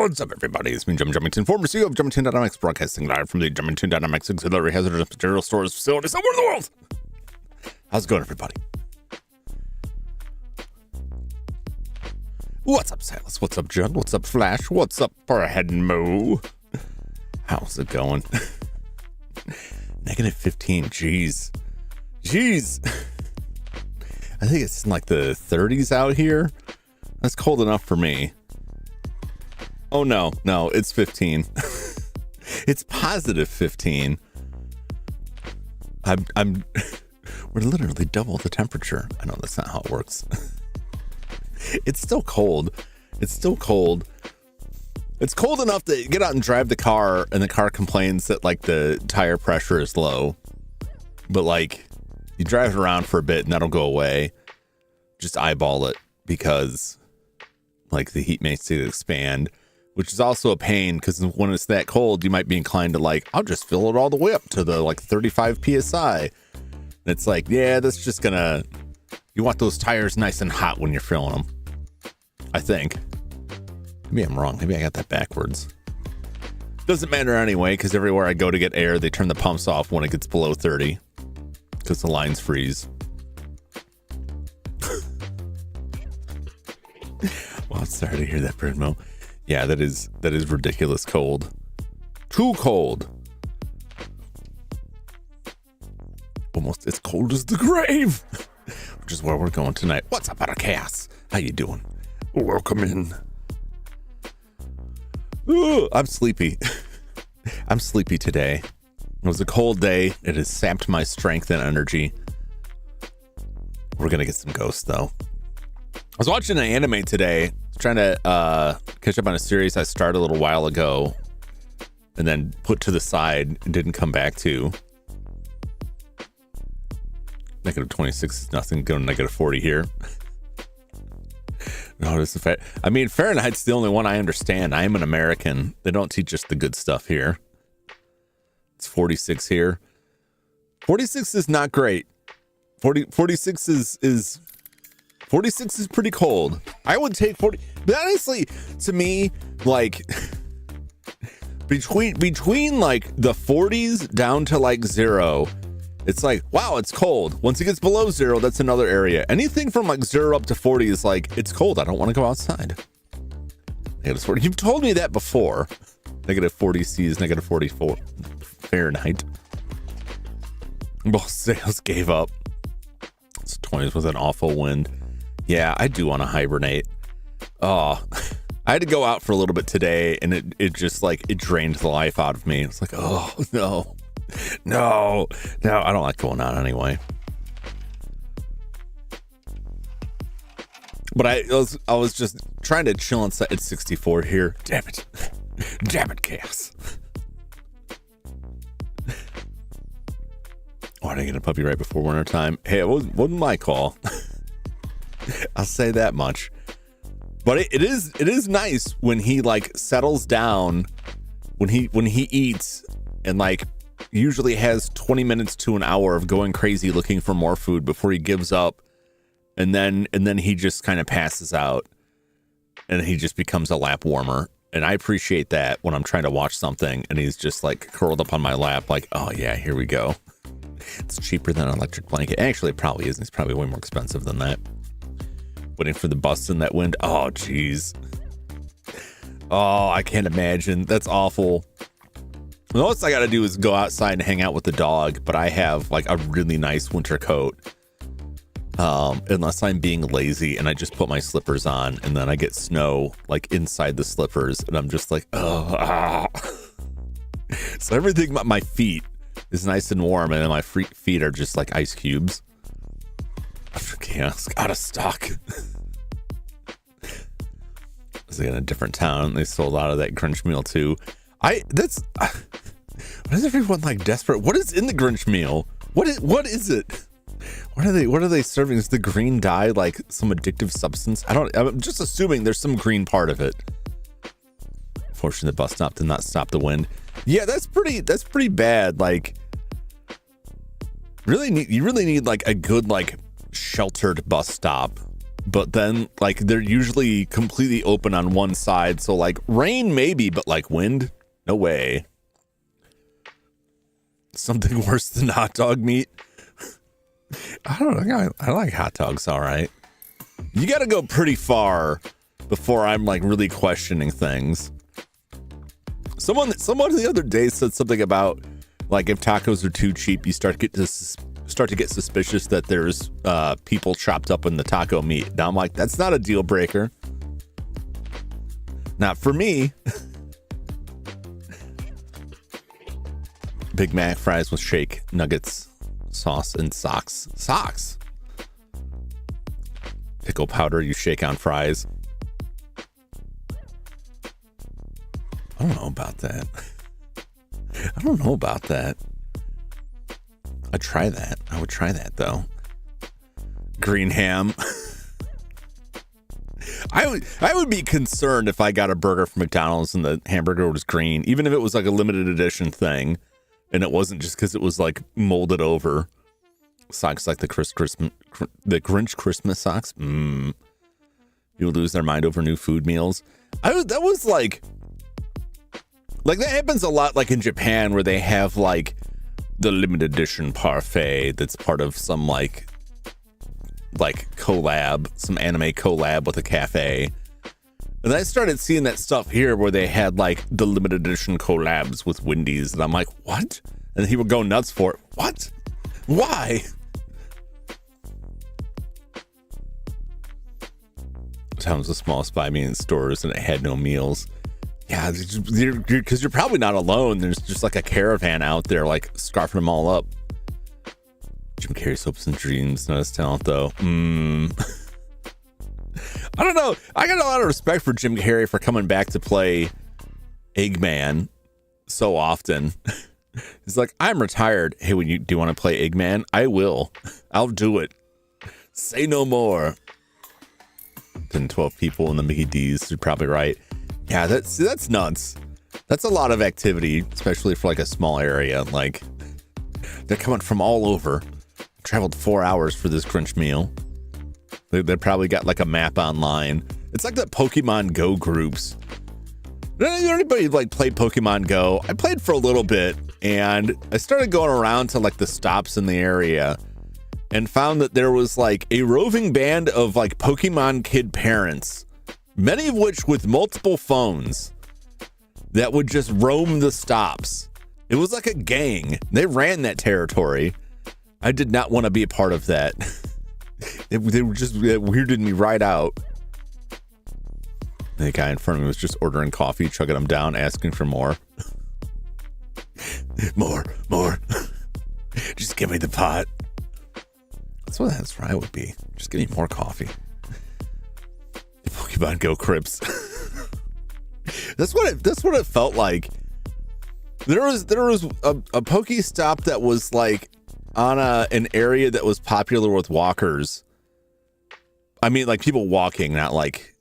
What's up, everybody? It's me, Jum Jumington, former CEO of Jumington Dynamics, broadcasting live from the Jumington Dynamics Auxiliary Hazardous Material Storage Facility somewhere in the world. How's it going, everybody? What's up, Silas? What's up, Judd? What's up, Flash? What's up, Farhead and Mo? How's it going? Negative 15. Jeez. I think it's in like the 30s out here. That's cold enough for me. Oh, no, it's 15. It's positive 15. We're literally double the temperature. I know that's not how it works. It's still cold. It's cold enough to get out and drive the car, and the car complains that like the tire pressure is low. But like you drive it around for a bit and that'll go away. Just eyeball it because like the heat makes it expand, which is also a pain because when it's that cold, you might be inclined to like, I'll just fill it all the way up to the like 35 PSI. And it's like, yeah, that's just gonna, you want those tires nice and hot when you're filling them. I think. Maybe I'm wrong. Maybe I got that backwards. Doesn't matter anyway, because everywhere I go to get air, they turn the pumps off when it gets below 30 because the lines freeze. Well, sorry to hear that, Bridmo. Yeah, that is ridiculous cold. Too cold. Almost as cold as the grave. Which is where we're going tonight. What's up, out of chaos? How you doing? Welcome in. Ooh, I'm sleepy. I'm sleepy today. It was a cold day. It has sapped my strength and energy. We're gonna get some ghosts though. I was watching an anime today, trying to catch up on a series I started a little while ago and then put to the side and didn't come back to. Negative 26 is nothing, going to negative 40 here. Notice the fact, I mean, Fahrenheit's the only one I understand. I am an American. They don't teach us the good stuff here. It's 46 here. 46 is not great. 46 is 46 is pretty cold. I would take 40, but honestly, to me, like between like the 40s down to like 0, it's like, wow, it's cold. Once it gets below 0, that's another area. Anything from like 0 up to 40 is like, it's cold. I don't want to go outside. Negative 40. You've told me that before. Negative 40 C is negative 44 Fahrenheit. Both sails gave up. It's 20s with an awful wind. Yeah, I do want to hibernate. Oh, I had to go out for a little bit today, and it just like it drained the life out of me. It's like, oh no, I don't like going out anyway. But I was just trying to chill inside at 64 here. Damn it, chaos. Why did I get a puppy right before winter time? Hey, it wasn't my call. I'll say that much. But it is nice when he like settles down, when he eats, and like usually has 20 minutes to an hour of going crazy looking for more food before he gives up, and then he just kind of passes out, and he just becomes a lap warmer. And I appreciate that when I'm trying to watch something and he's just like curled up on my lap, like, oh yeah, here we go. It's cheaper than an electric blanket. Actually, it probably isn't. It's probably way more expensive than that. Waiting for the bus in that wind. Oh, geez. Oh, I can't imagine. That's awful. The most I got to do is go outside and hang out with the dog, but I have like a really nice winter coat. Unless I'm being lazy and I just put my slippers on, and then I get snow like inside the slippers, and I'm just like, oh. So everything about my feet is nice and warm, and then my feet are just like ice cubes. Okay, it's out of stock. I was in a different town. They sold out of that Grinch meal too. Why is everyone like desperate? What is in the Grinch meal? What is it? What are they serving? Is the green dye like some addictive substance? I'm just assuming there's some green part of it. Fortunately, the bus stop did not stop the wind. Yeah, that's pretty bad. Like, you really need like a good like sheltered bus stop, but then like they're usually completely open on one side. So like rain maybe, but like wind, no way. Something worse than hot dog meat. I don't know. I like hot dogs. All right. You got to go pretty far before I'm like really questioning things. Someone the other day said something about like if tacos are too cheap, you start to get suspicious that there's people chopped up in the taco meat. Now I'm like, that's not a deal breaker. Not for me. Big Mac fries with shake, nuggets, sauce, and socks. Pickle powder you shake on fries. I don't know about that. I'd try that. I would try that though. Green ham. I would be concerned if I got a burger from McDonald's and the hamburger was green, even if it was like a limited edition thing, and it wasn't just because it was like molded over. Socks like the Grinch Christmas socks. People lose their mind over new food meals. That was like that happens a lot, like in Japan, where they have like the limited edition parfait that's part of some like collab, some anime collab with a cafe. And I started seeing that stuff here where they had like the limited edition collabs with Wendy's, and I'm like, what? And he would go nuts for it. What? Why? Town was the smallest by me in stores, and it had no meals. Yeah, because you're probably not alone. There's just like a caravan out there, like scarfing them all up. Jim Carrey's hopes and dreams, not his talent though. I don't know. I got a lot of respect for Jim Carrey for coming back to play Eggman so often. He's like, I'm retired. Hey, do you want to play Eggman? I will. I'll do it. Say no more. 10, 12 people in the Mickey D's. You're probably right. Yeah, that's nuts. That's a lot of activity, especially for like a small area. Like, they're coming from all over. Traveled 4 hours for this Grinch meal. They probably got like a map online. It's like that Pokemon Go groups. Did anybody like play Pokemon Go? I played for a little bit, and I started going around to like the stops in the area, and found that there was like a roving band of like Pokemon kid parents, many of which with multiple phones, that would just roam the stops. It was like a gang. They ran that territory. I did not want to be a part of that. They were just weirded me right out. The guy in front of me was just ordering coffee, chugging them down, asking for more. more. Just give me the pot. That's what I would be. Just give me more coffee. The Pokemon Go Crips. That's what it felt like. There was a Pokestop that was like on an area that was popular with walkers. I mean, like people walking, not like,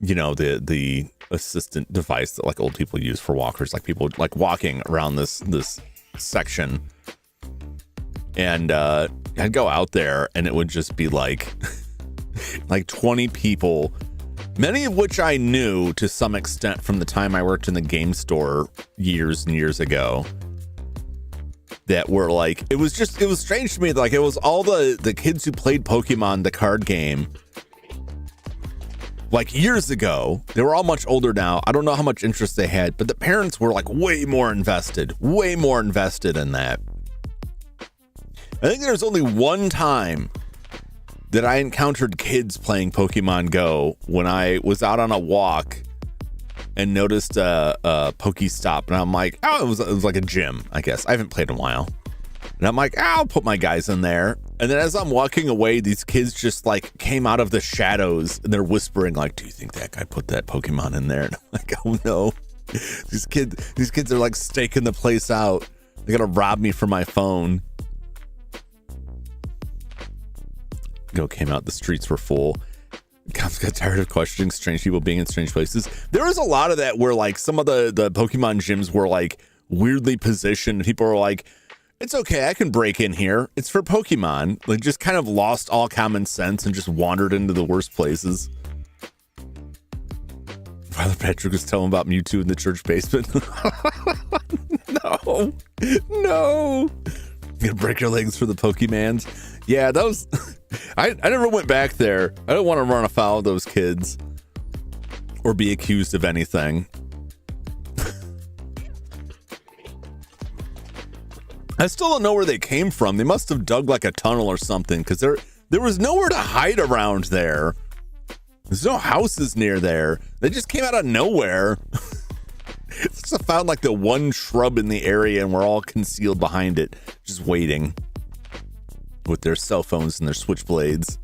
you know, the assistant device that like old people use for walkers, like people like walking around this section. And I'd go out there and it would just be like 20 people, many of which I knew to some extent from the time I worked in the game store years and years ago, that were like, it was strange to me. Like it was all the kids who played Pokemon, the card game, like years ago. They were all much older now. I don't know how much interest they had, but the parents were like way more invested in that. I think there's only one time that I encountered kids playing Pokemon Go when I was out on a walk and noticed a Pokestop, and I'm like, oh, it was like a gym, I guess. I haven't played in a while. And I'm like, I'll put my guys in there. And then as I'm walking away, these kids just like came out of the shadows and they're whispering like, do you think that guy put that Pokemon in there? And I'm like, oh no. These kids are like staking the place out. They're gonna rob me for my phone. Go came out, the streets were full. Cops got tired of questioning strange people being in strange places. There was a lot of that where like some of the Pokemon gyms were like weirdly positioned. People were like, it's okay, I can break in here. It's for Pokemon. Like just kind of lost all common sense and just wandered into the worst places. Father Patrick was telling about Mewtwo in the church basement. No. You're gonna break your legs for the Pokemans. Yeah, those. I never went back there. I don't want to run afoul of those kids or be accused of anything. I still don't know where they came from. They must have dug like a tunnel or something, because there was nowhere to hide around there. There's no houses near there. They just came out of nowhere. Just found like the one shrub in the area and we're all concealed behind it, just waiting with their cell phones and their switchblades.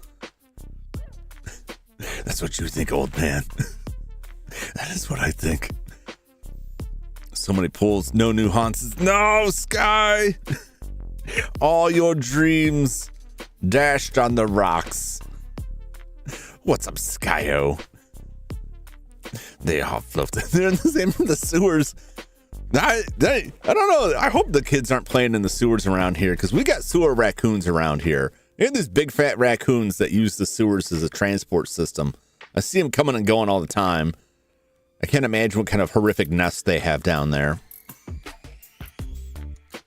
That's what you think, old man. That is what I think. So many pools, no new haunts. No, Sky. All your dreams dashed on the rocks. What's up, Skyo? They all floated. They're in the sewers. I don't know. I hope the kids aren't playing in the sewers around here, because we got sewer raccoons around here. They're these big fat raccoons that use the sewers as a transport system. I see them coming and going all the time. I can't imagine what kind of horrific nests they have down there.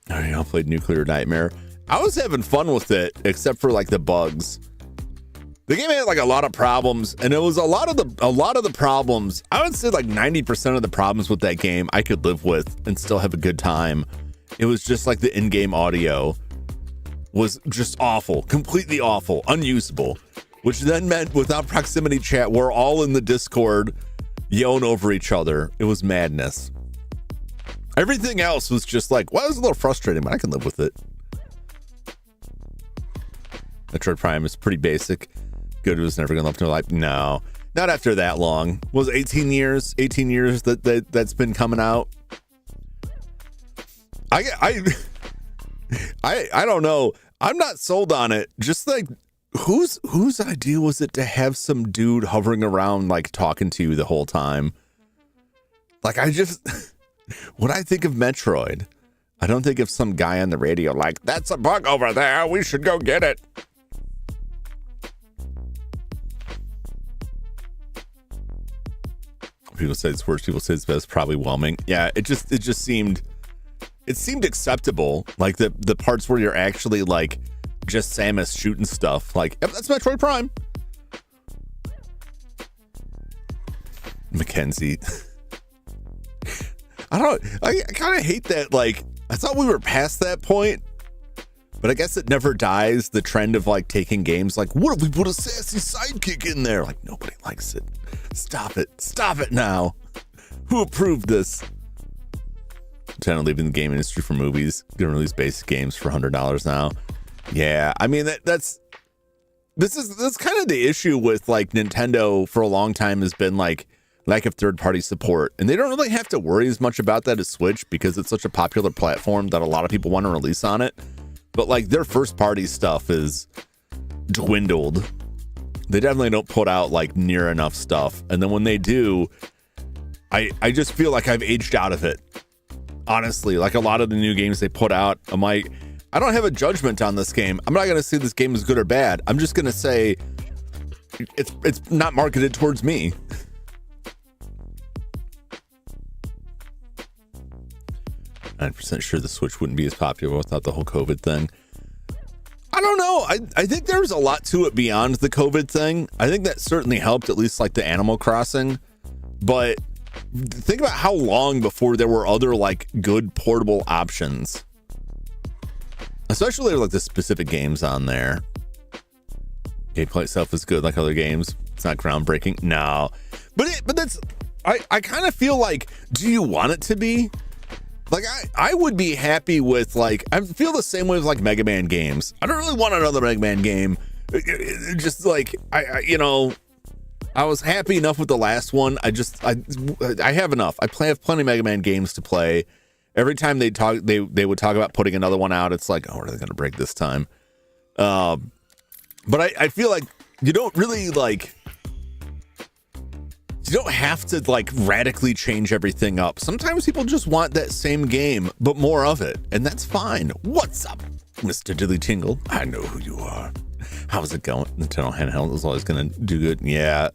I played Nuclear Nightmare. I was having fun with it, except for like the bugs. The game had like a lot of problems, and it was a lot of the problems. I would say like 90% of the problems with that game I could live with and still have a good time. It was just like the in-game audio was just awful, completely awful, unusable, which then meant without proximity chat, we're all in the Discord yelling over each other. It was madness. Everything else was just like, well, it was a little frustrating, but I can live with it. Metroid Prime is pretty basic. Good was never gonna live to life. No, not after that long. Was 18 years that's been coming out. I don't know. I'm not sold on it. Just like whose idea was it to have some dude hovering around like talking to you the whole time? Like when I think of Metroid, I don't think of some guy on the radio like, that's a bug over there, we should go get it. People say it's worse, people say it's best, probably whelming. Yeah, it just seemed acceptable. Like the parts where you're actually like just Samus shooting stuff. Like, yep, that's Metroid Prime. Mackenzie. I kind of hate that. Like, I thought we were past that point. But I guess it never dies, the trend of like taking games like, what if we put a sassy sidekick in there? Like, nobody likes it. Stop it now. Who approved this? Channel leaving the game industry for movies, gonna release basic games for $100 now. Yeah, I mean that's kind of the issue with like Nintendo for a long time has been like lack of third-party support, and they don't really have to worry as much about that as Switch because it's such a popular platform that a lot of people want to release on it. But like their first-party stuff is dwindled. They definitely don't put out like near enough stuff, and then when they do, I just feel like I've aged out of it. Honestly, like a lot of the new games they put out, I'm like, I don't have a judgment on this game. I'm not going to say this game is good or bad. I'm just going to say it's not marketed towards me. I'm 9% sure the Switch wouldn't be as popular without the whole COVID thing. I don't know. I think there's a lot to it beyond the COVID thing. I think that certainly helped, at least like the Animal Crossing. But think about how long before there were other like good portable options, especially like the specific games on there. Gameplay itself is good like other games. It's not groundbreaking. No, but that's, I kind of feel like, do you want it to be? Like I would be happy with like, I feel the same way with like Mega Man games. I don't really want another Mega Man game. It just like, I was happy enough with the last one. I have enough. I have plenty of Mega Man games to play. Every time they would talk about putting another one out, it's like, oh, are they going to break this time? But I feel like you don't really like, you don't have to like radically change everything up. Sometimes people just want that same game, but more of it. And that's fine. What's up, Mr. Dilly Tingle? I know who you are. How's it going? Nintendo handheld is always going to do good. Yeah.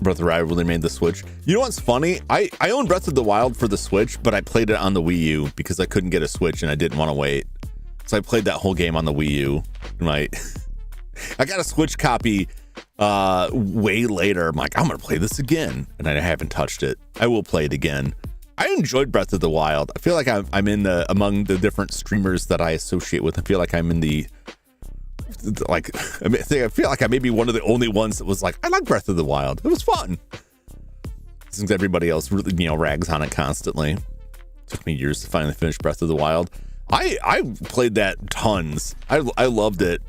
Breath of the Wild really made the Switch. You know what's funny? I own Breath of the Wild for the Switch, but I played it on the Wii U because I couldn't get a Switch and I didn't want to wait. So I played that whole game on the Wii U. Right. I got a Switch copy way later. I'm like, I'm going to play this again. And I haven't touched it. I will play it again. I enjoyed Breath of the Wild. I feel like I'm in the, among the different streamers that I associate with, I feel like I'm in the, like, I feel like I may be one of the only ones that was like, I like Breath of the Wild. It was fun. Since everybody else really, rags on it constantly. Took me years to finally finish Breath of the Wild. I played that tons. I loved it.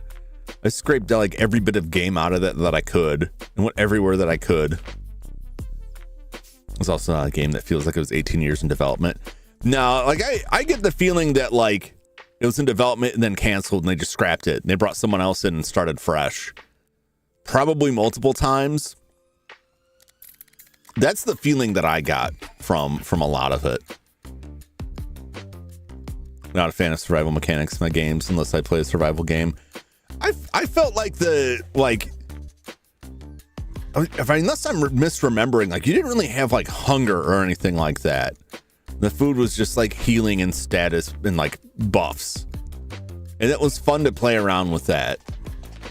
I scraped like every bit of game out of that I could and went everywhere that I could. It's also not a game that feels like it was 18 years in development. No, like I get the feeling that like it was in development and then canceled and they just scrapped it and they brought someone else in and started fresh. Probably multiple times. That's the feeling that I got from a lot of it. Not a fan of survival mechanics in my games unless I play a survival game. I felt like unless I'm misremembering, like you didn't really have like hunger or anything like that. The food was just like healing and status and like buffs. And it was fun to play around with that.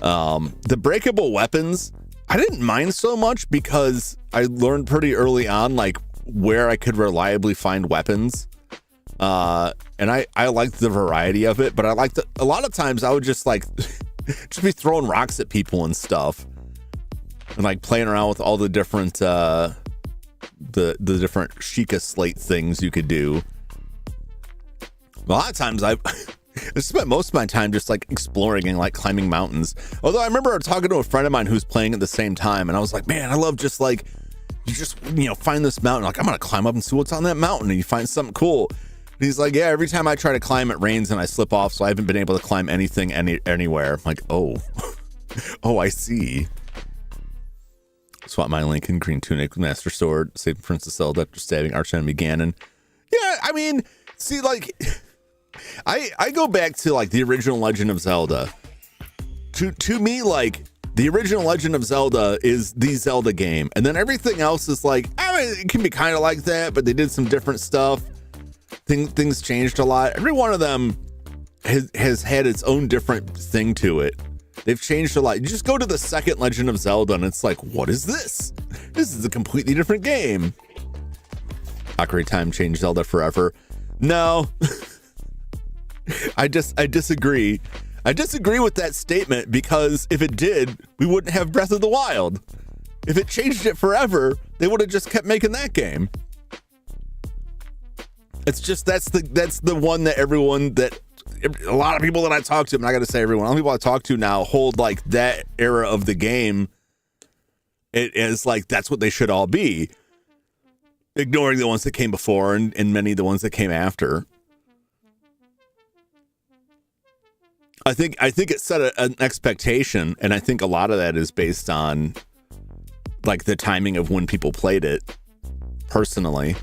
The breakable weapons, I didn't mind so much because I learned pretty early on like where I could reliably find weapons. And I liked the variety of it, but I liked it. A lot of times I would just like just be throwing rocks at people and stuff. And like playing around with all the different the different Sheikah slate things you could do. A lot of times I spent most of my time just like exploring and like climbing mountains. Although I remember talking to a friend of mine who was playing at the same time, and I was like, man, I love just like you just find this mountain. Like I'm gonna climb up and see what's on that mountain, and you find something cool. And he's like, yeah, every time I try to climb, it rains and I slip off, so I haven't been able to climb anything anywhere. I'm like, oh, oh, I see. Swap my Lincoln green tunic, master sword, save Princess Zelda after stabbing archenemy Ganon. Yeah, I mean, see, like, I go back to like the original Legend of Zelda. To me, like the original Legend of Zelda is the Zelda game, and then everything else is like, I mean, it can be kind of like that, but they did some different stuff. Things changed a lot. Every one of them has had its own different thing to it. They've changed a lot. You just go to the second Legend of Zelda and it's like, what is this? This is a completely different game. Ocarina of Time changed Zelda forever. No. I disagree. I disagree with that statement, because if it did, we wouldn't have Breath of the Wild. If it changed it forever, they would have just kept making that game. It's just that's the one that a lot of people that I talk to, I'm not gonna say everyone, a lot of people I talk to now hold like that era of the game. It is like that's what they should all be, ignoring the ones that came before and many of the ones that came after. I think it set an expectation, and I think a lot of that is based on like the timing of when people played it personally,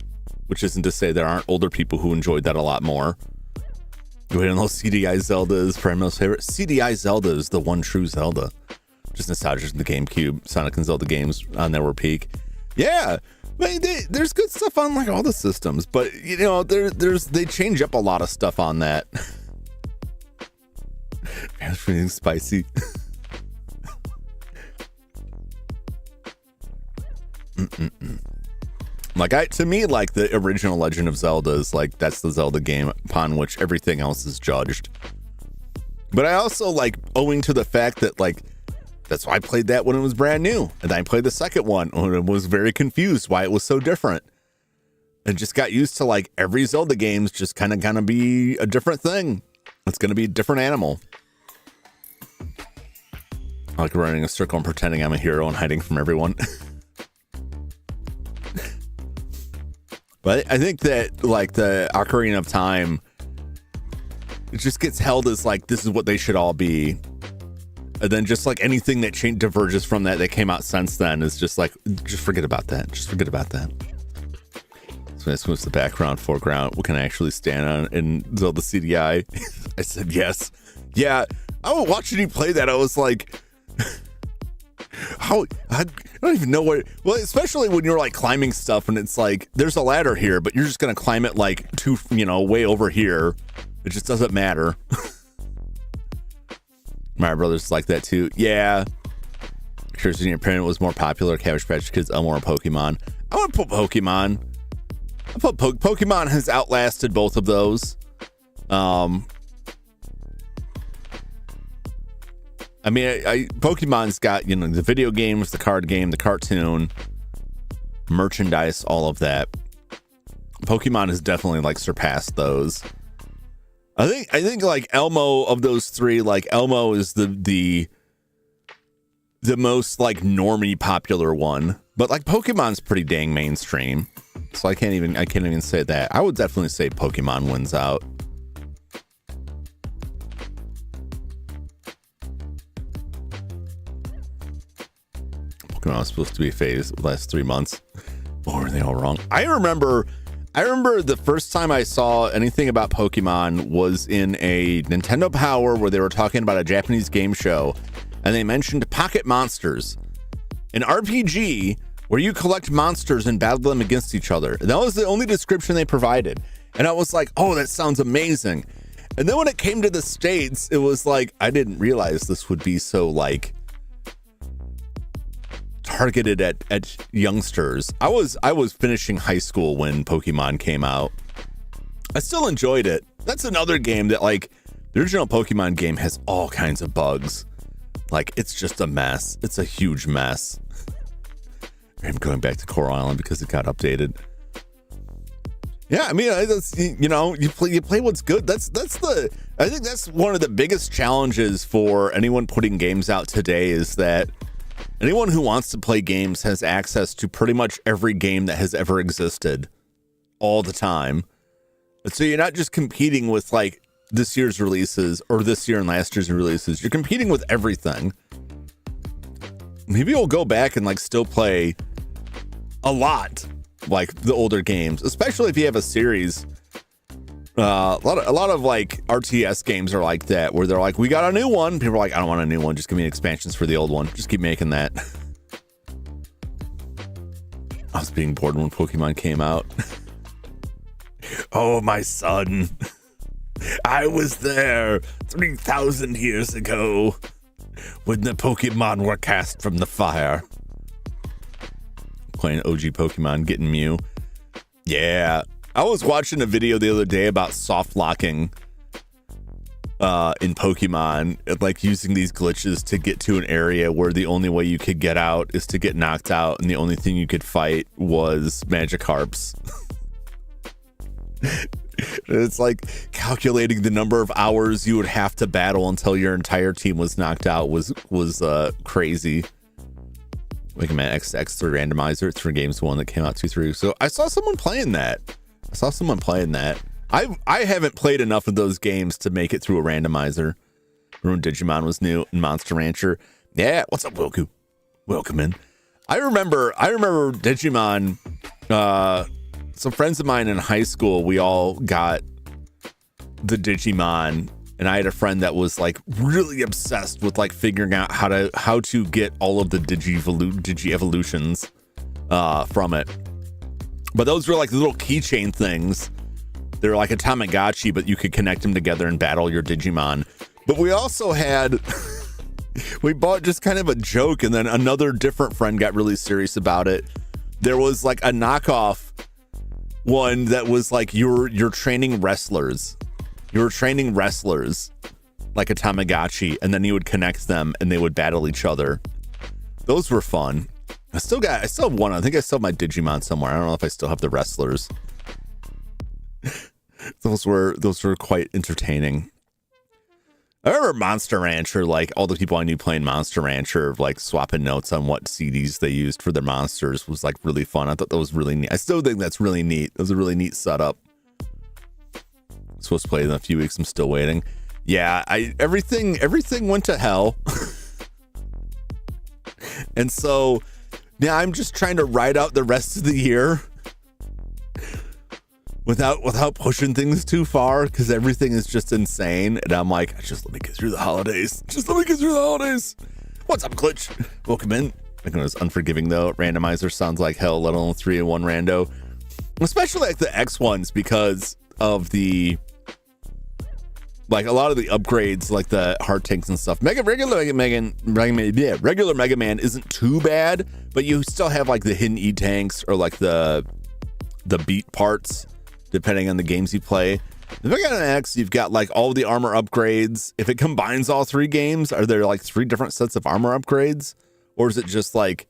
which isn't to say there aren't older people who enjoyed that a lot more. You know, CDI Zelda is probably my most favorite. CDI Zelda is the one true Zelda. Just nostalgia from the GameCube. Sonic and Zelda games on their peak. Yeah, I mean, there's good stuff on like all the systems, but you know, they change up a lot of stuff on that. Man, it's pretty spicy. Like to me, like the original Legend of Zelda is like that's the Zelda game upon which everything else is judged. But I also like, owing to the fact that like that's why I played that when it was brand new, and I played the second one when it was very confused why it was so different, and just got used to like every Zelda game's just kind of gonna be a different thing. It's gonna be a different animal. I like running a circle and pretending I'm a hero and hiding from everyone. But I think that like the Ocarina of Time, it just gets held as like this is what they should all be, and then just like anything that diverges from that came out since then is just like, just forget about that. Just forget about that. So this was the background, foreground. What can I actually stand on in Zelda CDI? I said yes. Yeah, I was watching you play that. I was like, how I don't even know what. Well, especially when you're like climbing stuff and it's like there's a ladder here, but you're just gonna climb it like way over here. It just doesn't matter. My brother's like that too. Yeah. Curious when your parent was more popular, Cabbage Patch Kids, Elmore, or Pokemon. I would put Pokemon. I put Pokemon has outlasted both of those. I mean, Pokemon's got, the video games, the card game, the cartoon, merchandise, all of that. Pokemon has definitely like surpassed those. I think like Elmo, of those three, like Elmo is the most like normie popular one, but like Pokemon's pretty dang mainstream. So I can't even say that. I would definitely say Pokemon wins out. Pokemon was supposed to be a phase the last 3 months. Or are they all wrong? I remember the first time I saw anything about Pokemon was in a Nintendo Power where they were talking about a Japanese game show, and they mentioned Pocket Monsters, an RPG where you collect monsters and battle them against each other. And that was the only description they provided. And I was like, oh, that sounds amazing. And then when it came to the States, it was like, I didn't realize this would be so like targeted at youngsters. I was finishing high school when Pokemon came out. I still enjoyed it. That's another game that like the original Pokemon game has all kinds of bugs. Like it's just a mess. It's a huge mess. I'm going back to Coral Island because it got updated. Yeah, I mean, you play what's good. I think that's one of the biggest challenges for anyone putting games out today, is that anyone who wants to play games has access to pretty much every game that has ever existed all the time. And so you're not just competing with like this year's releases or this year and last year's releases. You're competing with everything. Maybe you'll go back and like still play a lot like the older games, especially if you have a series. A lot of like RTS games are like that, where they're like, we got a new one. People are like, I don't want a new one. Just give me expansions for the old one. Just keep making that. I was being bored when Pokemon came out. Oh, my son. I was there 3,000 years ago when the Pokemon were cast from the fire. Playing OG Pokemon, getting Mew. Yeah. I was watching a video the other day about soft locking in Pokemon, like using these glitches to get to an area where the only way you could get out is to get knocked out, and the only thing you could fight was Magikarps. It's like calculating the number of hours you would have to battle until your entire team was knocked out was crazy. Mega Man X3 randomizer. It's for Games 1 that came out 2-3. So I saw someone playing that. I haven't played enough of those games to make it through a randomizer. Remember when Digimon was new and Monster Rancher? Yeah, what's up, Wilku? Welcome in. I remember Digimon. Some friends of mine in high school, we all got the Digimon, and I had a friend that was like really obsessed with like figuring out how to get all of the Digi evolutions from it. But those were like the little keychain things. They're like a Tamagotchi, but you could connect them together and battle your Digimon. But we also had, we bought just kind of a joke, and then another different friend got really serious about it. There was like a knockoff one that was like you're training wrestlers. You were training wrestlers like a Tamagotchi, and then you would connect them and they would battle each other. Those were fun. I still have one. I think I still have my Digimon somewhere. I don't know if I still have the wrestlers. Those were quite entertaining. I remember Monster Rancher, like all the people I knew playing Monster Rancher, like swapping notes on what CDs they used for their monsters was like really fun. I thought that was really neat. I still think that's really neat. That was a really neat setup. I'm supposed to play in a few weeks. I'm still waiting. Yeah, everything went to hell. And so now I'm just trying to ride out the rest of the year without pushing things too far, because everything is just insane. And I'm like, just let me get through the holidays. What's up, Glitch? Welcome in. I think it was unforgiving though. Randomizer sounds like hell, let alone 3-in-1 rando. Especially like the X ones, because of the like a lot of the upgrades, like the heart tanks and stuff. Regular Mega Man isn't too bad, but you still have like the hidden E tanks or like the beat parts, depending on the games you play. The Mega Man X, you've got like all the armor upgrades. If it combines all three games, are there like 3 different sets of armor upgrades? Or is it just like,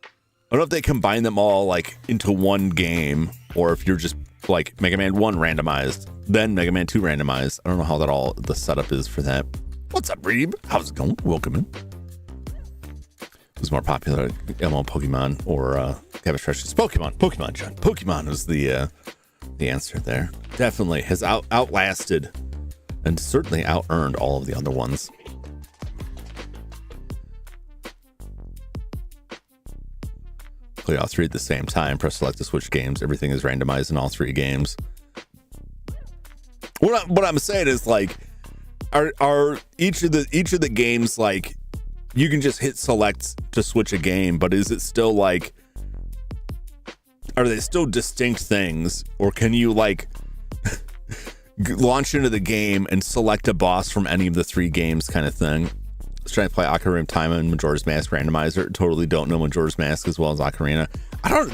I don't know if they combine them all like into one game, or if you're just like Mega Man 1 randomized, then Mega Man 2 randomized. I don't know how that all the setup is for that. What's up, Reeb? How's it going? Welcome in. Who's more popular, MMO Pokemon or Cabbage Fresh? Pokemon, John. Pokemon is the answer there. Definitely has outlasted and certainly out-earned all of the other ones. Play all 3 at the same time. Press select to switch games. Everything is randomized in all 3 games. What I'm saying is like, are each of the games like, you can just hit select to switch a game, but is it still like, are they still distinct things, or can you like launch into the game and select a boss from any of the 3 games kind of thing? I was trying to play Ocarina of Time and Majora's Mask randomizer. Totally don't know Majora's Mask as well as Ocarina.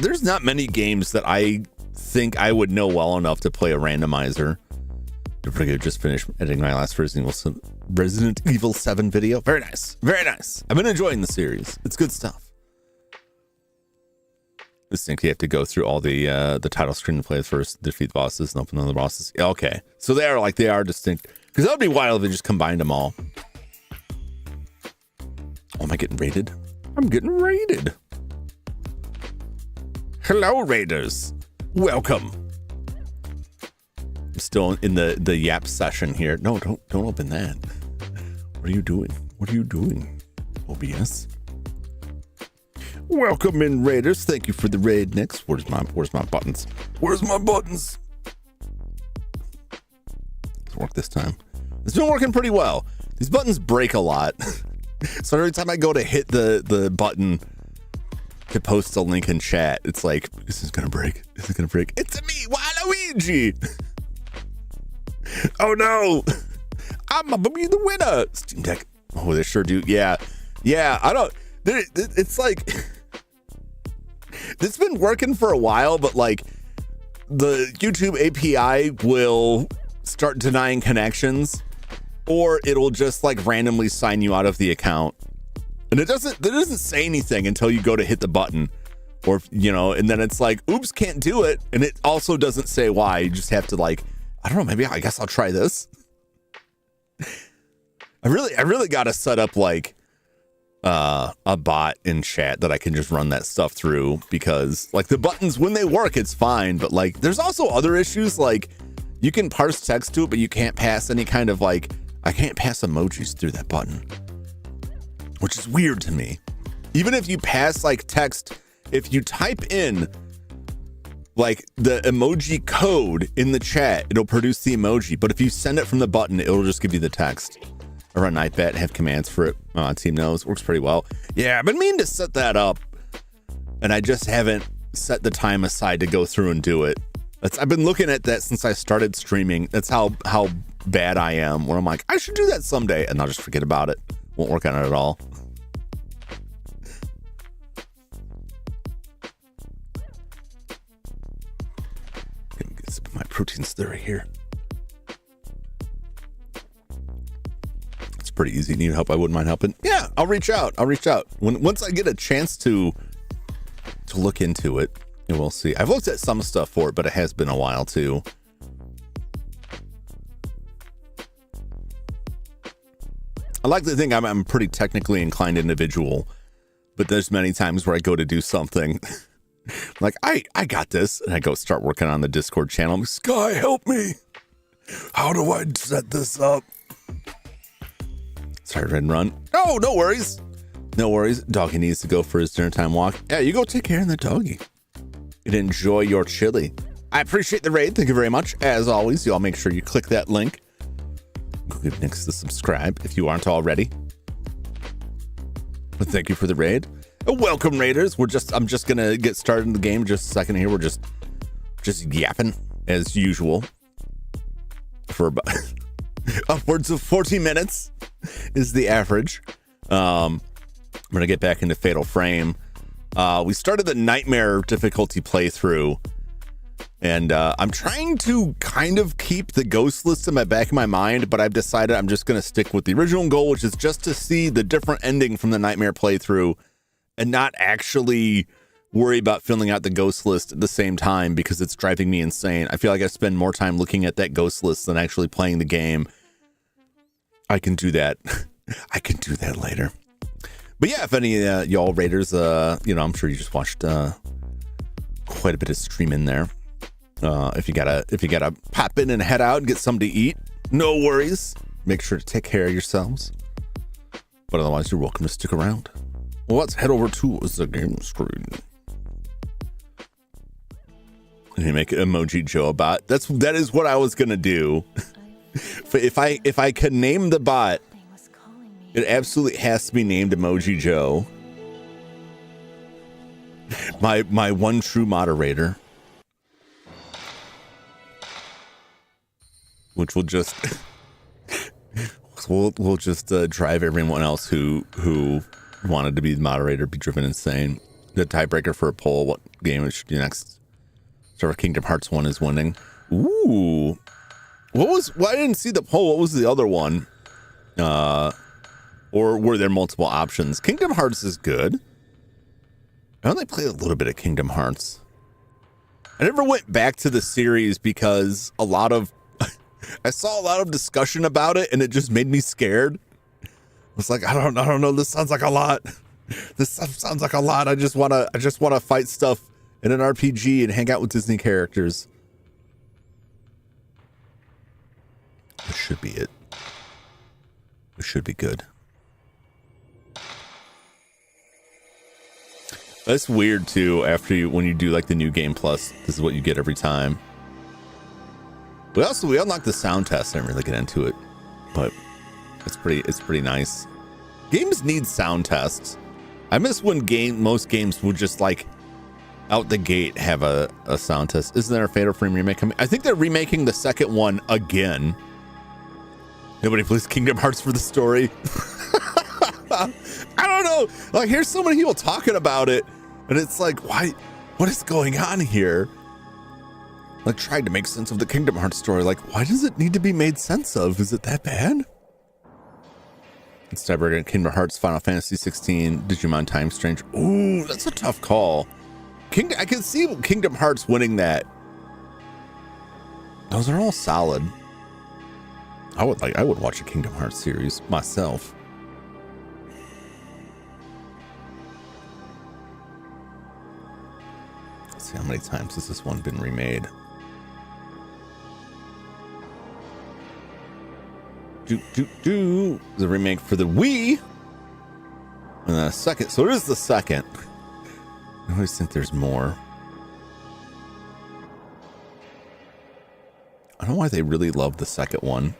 There's not many games that I think I would know well enough to play a randomizer. Just finished editing my last Resident Evil 7 video. Very nice. Very nice. I've been enjoying the series. It's good stuff. I think you have to go through all the title screen to play first, defeat bosses, and open other bosses. Okay. So they are distinct. Because that would be wild if they just combined them all. Oh, am I getting raided? I'm getting raided. Hello, raiders. Welcome. I'm still in the yap session here. No, don't open that. What are you doing? OBS. Welcome in, raiders. Thank you for the raid, Nix. Where's my buttons? Where's my buttons? Let's work this time. It's been working pretty well. These buttons break a lot. So every time I go to hit the button to post a link in chat, it's like, this is gonna break. It's me, Waluigi. Oh no, I'm gonna be the winner. Steam Deck. Oh, they sure do. Yeah. I don't. It's like it's been working for a while, but like the YouTube API will start denying connections, or it'll just like randomly sign you out of the account. And it doesn't say anything until you go to hit the button, or, you know, and then it's like, oops, can't do it. And it also doesn't say why. You just have to like, I don't know, maybe I guess I'll try this. I really got to set up like a bot in chat that I can just run that stuff through, because like the buttons, when they work, it's fine. But like, there's also other issues. Like you can parse text to it, but you can't pass any kind of like, I can't pass emojis through that button, which is weird to me. Even if you pass like text, if you type in like the emoji code in the chat, it'll produce the emoji. But if you send it from the button, it'll just give you the text. I run iPad, have commands for it. Team knows, works pretty well. Yeah, I've been meaning to set that up, and I just haven't set the time aside to go through and do it. I've been looking at that since I started streaming. That's how bad I am, where I'm like, I should do that someday, and I'll just forget about it. Won't work on it at all. Gonna get some of my protein slurry here. It's pretty easy. Need help? I wouldn't mind helping. Yeah, I'll reach out. Once I get a chance to look into it, and we'll see. I've looked at some stuff for it, but it has been a while too. I like to think I'm a pretty technically inclined individual, but there's many times where I go to do something like, I got this, and I go start working on the Discord channel. I'm like, Sky, help me. How do I set this up? Sorry, run. Oh, no worries. No worries. Doggy needs to go for his dinner time walk. Yeah, you go take care of the doggy and enjoy your chili. I appreciate the raid. Thank you very much. As always, y'all make sure you click that link. Click next to subscribe if you aren't already. But thank you for the raid. Welcome, raiders. I'm just gonna get started in the game in just a second here. We're just yapping as usual for about upwards of 40 minutes is the average. I'm gonna get back into Fatal Frame. We started the Nightmare difficulty playthrough, and I'm trying to kind of keep the ghost list in my back of my mind, but I've decided I'm just gonna stick with the original goal, which is just to see the different ending from the Nightmare playthrough and not actually worry about filling out the ghost list at the same time, because it's driving me insane. I feel like I spend more time looking at that ghost list than actually playing the game. I can do that. I can do that later. But yeah, if any y'all raiders, I'm sure you just watched quite a bit of stream in there. If you gotta pop in and head out and get something to eat, no worries. Make sure to take care of yourselves. But otherwise, you're welcome to stick around. Well, let's head over to the game screen. And you make an emoji Joe bot. That is what I was gonna do. If I could name the bot, it absolutely has to be named Emoji Joe. My one true moderator. Which will just we'll just drive everyone else who wanted to be the moderator be driven insane. The tiebreaker for a poll, what game it should be next? So Kingdom Hearts 1 is winning. Ooh. Well, I didn't see the poll. What was the other one? Or were there multiple options? Kingdom Hearts is good. I only played a little bit of Kingdom Hearts. I never went back to the series because I saw a lot of discussion about it, and it just made me scared. I was like, I don't know. This sounds like a lot. This stuff sounds like a lot. I just wanna fight stuff in an RPG and hang out with Disney characters. This should be it. It should be good. That's weird too. When you do like the new game plus, this is what you get every time. We unlocked the sound test. I didn't really get into it, but it's pretty nice. Games need sound tests. I miss when most games would just like out the gate have a sound test. Isn't there a Fatal Frame remake coming? I think they're remaking the second one again. Nobody plays Kingdom Hearts for the story. I don't know. Like, here's so many people talking about it, and it's like, why? What is going on here? Like, trying to make sense of the Kingdom Hearts story. Like, why does it need to be made sense of? Is it that bad? It's tiebreaker. Kingdom Hearts, Final Fantasy 16, Digimon Time Strange. Ooh, that's a tough call. I can see Kingdom Hearts winning that. Those are all solid. I would watch a Kingdom Hearts series myself. Let's see how many times has this one been remade. The remake for the Wii. And then a second. So it is the second. I always think there's more. I don't know why they really love the second one.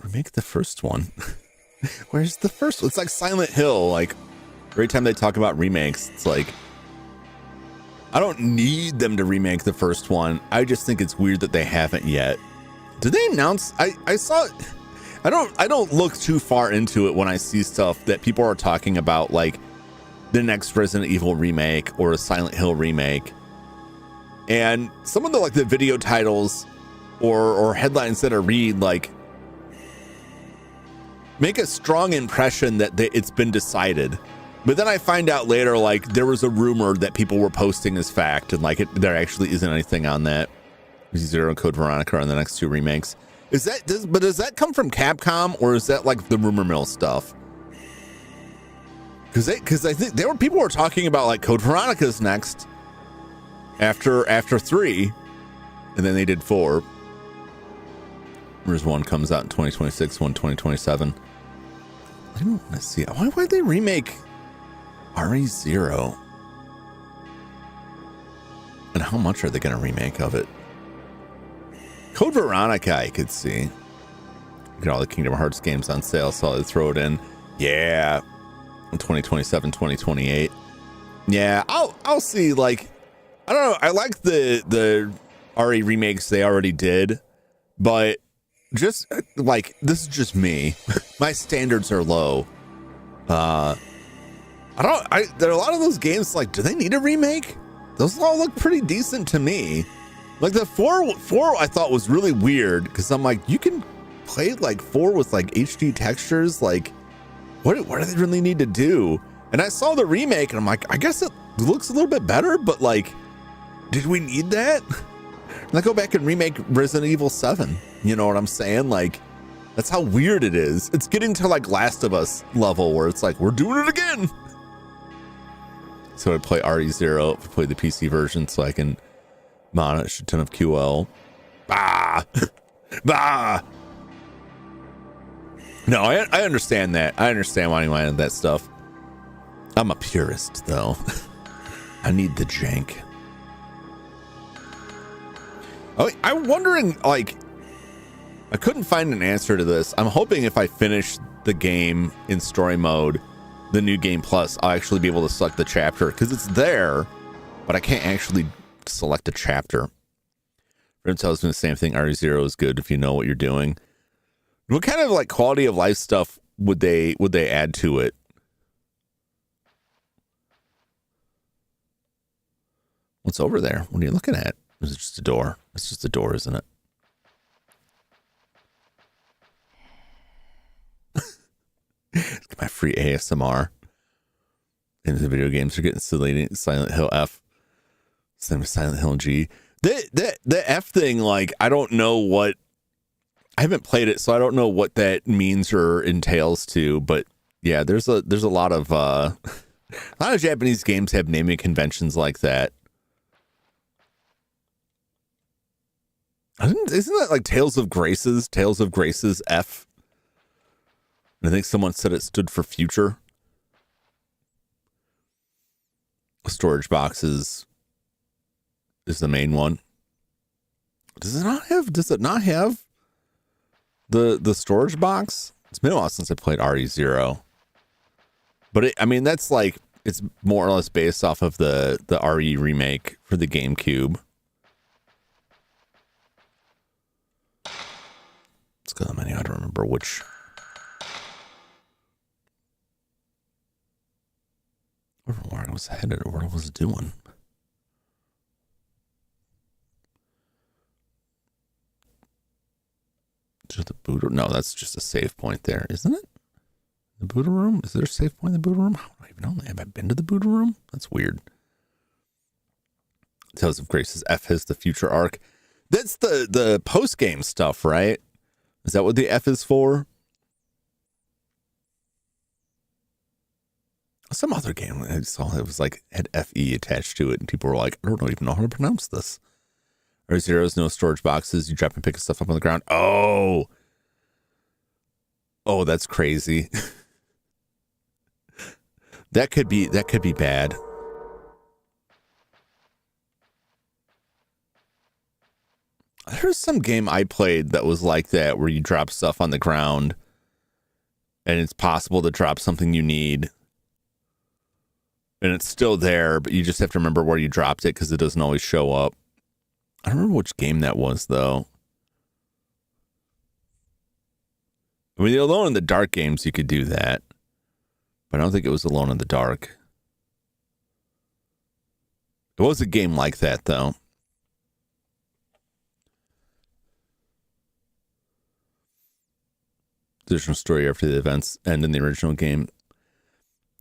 Remake the first one. Where's the first one? It's like Silent Hill. Like every time they talk about remakes, it's like I don't need them to remake the first one. I just think it's weird that they haven't yet. Did they announce? I saw. I don't look too far into it when I see stuff that people are talking about, like the next Resident Evil remake or a Silent Hill remake. And some of the video titles or headlines that I read like make a strong impression that it's been decided. But then I find out later, like there was a rumor that people were posting as fact, and there actually isn't anything on that. Zero and Code Veronica are the next two remakes. Does that come from Capcom, or is that like the rumor mill stuff? Because I think people were talking about like Code Veronica's next after 3, and then they did 4. There's one comes out in 2026, one 2027. I don't want to see it. Why would they remake RE0? And how much are they going to remake of it? Code Veronica, I could see. Get all the Kingdom Hearts games on sale, so they throw it in. Yeah, in 2027, 2028. Yeah, I'll see. Like, I don't know. I like the RE remakes they already did, but just like this is just me. My standards are low. There are a lot of those games. Like, do they need a remake? Those all look pretty decent to me. Like the 4 I thought was really weird because I'm like, you can play like 4 with like HD textures. Like, what do they really need to do? And I saw the remake and I'm like, I guess it looks a little bit better, but like, did we need that? And I go back and remake Resident Evil 7. You know what I'm saying? Like, that's how weird it is. It's getting to like Last of Us level where it's like, we're doing it again. So I play RE0, play the PC version so I can mod a shit ton of QL. Bah! Bah! No, I understand that. I understand why you wanted that stuff. I'm a purist, though. I need the jank. Oh, I'm wondering, like, I couldn't find an answer to this. I'm hoping if I finish the game in story mode, the new game plus, I'll actually be able to select the chapter because it's there, but I can't actually select a chapter. Friend tells me the same thing. RE0 is good if you know what you're doing. What kind of like quality of life stuff would they add to it? What's over there? What are you looking at? Is it just a door? It's just a door, isn't it? Get my free ASMR. And the video games are getting silly. Silent Hill F. Same as Silent Hill G. The F thing, like, I don't know what. I haven't played it, so I don't know what that means or entails to. But yeah, there's a lot of a lot of Japanese games have naming conventions like that. Isn't that like Tales of Graces? Tales of Graces F. I think someone said it stood for future. Storage boxes is the main one. Does it not have the storage box? It's been a while since I played RE0. But that's like, it's more or less based off of the RE remake for the GameCube. Let's go to the menu. I don't remember which. Where I was headed or what I was doing. To the Buddha? No, that's just a save point there, isn't it? The Buddha room? Is there a save point in the Buddha room? I don't even know. Have I been to the Buddha room? That's weird. Tales of Grace's F has the future arc. That's the post-game stuff, right? Is that what the F is for? Some other game I saw it was like had FE attached to it, and people were like, I don't even know how to pronounce this. Or zeros, no storage boxes. You drop and pick stuff up on the ground. Oh, that's crazy. that could be bad. There's some game I played that was like that, where you drop stuff on the ground, and it's possible to drop something you need. And it's still there, but you just have to remember where you dropped it because it doesn't always show up. I don't remember which game that was, though. I mean, the Alone in the Dark games, you could do that. But I don't think it was Alone in the Dark. It was a game like that, though. There's no story after the events end in the original game.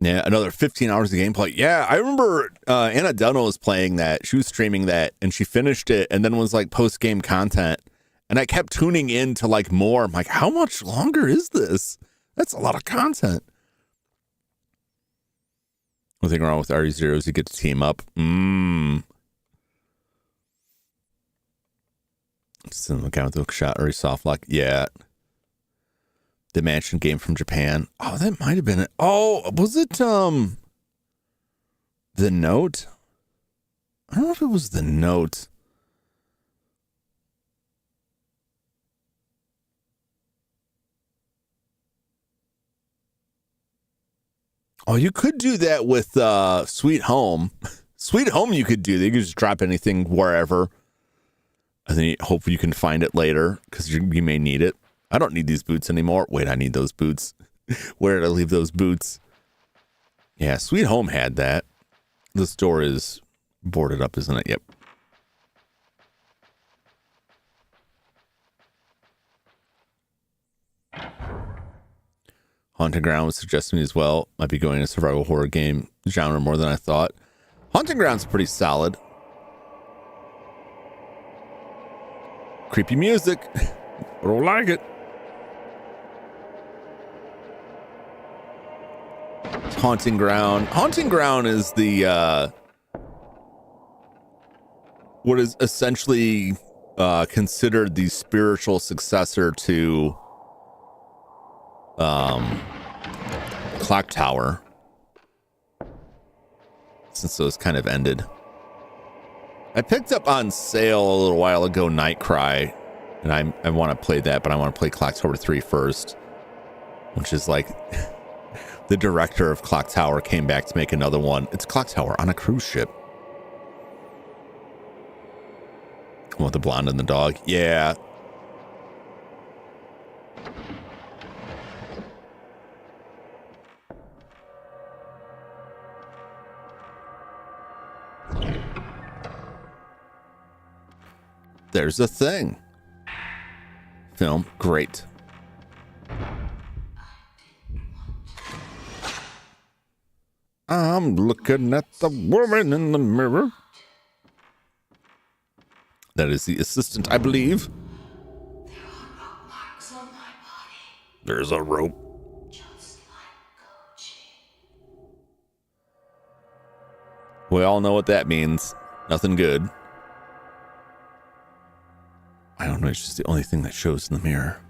Yeah, another 15 hours of gameplay. Yeah, I remember Anna Dunno was playing that. She was streaming that, and she finished it, and then was like post-game content. And I kept tuning in to like more. I'm like, how much longer is this? That's a lot of content. One thing wrong with RE0 is you get to team up. Just in the guy with the hook shot or a soft lock. Yeah. The mansion game from Japan. Oh, that might have been it. Oh, was it The Note? I don't know if it was The Note. Oh, you could do that with Sweet Home. Sweet Home you could do. You could just drop anything wherever. And then hope you can find it later because you may need it. I don't need these boots anymore. Wait, I need those boots. Where did I leave those boots? Yeah, Sweet Home had that. This door is boarded up, isn't it? Yep. Haunting Ground was suggesting me as well. Might be going a survival horror game genre more than I thought. Haunting Ground's pretty solid. Creepy music. I don't like it. Haunting Ground. Haunting Ground is the what is essentially considered the spiritual successor to Clock Tower, since those kind of ended. I picked up on sale a little while ago Nightcry, and I want to play that, but I want to play Clock Tower 3 first, which is like the director of Clock Tower came back to make another one. It's Clock Tower on a cruise ship. With the blonde and the dog. Yeah. There's a thing. Film, great. I'm looking at the woman in the mirror. That is the assistant, I believe. There are rope marks on my body. There's a rope. Just like Koji. We all know what that means. Nothing good. I don't know, it's just the only thing that shows in the mirror.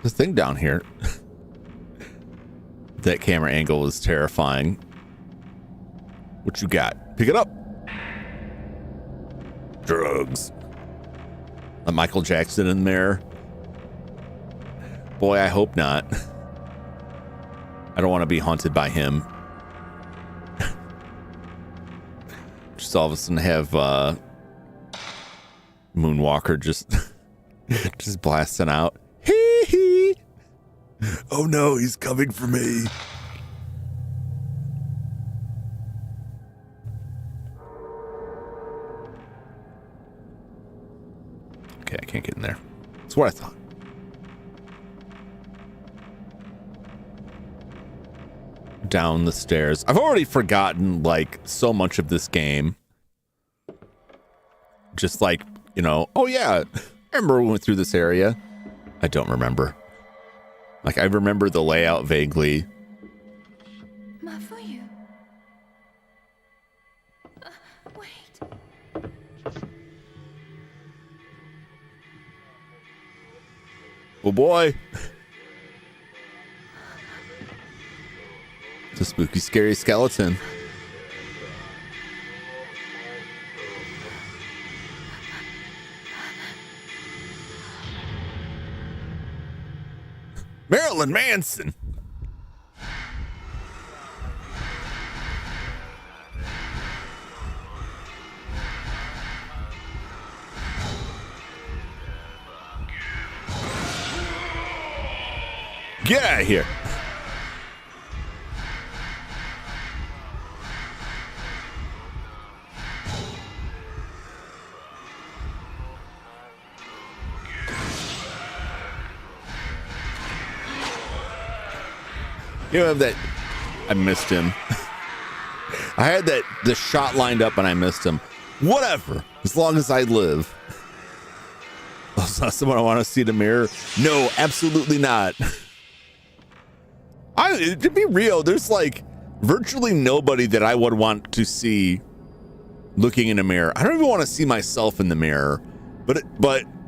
The thing down here. That camera angle is terrifying. What you got? Pick it up. Drugs. A Michael Jackson in there. Boy, I hope not. I don't want to be haunted by him. Just all of a sudden have Moonwalker just just blasting out. Hee hee. Oh no, he's coming for me. Okay, I can't get in there. That's what I thought. Down the stairs. I've already forgotten like so much of this game. Just like, you know, oh yeah, I remember we went through this area. I don't remember. Like I remember the layout vaguely. Ma for you. Wait. Oh boy. It's a spooky, scary skeleton. Marilyn Manson. Get out of here. You have that. I missed him. I had the shot lined up and I missed him. Whatever. As long as I live. Oh, it's not someone I want to see the mirror. No, absolutely not. To be real, there's like virtually nobody that I would want to see looking in a mirror. I don't even want to see myself in the mirror, but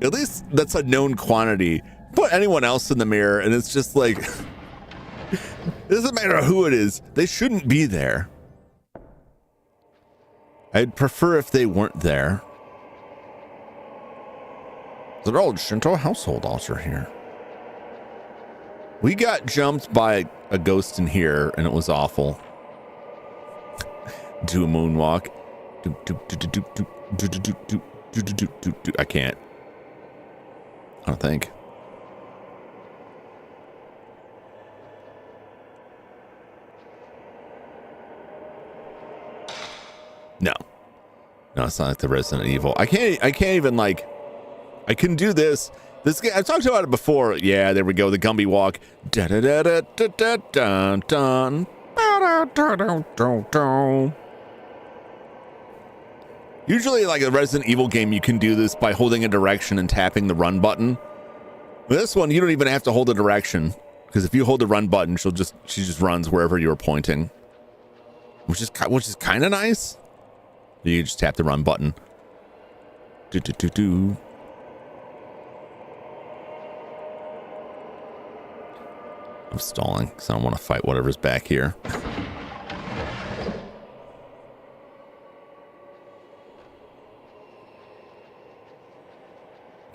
at least that's a known quantity. Put anyone else in the mirror and it's just like, it doesn't matter who it is. They shouldn't be there. I'd prefer if they weren't there. The old Shinto household altar here. We got jumped by a ghost in here, and it was awful. Do a moonwalk. I can't. I don't think. No, it's not like the Resident Evil. I can't even like. I can do this. This game, I've talked about it before. Yeah, there we go. The Gumby walk. Da da da da da da dun dun. Usually, like a Resident Evil game, you can do this by holding a direction and tapping the run button. With this one, you don't even have to hold a direction because if you hold the run button, she just runs wherever you were pointing, which is kind of nice. You just tap the run button. Do do do do. I'm stalling because I don't want to fight whatever's back here.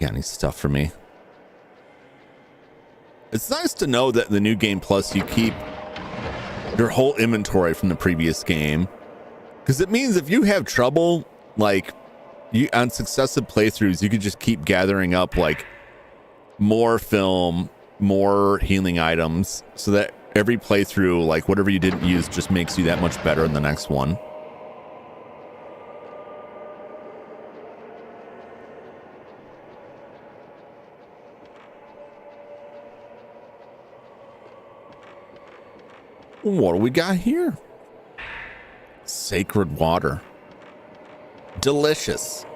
Got any stuff for me? It's nice to know that the new game plus you keep your whole inventory from the previous game, because it means if you have trouble, like you on successive playthroughs, you could just keep gathering up like more film, more healing items, so that every playthrough, like whatever you didn't use, just makes you that much better in the next one. What do we got here? Sacred water. Delicious.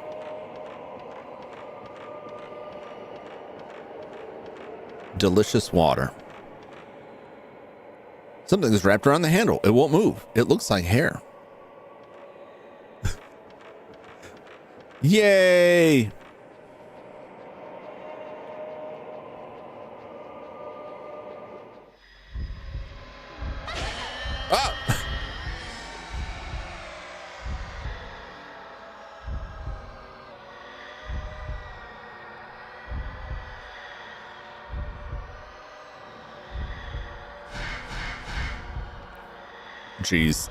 Delicious water. Something is wrapped around the handle. It won't move. It looks like hair. Yay! Ah! Jeez.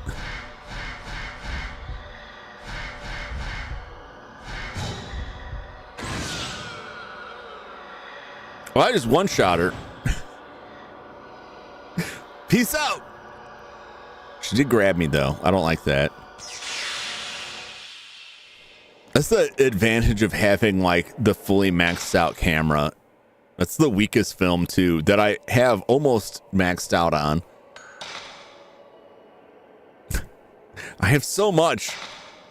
Well, I just one-shot her. Peace out. She did grab me, though. I don't like that. That's the advantage of having like the fully maxed out camera. That's the weakest film too that I have almost maxed out on. I have so much.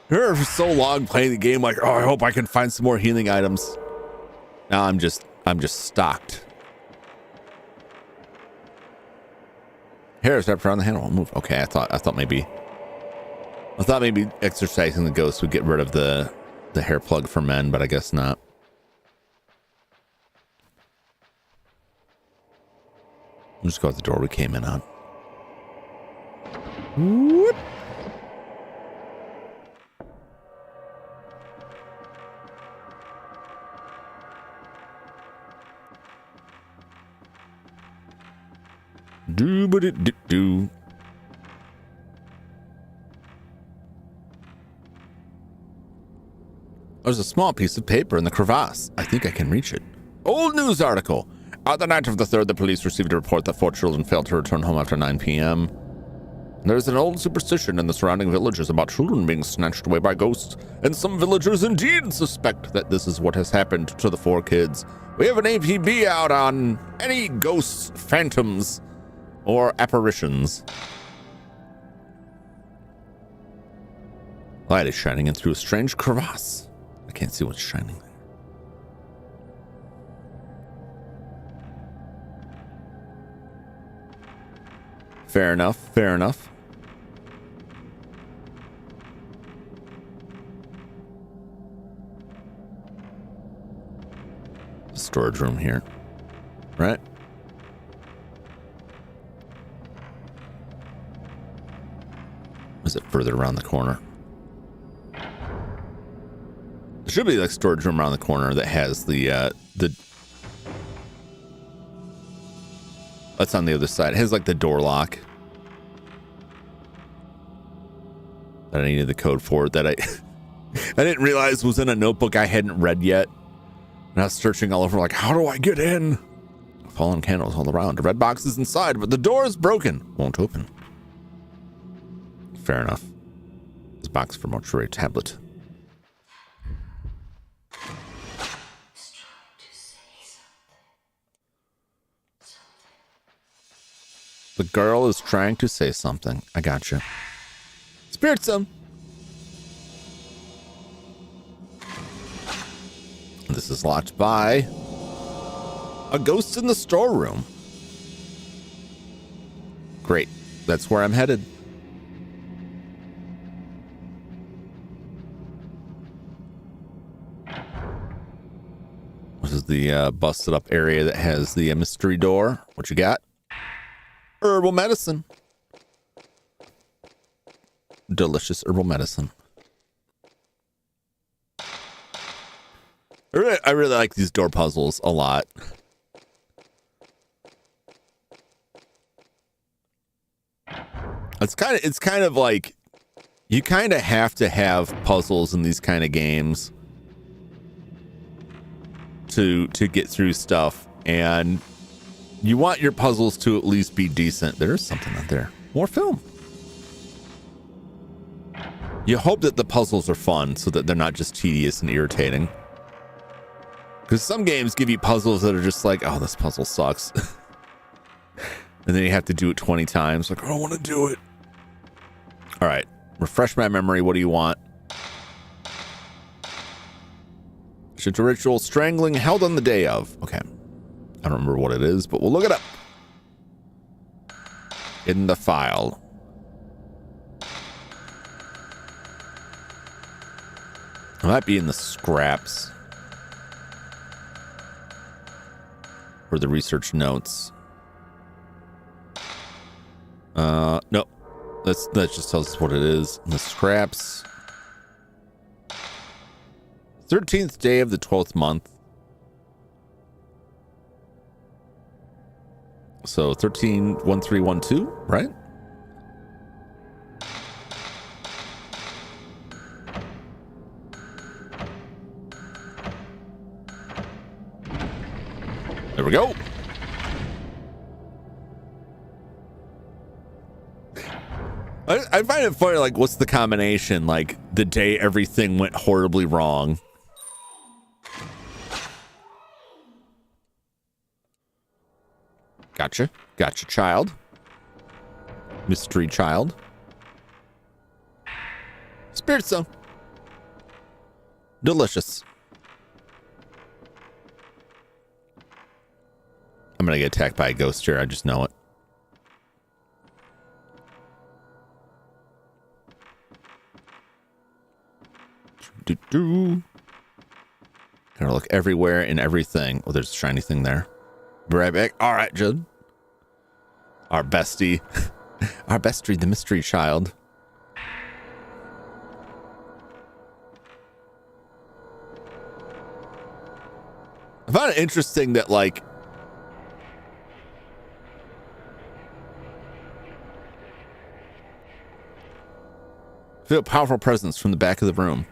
For so long playing the game, like, oh, I hope I can find some more healing items. Now I'm just stocked. Hair is wrapped around the handle. I'll move. Okay, I thought maybe exercising the ghost would get rid of the hair plug for men, but I guess not. We'll just go out the door we came in on. Whoop. Do. There's a small piece of paper in the crevasse. I think I can reach it. Old news article. On the night of the 3rd, the police received a report that 4 children failed to return home after 9 p.m. There's an old superstition in the surrounding villages about children being snatched away by ghosts, and some villagers indeed suspect that this is what has happened to the 4 kids. We have an APB out on any ghosts, phantoms, or apparitions. Light is shining in through a strange crevasse. I can't see what's shining there. Fair enough, fair enough. Storage room here, right? Is it further around the corner? There should be like storage room around the corner that has the that's on the other side. It has like the door lock that I needed the code for, that I didn't realize was in a notebook I hadn't read yet. And I was searching all over like, how do I get in? Fallen candles all around. The red box is inside, but the door is broken. Won't open. Fair enough. This box for mortuary tablet. The girl is trying to say something. I gotcha. Spiritsum. This is locked by a ghost in the storeroom. Great. That's where I'm headed. This is the busted up area that has the mystery door. What you got? Herbal medicine. Delicious herbal medicine. I really like these door puzzles a lot. It's kind of like you kind of have to have puzzles in these kind of games to get through stuff, and you want your puzzles to at least be decent. There's something out there. More film. You hope that the puzzles are fun so that they're not just tedious and irritating. Because some games give you puzzles that are just like, oh, this puzzle sucks. And then you have to do it 20 times. Like, I don't want to do it. All right. Refresh my memory. What do you want? Shinto ritual strangling held on the day of. Okay. I don't remember what it is, but we'll look it up. In the file. It might be in the scraps. Or the research notes. No. That just tells us what it is. In the scraps. 13th day of the 12th month. So 131312, right? There we go. I find it funny, like, what's the combination? Like, the day everything went horribly wrong. Gotcha. Gotcha, child. Mystery child. Spirit Stone. Delicious. I'm gonna get attacked by a ghost here. I just know it. Gotta look everywhere and everything. Oh, there's a shiny thing there. Be right back. All right, Judd. Our bestie. Our bestie, the mystery child. I found it interesting that, like, feel a powerful presence from the back of the room.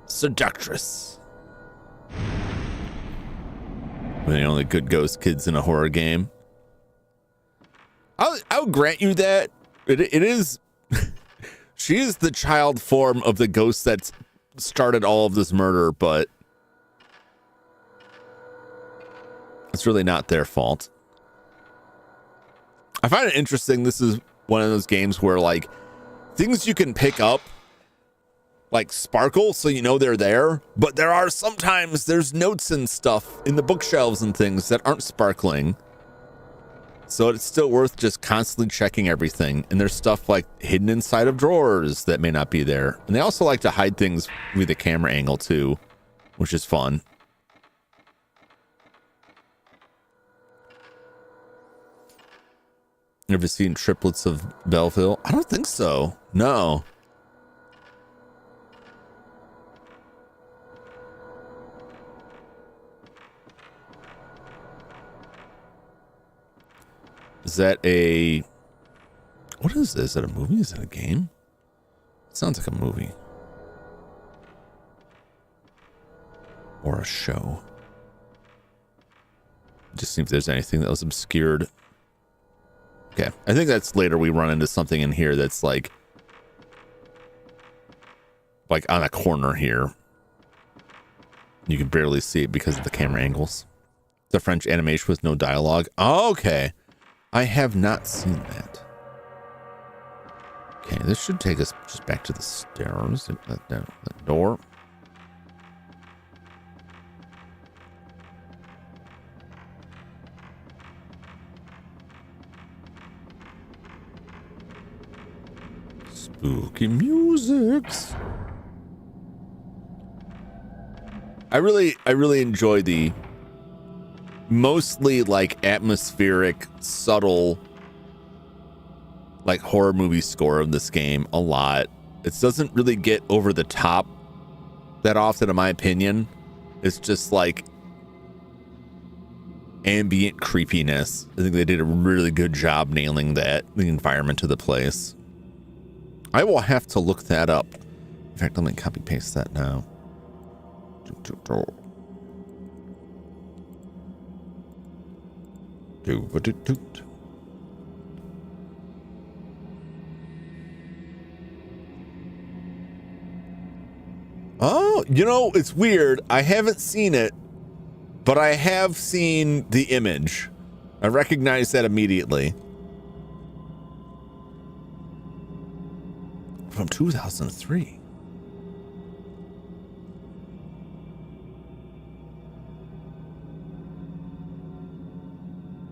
Seductress. We're the only good ghost kids in a horror game. I'll grant you that. It is. She is the child form of the ghost that started all of this murder, but it's really not their fault. I find it interesting. This is one of those games where, like, things you can pick up, like, sparkle so you know they're there, but there are sometimes there's notes and stuff in the bookshelves and things that aren't sparkling. So it's still worth just constantly checking everything. And there's stuff like hidden inside of drawers that may not be there. And they also like to hide things with a camera angle too, which is fun. Ever seen Triplets of Belleville? I don't think so. No. Is that a... What is this? Is that a movie? Is that a game? It sounds like a movie. Or a show. Just see if there's anything that was obscured. Okay. I think that's later we run into something in here that's like on a corner here. You can barely see it because of the camera angles. The French animation with no dialogue. Oh, okay. I have not seen that. Okay, this should take us just back to the stairs. That door. Spooky musics. I really enjoy the mostly like atmospheric, subtle, like horror movie score of this game a lot. It doesn't really get over the top that often, in my opinion. It's just like ambient creepiness. I think they did a really good job nailing that, the environment of the place. I will have to look that up. In fact, let me copy paste that now. Oh, you know, it's weird. I haven't seen it, but I have seen the image. I recognize that immediately. From 2003.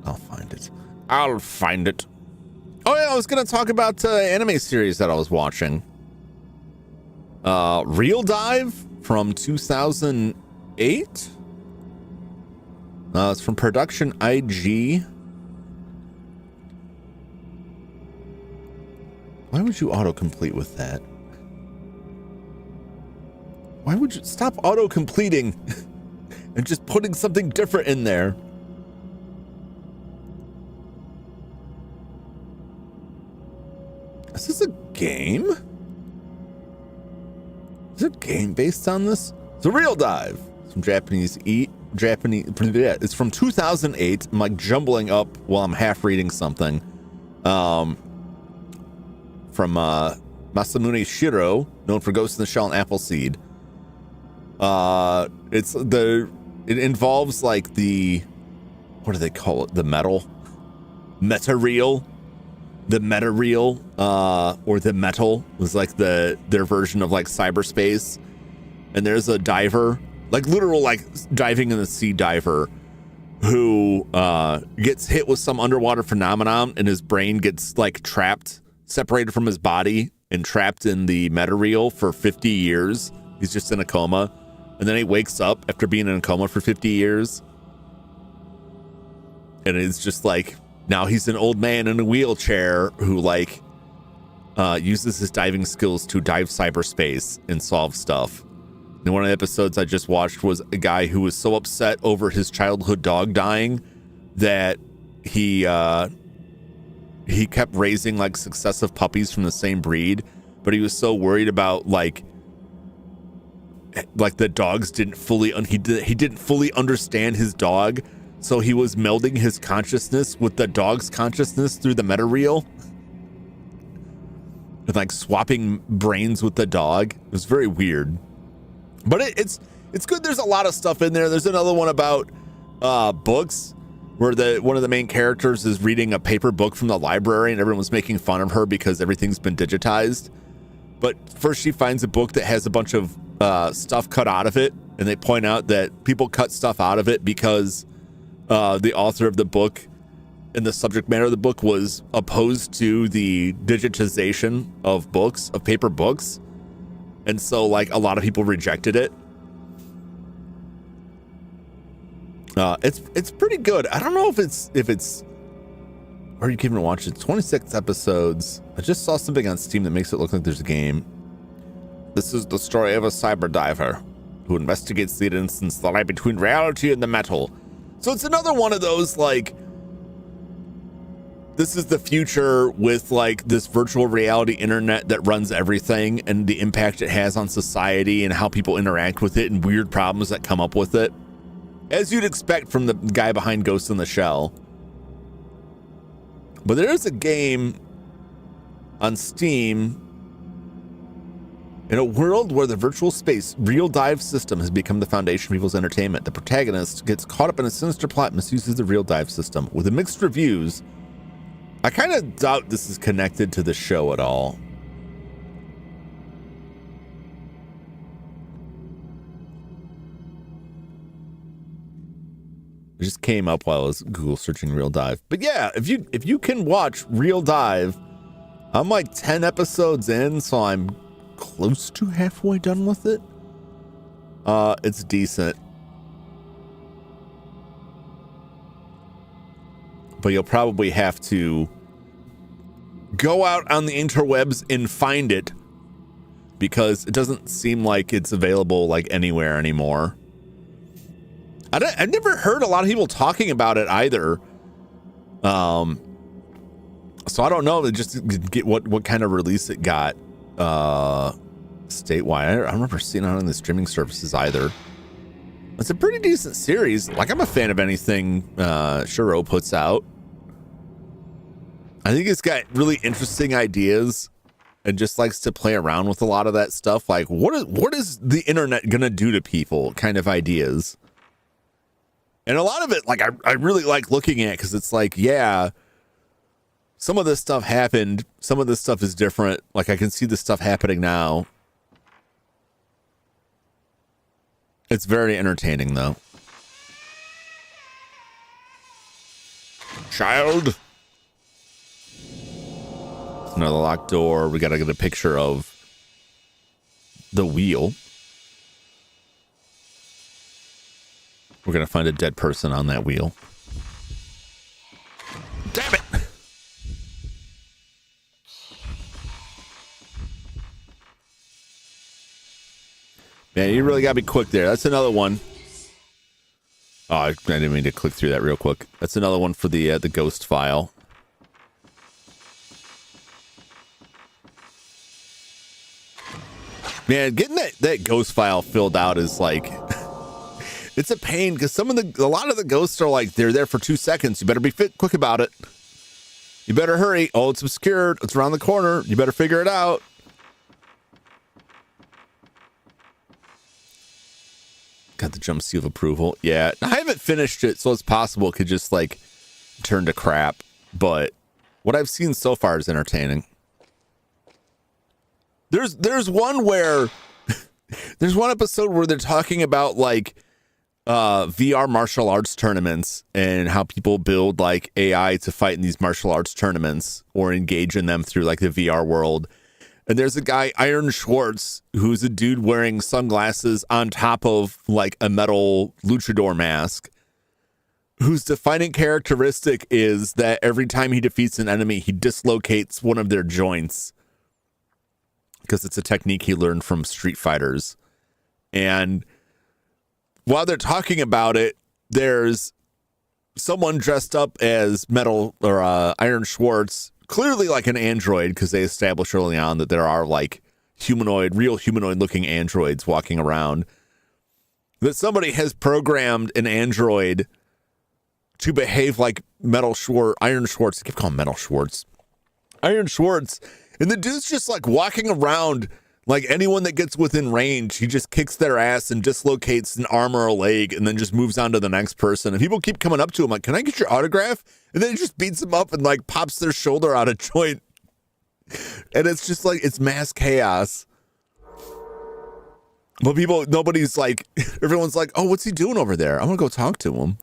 I'll find it. I'll find it. Oh yeah, I was gonna talk about anime series that I was watching. Real Dive from 2008. It's from Production IG. Why would you autocomplete with that? Why would you stop auto-completing and just putting something different in there? Is this a game? Is there a game based on this? It's a Real Dive. Some Japanese eat. Japanese. Yeah, it's from 2008. I'm like jumbling up while I'm half reading something. From Masamune Shiro, known for Ghost in the Shell and Appleseed. It involves like the, what do they call it? The meta reel. The meta reel, or the metal was like their version of like cyberspace. And there's a diver, like literal like diving in the sea diver, who gets hit with some underwater phenomenon, and his brain gets like trapped, separated from his body, and trapped in the meta reel for 50 years. He's just in a coma, and then he wakes up after being in a coma for 50 years, and it's just like, now he's an old man in a wheelchair who like uses his diving skills to dive cyberspace and solve stuff. And one of the episodes I just watched was a guy who was so upset over his childhood dog dying that he kept raising like successive puppies from the same breed, but he was so worried about like the dogs didn't fully he didn't fully understand his dog. So he was melding his consciousness with the dog's consciousness through the meta reel, and like swapping brains with the dog. It was very weird, but it's good. There's a lot of stuff in there. There's another one about books where one of the main characters is reading a paper book from the library, and everyone's making fun of her because everything's been digitized. But first she finds a book that has a bunch of stuff cut out of it, and they point out that people cut stuff out of it because the author of the book and the subject matter of the book was opposed to the digitization of books, of paper books. And so like a lot of people rejected it. It's pretty good. I don't know if it's where you can even watch it. 26 episodes. I just saw something on Steam that makes it look like there's a game. This is the story of a cyber diver who investigates the instance that lie between reality and the metal. So it's another one of those, like, this is the future with like this virtual reality internet that runs everything, and the impact it has on society and how people interact with it and weird problems that come up with it, as you'd expect from the guy behind Ghost in the Shell. But there is a game on Steam. In a world where the virtual space real dive system has become the foundation of people's entertainment, the protagonist gets caught up in a sinister plot and misuses the real dive system. With the mixed reviews, I kind of doubt this is connected to the show at all. It just came up while I was Google searching real dive. But yeah, if you can watch real dive, I'm like 10 episodes in, so I'm close to halfway done with it. It's decent, but you'll probably have to go out on the interwebs and find it, because it doesn't seem like it's available like anywhere anymore. I've never heard a lot of people talking about it either. So I don't know just get what kind of release it got statewide. I don't remember seeing it on the streaming services either. It's a pretty decent series. Like, I'm a fan of anything Shiro puts out. I think it's got really interesting ideas and just likes to play around with a lot of that stuff. Like, what is the internet gonna do to people kind of ideas. And a lot of it, like, I really like looking at, because it's like, yeah, some of this stuff happened. Some of this stuff is different. Like, I can see this stuff happening now. It's very entertaining, though. Child. Another locked door. We got to get a picture of the wheel. We're going to find a dead person on that wheel. Damn it! Man, you really got to be quick there. That's another one. Oh, I didn't mean to click through that real quick. That's another one for the ghost file. Man, getting that ghost file filled out is like... It's a pain because a lot of the ghosts are like, they're there for 2 seconds. You better be quick about it. You better hurry. Oh, it's obscured. It's around the corner. You better figure it out. Got the jump seal of approval. Yeah, I haven't finished it, so it's possible it could just like turn to crap. But what I've seen so far is entertaining. There's one where there's one episode where they're talking about like VR martial arts tournaments and how people build like AI to fight in these martial arts tournaments or engage in them through like the VR world. And there's a guy, Iron Schwartz, who's a dude wearing sunglasses on top of like a metal luchador mask, whose defining characteristic is that every time he defeats an enemy, he dislocates one of their joints because it's a technique he learned from street fighters. And while they're talking about it, there's someone dressed up as Metal or Iron Schwartz, clearly like an android, because they established early on that there are like real humanoid looking androids walking around. That somebody has programmed an android to behave like Iron Schwartz. I keep calling him Metal Schwartz. Iron Schwartz. And the dude's just like walking around like anyone that gets within range. He just kicks their ass and dislocates an arm or a leg and then just moves on to the next person. And people keep coming up to him like, can I get your autograph? And then he just beats them up and like pops their shoulder out of joint. And it's just like, it's mass chaos. But nobody's like, everyone's like, oh, what's he doing over there? I'm gonna go talk to him.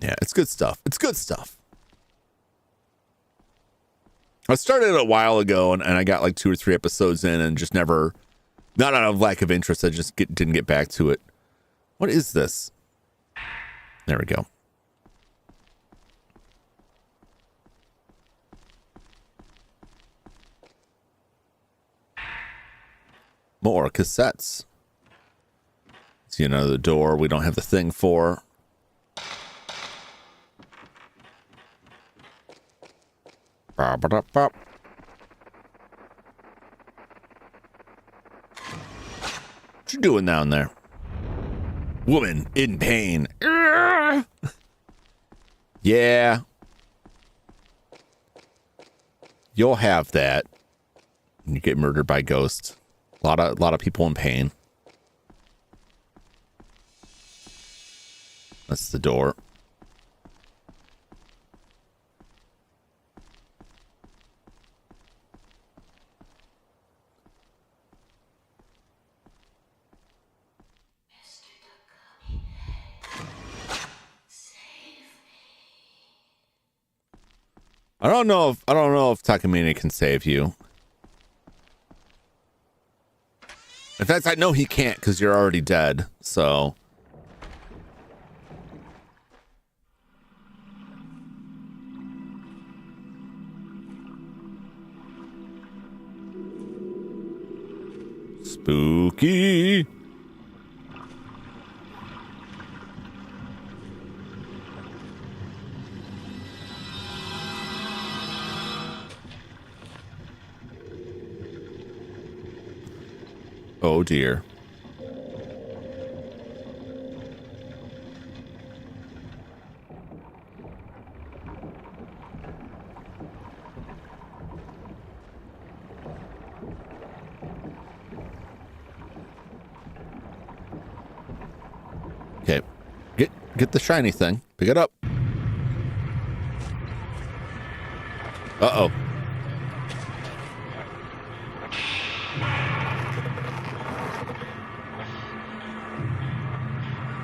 Yeah, it's good stuff. It's good stuff. I started it a while ago and I got like 2 or 3 episodes in and just never, not out of lack of interest, I just didn't get back to it. What is this? There we go. More cassettes. See another door we don't have the thing for. What you doing down there? Woman in pain. Yeah. You'll have that. You get murdered by ghosts. A lot of people in pain. That's the door. I don't know if Takamine can save you. In fact, I know he can't because you're already dead, so. Spooky. Oh dear. Okay. Get the shiny thing. Pick it up. Uh-oh.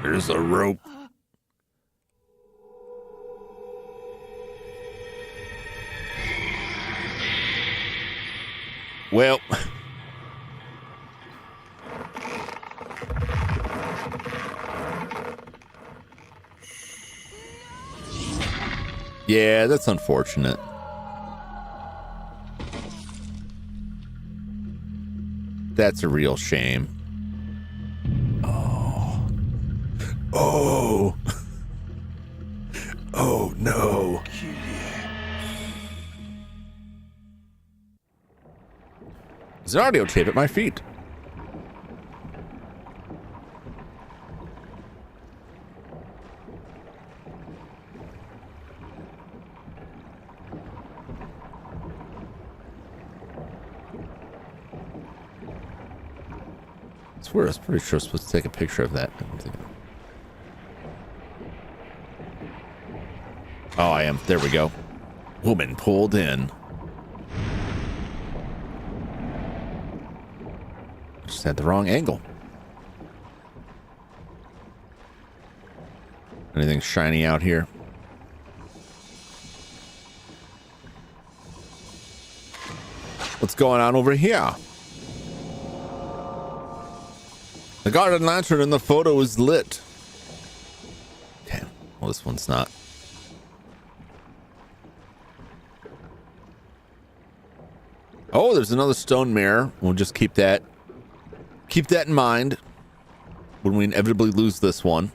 There's a rope. Well. Yeah, that's unfortunate. That's a real shame. Oh. Oh no. There's an audio tape at my feet. swear I was pretty sure I was supposed to take a picture of that. Oh, I am. There we go. Woman pulled in. Just had the wrong angle. Anything shiny out here? What's going on over here? The garden lantern in the photo is lit. Okay, well, this one's not. Oh, there's another stone mirror. We'll just keep that in mind when we inevitably lose this one.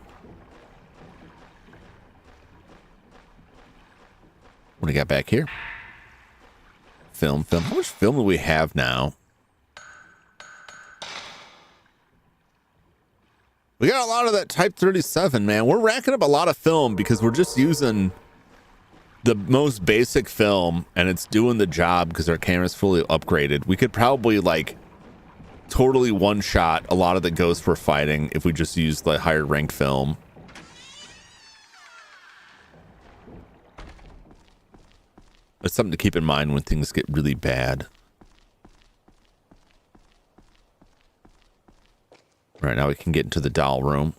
What do we got back here? Film. How much film do we have now? We got a lot of that Type 37, man. We're racking up a lot of film because we're just using the most basic film and it's doing the job because our camera's fully upgraded. We could probably like totally one shot a lot of the ghosts we're fighting if we just use the higher ranked film. It's something to keep in mind when things get really bad. Right now we can get into the doll room.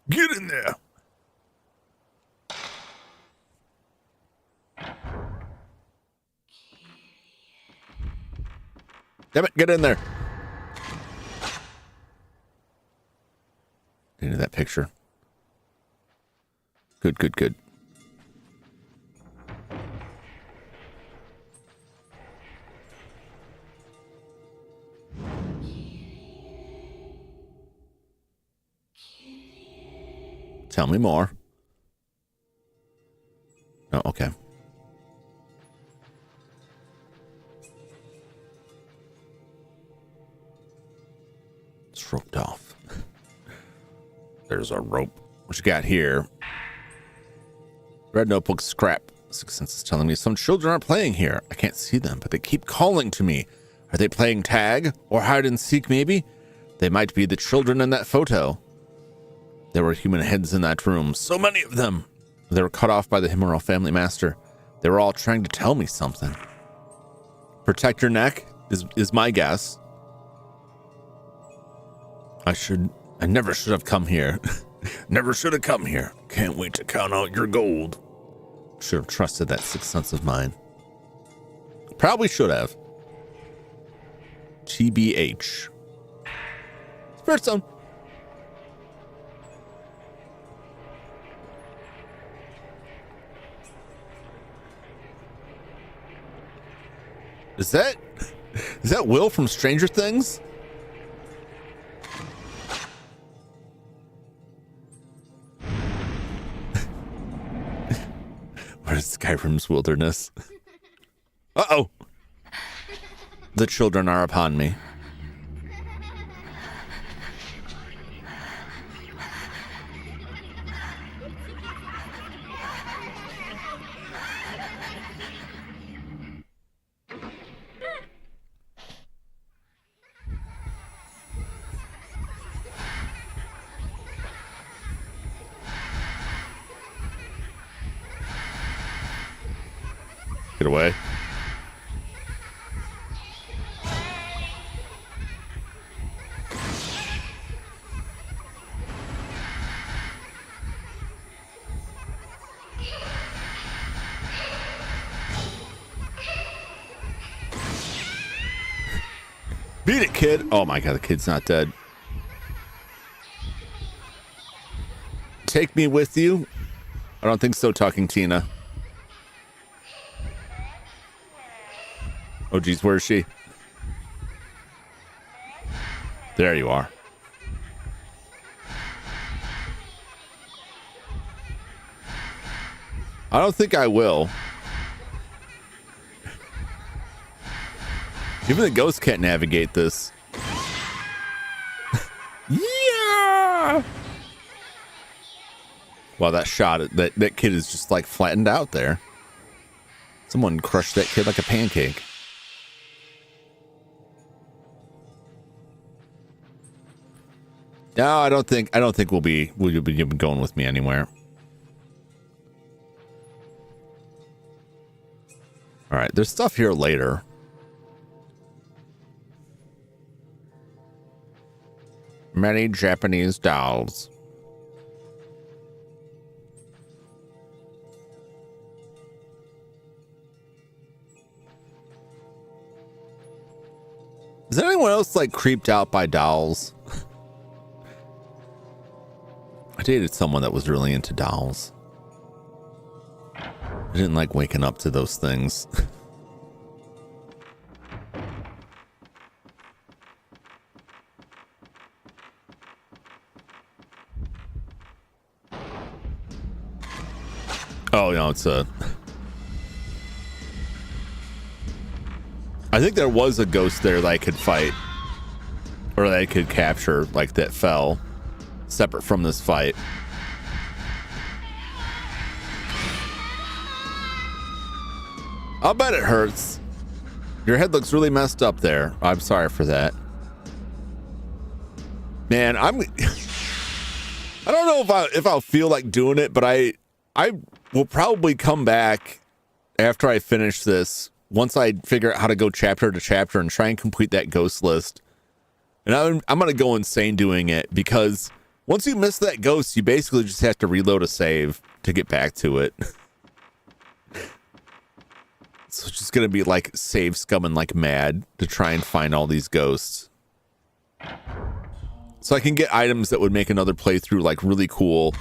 Get in there. Damn it, get in there. Into that picture. Good. Tell me more. Oh, okay. It's roped off. There's a rope. What you got here? Red notebook scrap. Sixth Sense is telling me some children are playing here. I can't see them, but they keep calling to me. Are they playing tag or hide and seek maybe? They might be the children in that photo. There were human heads in that room. So many of them. They were cut off by the Himuro family master. They were all trying to tell me something. Protect your neck is my guess. I never should have come here. Never should have come here. Can't wait to count out your gold. Should have trusted that sixth sense of mine. Probably should have. TBH. Spirit Stone. Is that Will from Stranger Things? Where's Skyrim's wilderness? Uh-oh. The children are upon me. Get away. Beat it, kid. Oh my god, the kid's not dead. Take me with you? I don't think so, Talking Tina. Oh geez, where is she? There you are. I don't think I will. Even the ghost can't navigate this. Yeah! Wow, that shot, that kid is just like flattened out there. Someone crushed that kid like a pancake. No, I don't think we'll be going with me anywhere. All right, there's stuff here later. Many Japanese dolls. Is anyone else like creeped out by dolls? I dated someone that was really into dolls. I didn't like waking up to those things. Oh, no, it's a... I think there was a ghost there that I could fight. Or that I could capture, like, that fell. Separate from this fight. I'll bet it hurts. Your head looks really messed up there. I'm sorry for that. Man, I don't know if I'll feel like doing it, but I will probably come back after I finish this, once I figure out how to go chapter to chapter and try and complete that ghost list. And I'm going to go insane doing it, because once you miss that ghost, you basically just have to reload a save to get back to it. So it's just going to be like save scumming like mad to try and find all these ghosts. So I can get items that would make another playthrough like really cool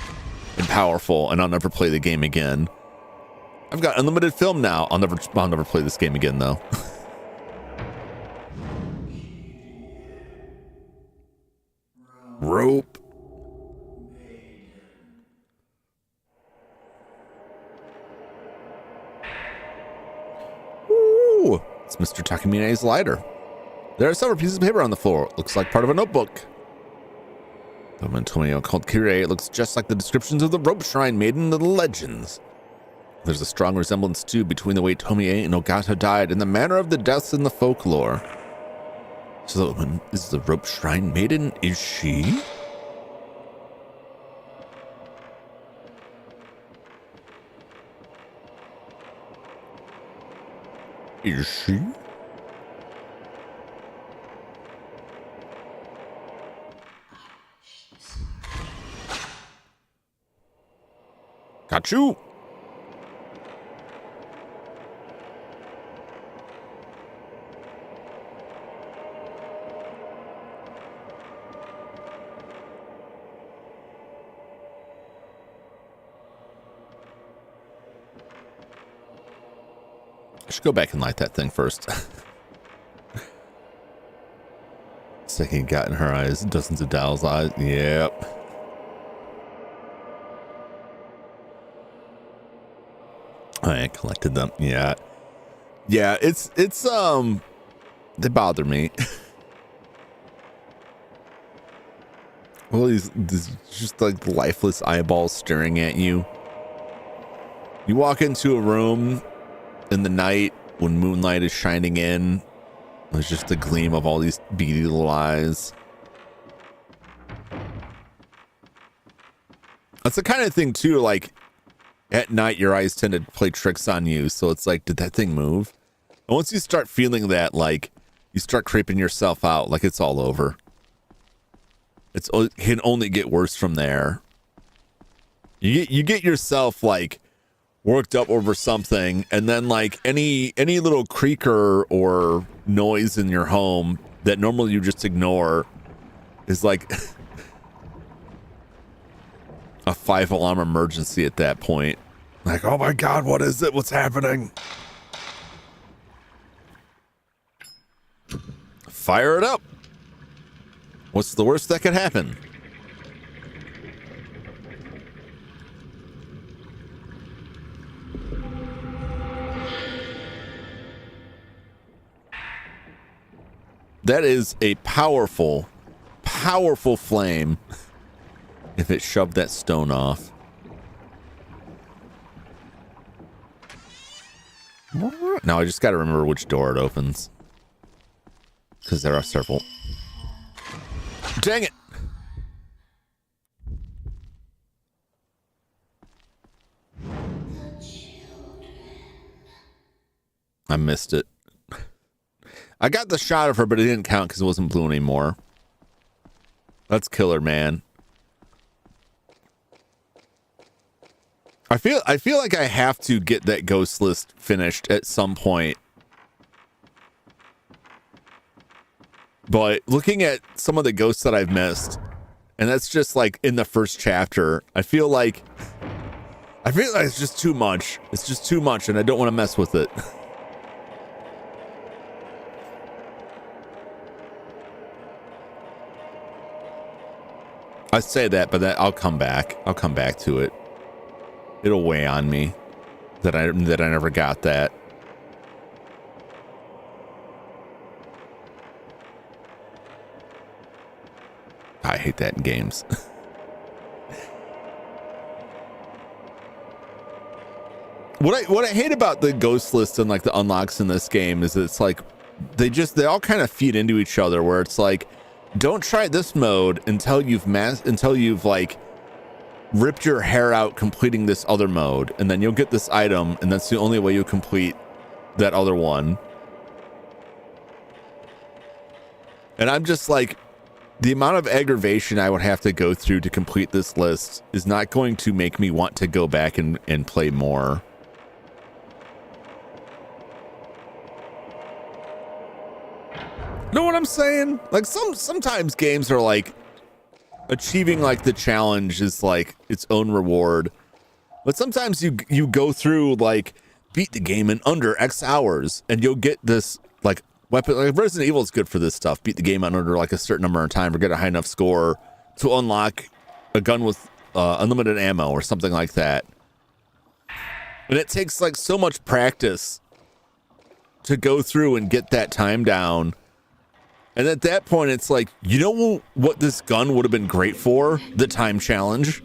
and powerful, and I'll never play the game again. I've got unlimited film now. I'll never play this game again though. Rope. Ooh, it's Mr. Takamine's lighter. There are several pieces of paper on the floor. Looks like part of a notebook. The Antonio called Kyrie. It looks just like the descriptions of the rope shrine made in the legends. There's a strong resemblance too between the way Tomie and Ogata died and the manner of the deaths in the folklore. So is the rope shrine maiden? Is she? Is she? Got you. I should go back and light that thing first. Second got in her eyes, dozens of dolls' eyes. Yep. I collected them. Yeah. Yeah, it's they bother me. Well, these just like lifeless eyeballs staring at you. You walk into a room in the night when moonlight is shining in. There's just the gleam of all these beady little eyes. That's the kind of thing too, like at night your eyes tend to play tricks on you, so it's like, did that thing move? And once you start feeling that, like you start creeping yourself out, like it's all over. It can only get worse from there. You get yourself like worked up over something, and then like any little creaker or noise in your home that normally you just ignore is like a 5-alarm emergency at that point. Like, oh my God, what is it? What's happening? Fire it up. What's the worst that could happen? That is a powerful, powerful flame. if it shoved that stone off. Now I just got to remember which door it opens. Because there are several. Dang it! I missed it. I got the shot of her, but it didn't count because it wasn't blue anymore. That's killer, man. I feel like I have to get that ghost list finished at some point. But looking at some of the ghosts that I've missed, and that's just like in the first chapter, I feel like it's just too much. It's just too much, and I don't want to mess with it. I say that, but I'll come back. I'll come back to it. It'll weigh on me that I never got that. I hate that in games. What I hate about the ghost list and like the unlocks in this game is it's like they all kind of feed into each other, where it's like, don't try this mode until you've like ripped your hair out completing this other mode, and then you'll get this item, and that's the only way you'll complete that other one. And I'm just like, the amount of aggravation I would have to go through to complete this list is not going to make me want to go back and play more. Know what I'm saying? Like sometimes games are like achieving like the challenge is like its own reward, but sometimes you go through like beat the game in under X hours and you'll get this like weapon. Like Resident Evil is good for this stuff. Beat the game in under like a certain number of time or get a high enough score to unlock a gun with unlimited ammo or something like that. And it takes like so much practice to go through and get that time down. And at that point, it's like, you know what this gun would have been great for? The time challenge.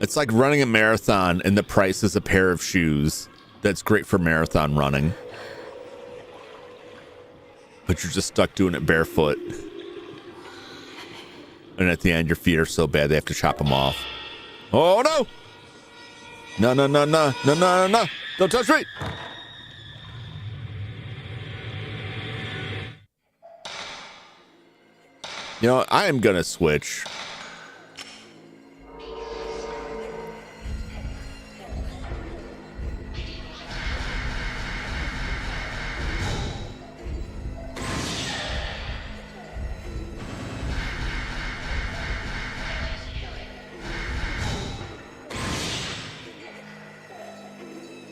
It's like running a marathon and the price is a pair of shoes. That's great for marathon running. But you're just stuck doing it barefoot. And at the end, your feet are so bad they have to chop them off. Oh, no! No, no, no, no, no, no, no. Don't touch me. You know, I am going to switch.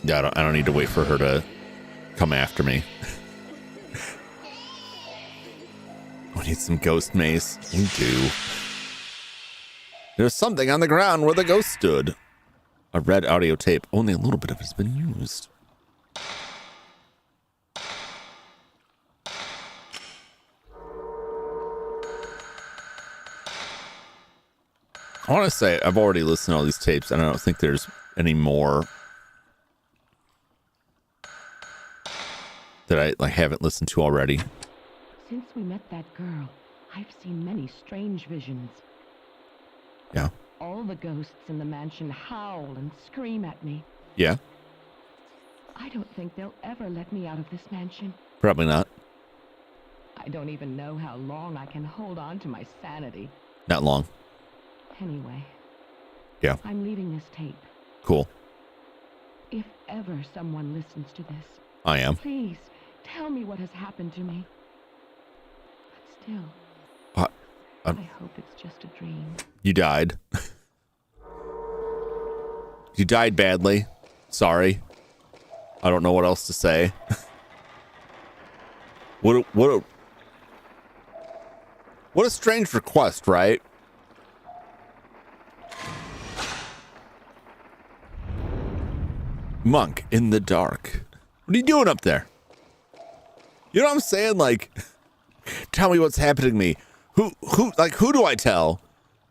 Yeah, I don't need to wait for her to come after me. We need some ghost mace. We do. There's something on the ground where the ghost stood. A red audio tape. Only a little bit of it's been used. I want to say I've already listened to all these tapes, and I don't think there's any more that I like haven't listened to already. Since we met that girl, I've seen many strange visions. Yeah. All the ghosts in the mansion howl and scream at me. Yeah. I don't think they'll ever let me out of this mansion. Probably not. I don't even know how long I can hold on to my sanity. Not long. Anyway. Yeah. I'm leaving this tape. Cool. If ever someone listens to this, I am. please tell me what has happened to me. But still, I hope it's just a dream. You died. You died badly. Sorry. I don't know what else to say. What a strange request, right? Monk in the dark. What are you doing up there? You know what I'm saying? Like, tell me what's happening to me. Who do I tell?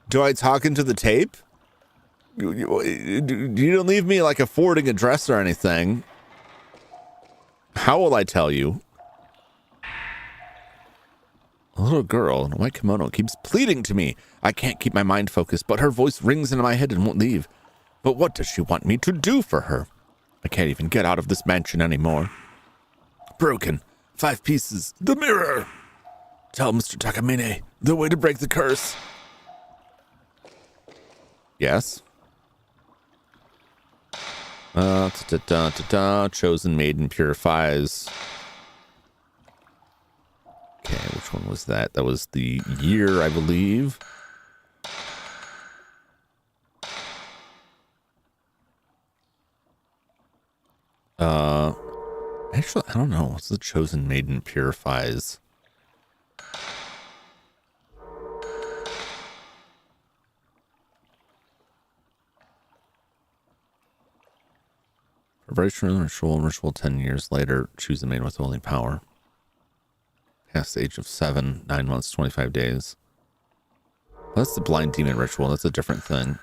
Do I talk into the tape? You don't leave me like a forwarding address or anything. How will I tell you? A little girl in a white kimono keeps pleading to me. I can't keep my mind focused, but her voice rings into my head and won't leave. But what does she want me to do for her? I can't even get out of this mansion anymore. Broken. 5 pieces. The mirror. Tell Mr. Takamine the way to break the curse. Yes. Chosen maiden purifies. Okay, which one was that? That was the year, I believe. Actually, I don't know. What's the chosen maiden purifies? Preparation ritual 10 years later. Choose the maiden with holy power. Past the age of 7, 9 months, 25 days. Well, that's the blind demon ritual. That's a different thing.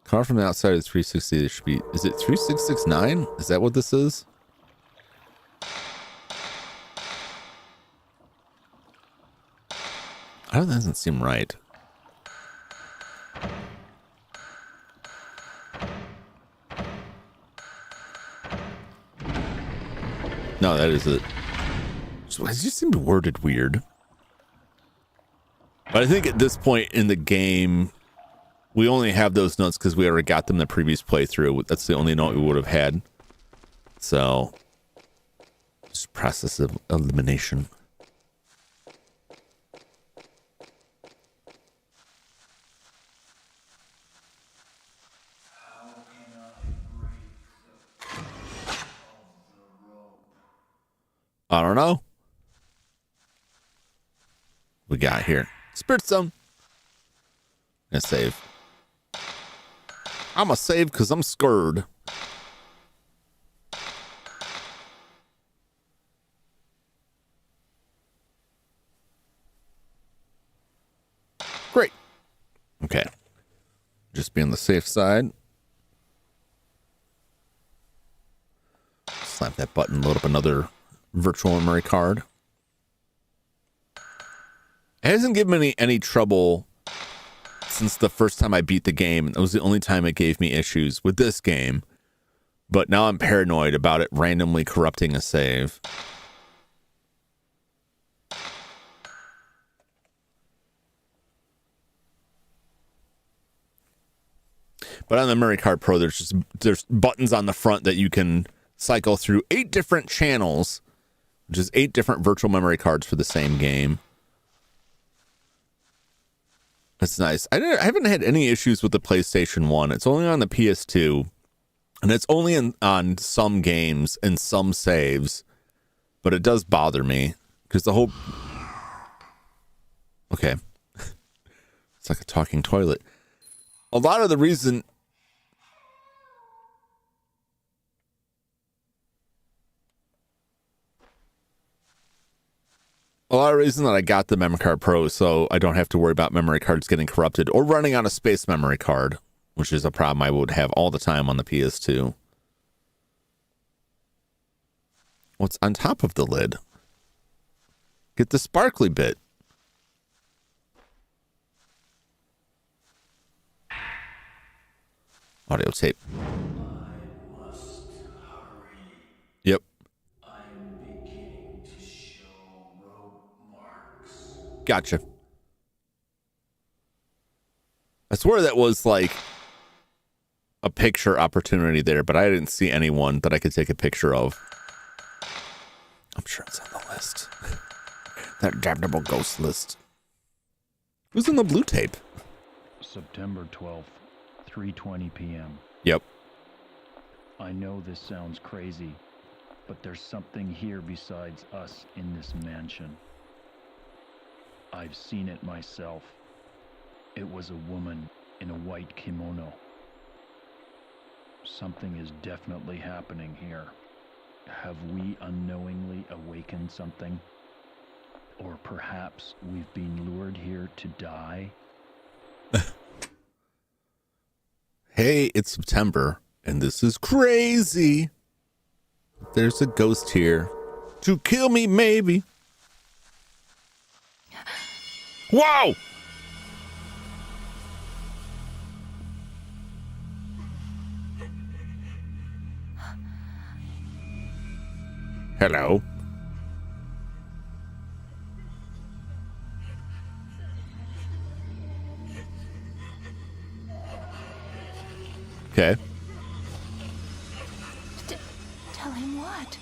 Car from the outside of 360. It should be. Is it 3669? Is that what this is? That doesn't seem right. No, that is it. So it just seemed worded weird. But I think at this point in the game, we only have those notes because we already got them the previous playthrough. That's the only note we would have had. So, just process of elimination. I don't know. We got here. Spirit Stone. Gonna save. I'm gonna save because I'm scared. Great. Okay. Just be on the safe side. Slap that button, load up another virtual memory card. It hasn't given me any trouble since the first time I beat the game. It was the only time it gave me issues with this game. But now I'm paranoid about it randomly corrupting a save. But on the Memory Card Pro, there's buttons on the front that you can cycle through 8 different channels, which is 8 different virtual memory cards for the same game. That's nice. I haven't had any issues with the PlayStation 1. It's only on the PS2. And it's only on some games and some saves. But it does bother me. Because the whole... Okay. It's like a talking toilet. A lot of the reason... A lot of reason that I got the Memory Card Pro so I don't have to worry about memory cards getting corrupted or running out of space memory card, which is a problem I would have all the time on the PS2. What's on top of the lid? Get the sparkly bit. Audio tape. I must hurry. Yep. I'm beginning to show rope marks. Gotcha. I swear that was like a picture opportunity there, but I didn't see anyone that I could take a picture of. I'm sure it's on the list. That damnable ghost list. Who's in the blue tape? September 12th, 3:20 p.m. Yep. I know this sounds crazy, but there's something here besides us in this mansion. I've seen it myself. It was a woman in a white kimono. Something is definitely happening here. Have we unknowingly awakened something? Or perhaps we've been lured here to die? Hey, it's September, and this is crazy. There's a ghost here to kill me, maybe. Whoa! Hello. Okay. Tell him what?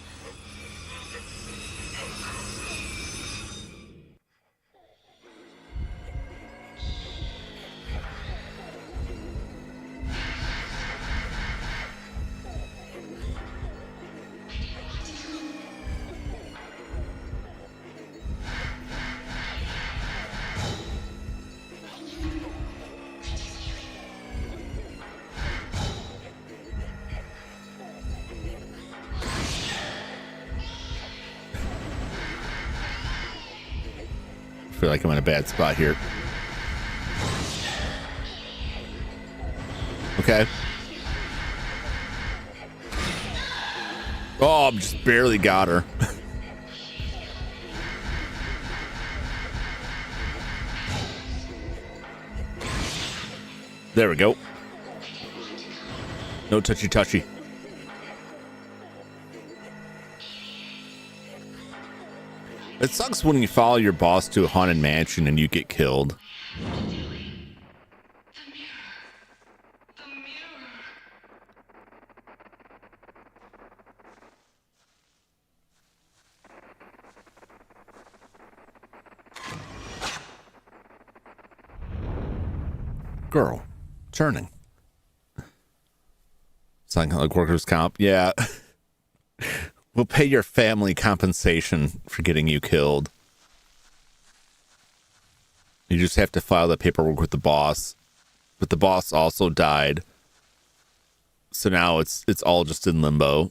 I feel like I'm in a bad spot here. Okay. Oh, I'm just barely got her. There we go. No touchy touchy. It sucks when you follow your boss to a haunted mansion and you get killed. Girl, turning. Something like workers' comp. Yeah. We'll pay your family compensation for getting you killed. You just have to file the paperwork with the boss. But the boss also died. So now it's all just in limbo.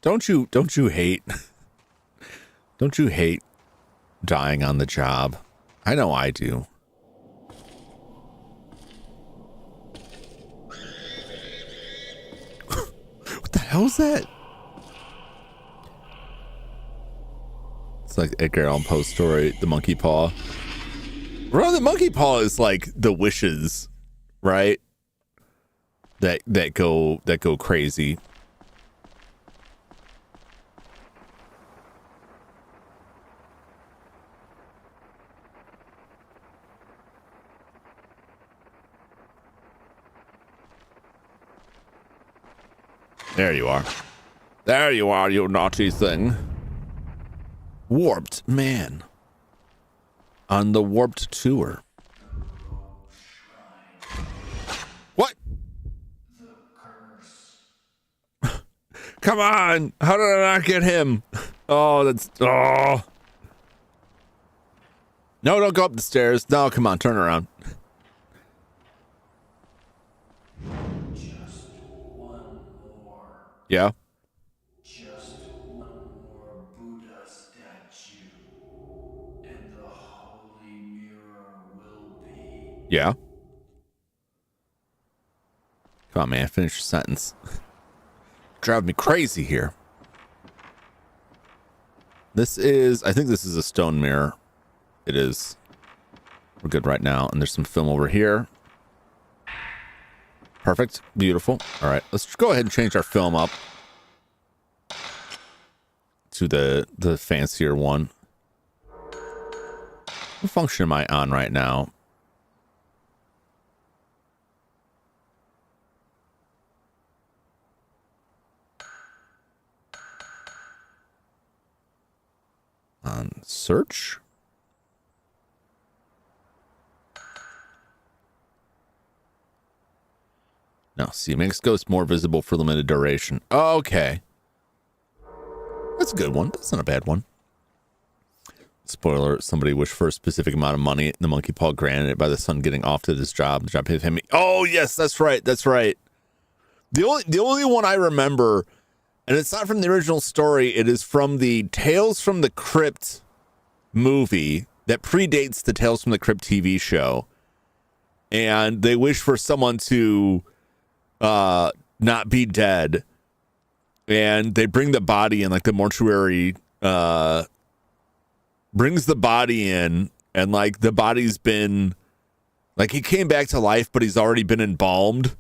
Don't you hate don't you hate dying on the job? I know I do. What the hell is that? It's like Edgar Allan Poe's story, The Monkey Paw. Bro, the monkey paw is like the wishes, right? That go crazy. There you are. There you are, you naughty thing. Warped man. On the warped tour. What? Come on. How did I not get him? Oh, that's... Oh. No, don't go up the stairs. No, come on. Turn around. Just one more. Yeah? Just one more Buddha statue. And the holy mirror will be. Yeah? Come on, man. Finish your sentence. Drive me crazy here. This is... I think this is a stone mirror. It is. We're good right now. And there's some film over here. Perfect. Beautiful. All right. Let's go ahead and change our film up to the fancier one. What function am I on right now? On search? No, see, it makes ghosts more visible for limited duration. Okay. That's a good one. That's not a bad one. Spoiler, somebody wished for a specific amount of money, and the monkey paw granted it by the son getting off at his job. The job paid him. Oh, yes, that's right. That's right. The only one I remember, and it's not from the original story, it is from the Tales from the Crypt movie that predates the Tales from the Crypt TV show. And they wish for someone to not be dead. And they bring the body in, like the mortuary brings the body in, and like the body's been, like he came back to life, but he's already been embalmed.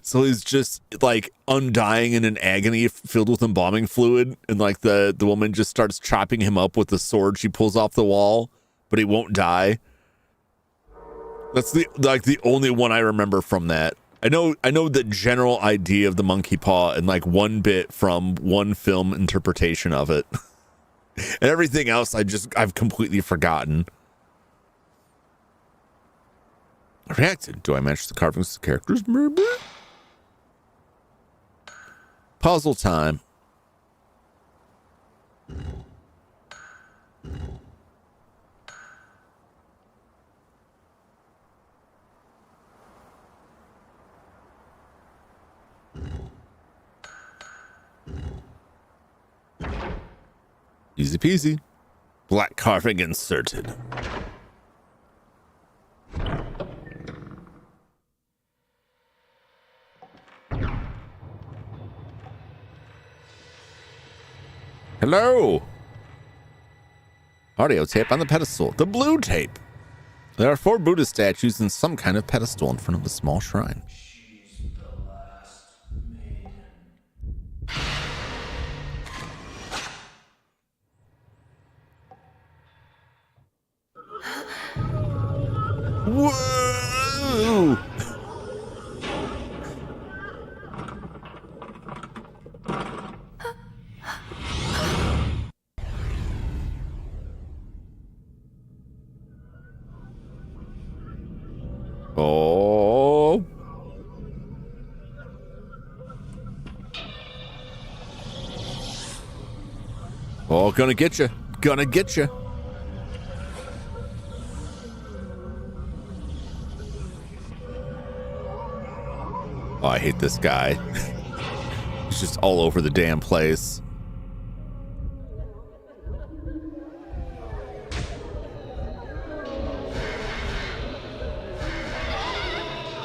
So he's just like undying in an agony filled with embalming fluid. And like the woman just starts chopping him up with the sword she pulls off the wall, but he won't die. That's the only one I remember from that. I know the general idea of the monkey paw and like one bit from one film interpretation of it. And everything else I've completely forgotten. Reacted. Do I match the carvings to the characters? Maybe. Puzzle time. Easy peasy. Black carving inserted. Hello. Audio tape on the pedestal. The blue tape. There are 4 Buddha statues and some kind of pedestal in front of a small shrine. She's the last maiden. Whoa! Oh. Oh, gonna get you. Gonna get you. Oh, I hate this guy. He's just all over the damn place.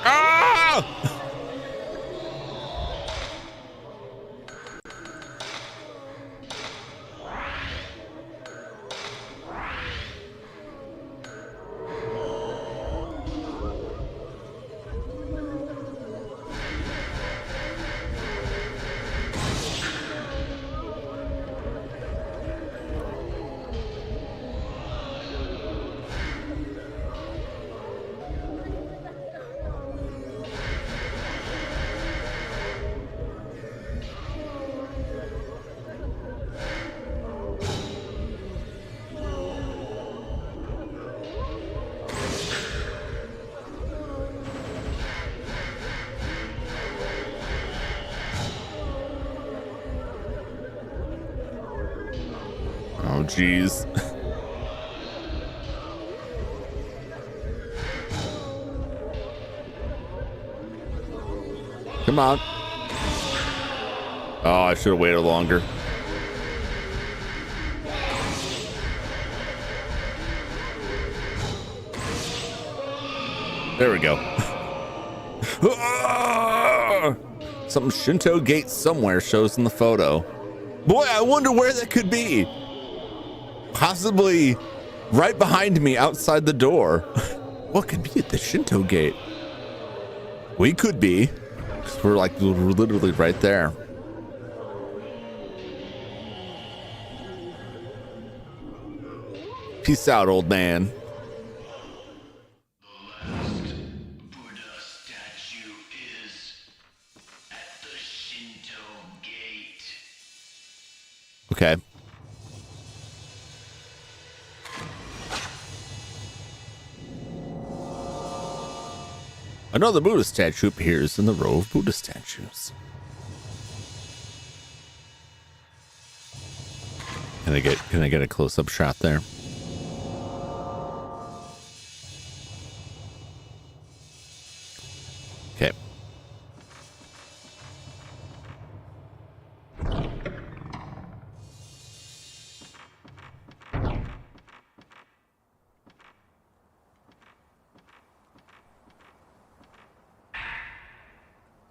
Ah! Oh, jeez. Come on. Oh, I should have waited longer. There we go. Some Shinto gate somewhere shows in the photo. Boy, I wonder where that could be. Possibly right behind me outside the door. What could be at the Shinto gate? We could be. 'Cause we're literally right there. Peace out, old man. The last Buddha statue is at the Shinto gate. Okay. Another Buddha statue appears in the row of Buddha statues. Can I get a close-up shot there?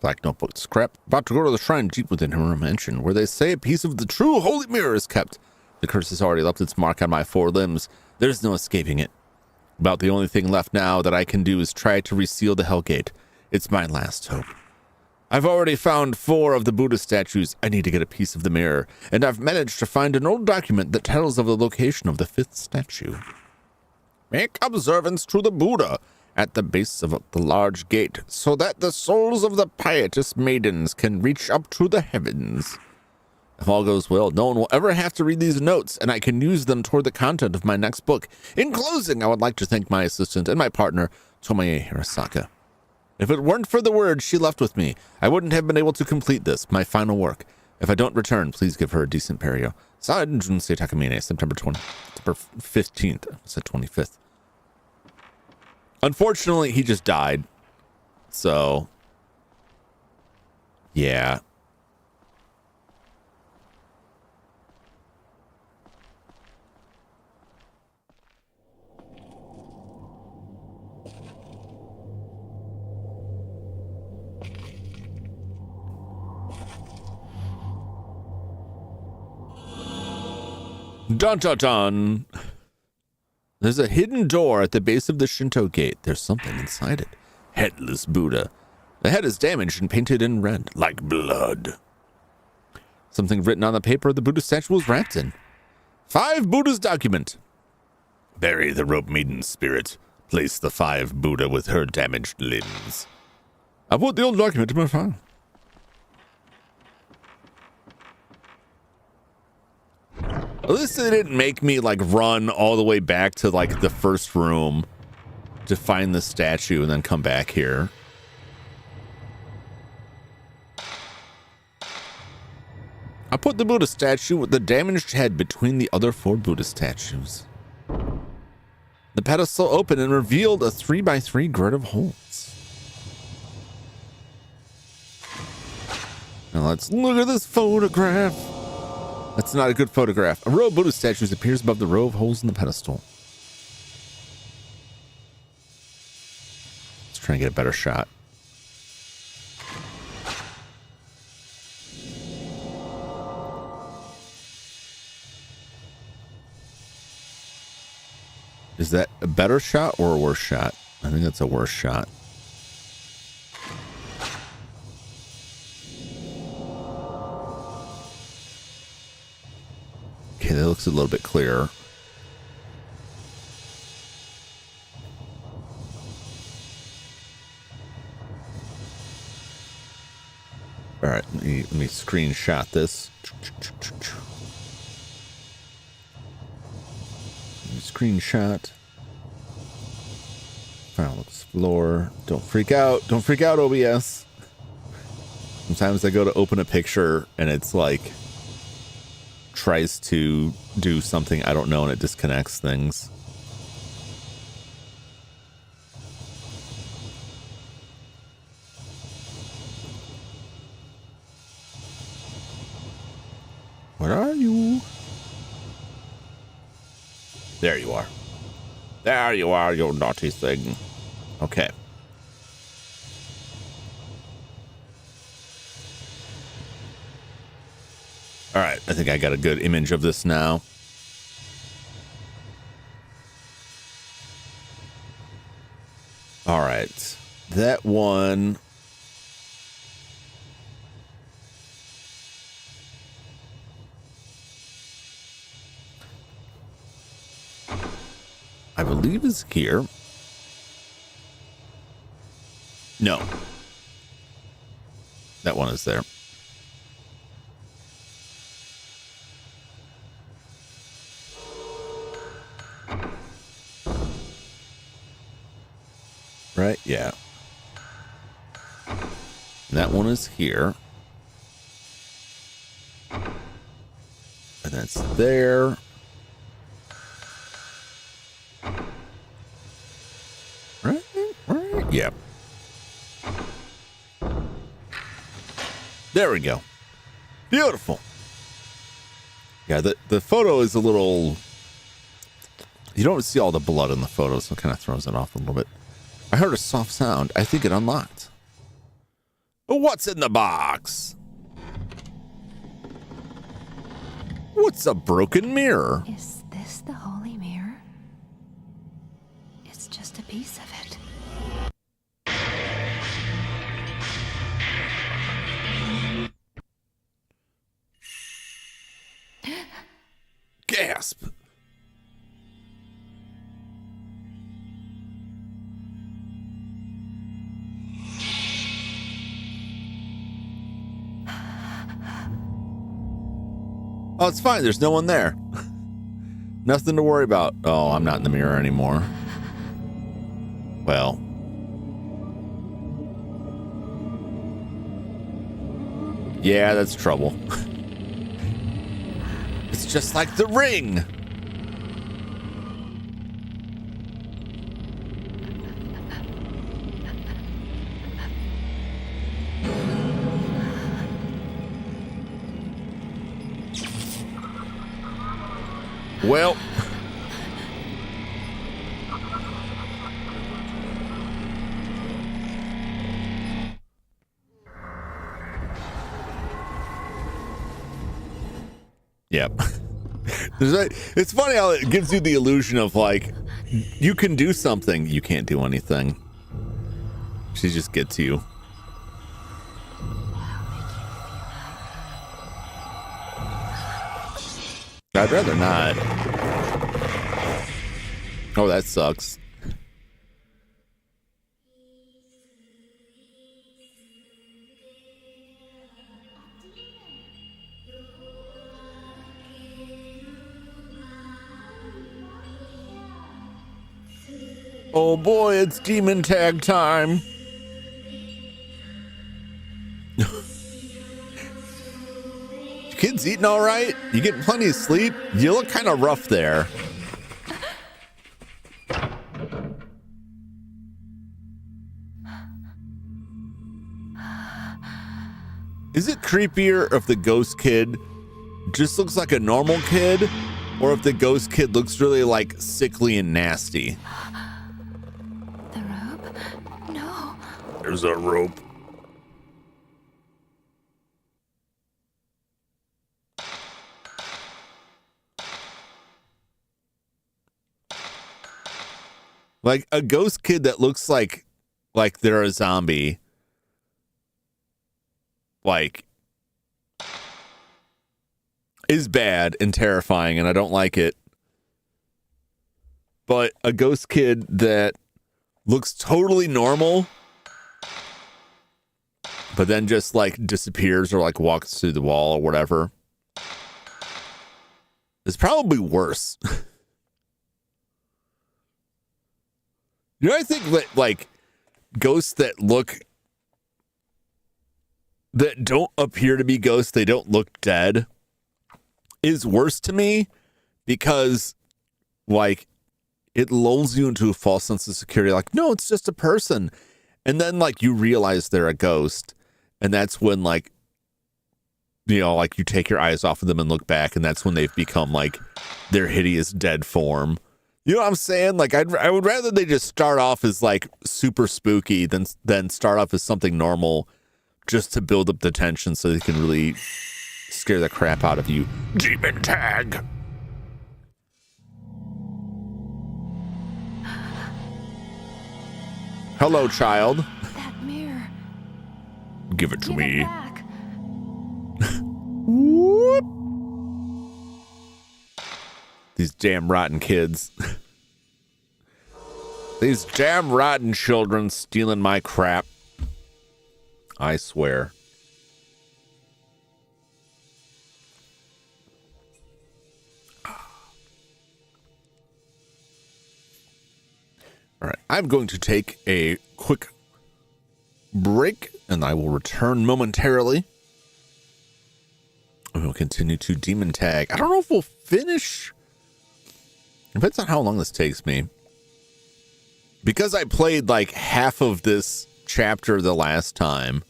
Black notebook scrap. About to go to the shrine deep within her mansion, where they say a piece of the true holy mirror is kept. The curse has already left its mark on my 4 limbs. There's no escaping it. About the only thing left now that I can do is try to reseal the Hellgate. It's my last hope. I've already found 4 of the Buddha statues. I need to get a piece of the mirror, and I've managed to find an old document that tells of the location of the 5th statue. Make observance to the Buddha at the base of the large gate, so that the souls of the pietist maidens can reach up to the heavens. If all goes well, no one will ever have to read these notes, and I can use them toward the content of my next book. In closing, I would like to thank my assistant and my partner, Tomoe Hirasaka. If it weren't for the words she left with me, I wouldn't have been able to complete this, my final work. If I don't return, please give her a decent perio. Signed, Junsei Takamine, September 15th. I said 25th. Unfortunately, he just died. So, yeah. Dun dun dun. There's a hidden door at the base of the Shinto gate. There's something inside it. Headless Buddha. The head is damaged and painted in red, like blood. Something written on the paper the Buddha statue was wrapped in. 5 Buddha's document. Bury the rope maiden's spirit. Place the 5 Buddha with her damaged limbs. I put the old document in my file. At least they didn't make me like run all the way back to like the first room to find the statue and then come back here. I put the Buddha statue with the damaged head between the other 4 Buddha statues. The pedestal opened and revealed a 3x3 grid of holes. Now let's look at this photograph. That's not a good photograph. A row of Buddha statues appears above the row of holes in the pedestal. Let's try and get a better shot. Is that a better shot or a worse shot? I think that's a worse shot. Okay, that looks a little bit clearer. All right, let me screenshot this. Screenshot. File explore. Don't freak out. Don't freak out, OBS. Sometimes I go to open a picture and it's like tries to do something I don't know and it disconnects things. Where are you? There you are. There you are, you naughty thing. Okay. All right, I think I got a good image of this now. All right, that one. I believe is here. No. That one is there. Right? Yeah. That one is here. And that's there. Right? Right? Yeah. There we go. Beautiful. Yeah, the photo is a little... You don't see all the blood in the photo, so it kind of throws it off a little bit. I heard a soft sound. I think it unlocked. What's in the box? What's a broken mirror? Is this the holy mirror? It's just a piece of it. Gasp. Oh, it's fine. There's no one there. Nothing to worry about. Oh, I'm not in the mirror anymore. Well. Yeah, that's trouble. It's just like the ring. Well, yep. It's funny how it gives you the illusion of like you can do something, you can't do anything. She just gets you. I'd rather not. Oh, that sucks. Oh boy, it's demon tag time. Kids eating all right? You getting plenty of sleep? You look kind of rough there. Is it creepier if the ghost kid just looks like a normal kid, or if the ghost kid looks really like sickly and nasty? The rope? No. There's a rope. Like a ghost kid that looks like they're a zombie. Like is bad and terrifying and I don't like it. But a ghost kid that looks totally normal but then just like disappears or like walks through the wall or whatever is probably worse. You know, I think that like ghosts that don't appear to be ghosts, they don't look dead, is worse to me because like it lulls you into a false sense of security. Like, no, it's just a person. And then like you realize they're a ghost. And that's when like, you know, like you take your eyes off of them and look back. And that's when they've become like their hideous dead form. You know what I'm saying? Like, I would rather they just start off as like super spooky than start off as something normal just to build up the tension so they can really scare the crap out of you. Demon tag. Hello, child. That mirror. Give it to Give me. it back. Whoop. These damn rotten kids. These damn rotten children stealing my crap. I swear. All right, I'm going to take a quick break and I will return momentarily. And we'll continue to demon tag. I don't know if we'll finish. Depends on how long this takes me. Because I played like half of this chapter the last time,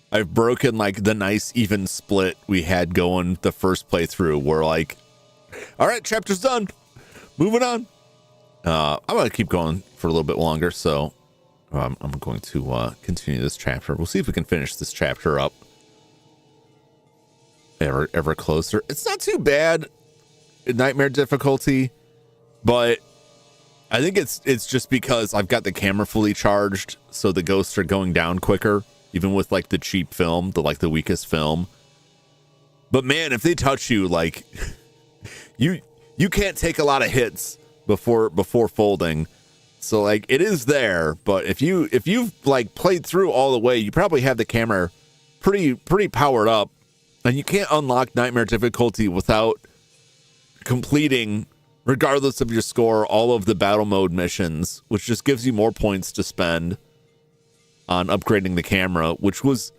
I've broken like the nice even split we had going the first playthrough. We're like, all right, chapter's done. Moving on. I'm going to keep going for a little bit longer. So I'm going to continue this chapter. We'll see if we can finish this chapter up ever closer. It's not too bad in nightmare difficulty, but I think it's just because I've got the camera fully charged, so the ghosts are going down quicker, even with like the cheap film, the weakest film. But man, if they touch you, like you can't take a lot of hits before folding. So like it is there, but if you've like played through all the way, you probably have the camera pretty powered up, and you can't unlock nightmare difficulty without completing, regardless of your score, all of the battle mode missions, which just gives you more points to spend on upgrading the camera, which was,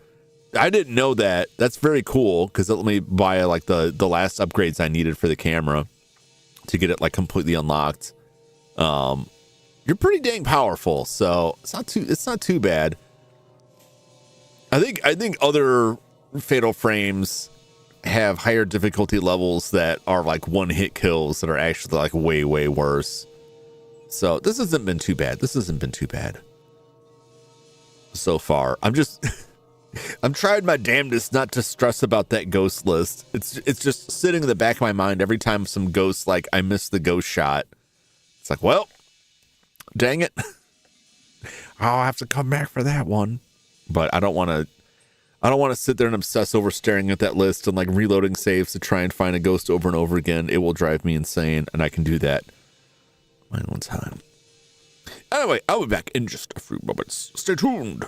I didn't know that. That's very cool, because it let me buy like the last upgrades I needed for the camera to get it like completely unlocked. You're pretty dang powerful, so it's not too bad. I think other Fatal Frames have higher difficulty levels that are like one hit kills that are actually like way worse. So this hasn't been too bad. So far. I'm trying my damnedest not to stress about that ghost list. It's just sitting in the back of my mind every time some ghosts, like I miss the ghost shot. It's like, well, dang it. I'll have to come back for that one. But I don't want to sit there and obsess over staring at that list and like reloading saves to try and find a ghost over and over again. It will drive me insane, and I can do that my own time. Anyway, I'll be back in just a few moments. Stay tuned.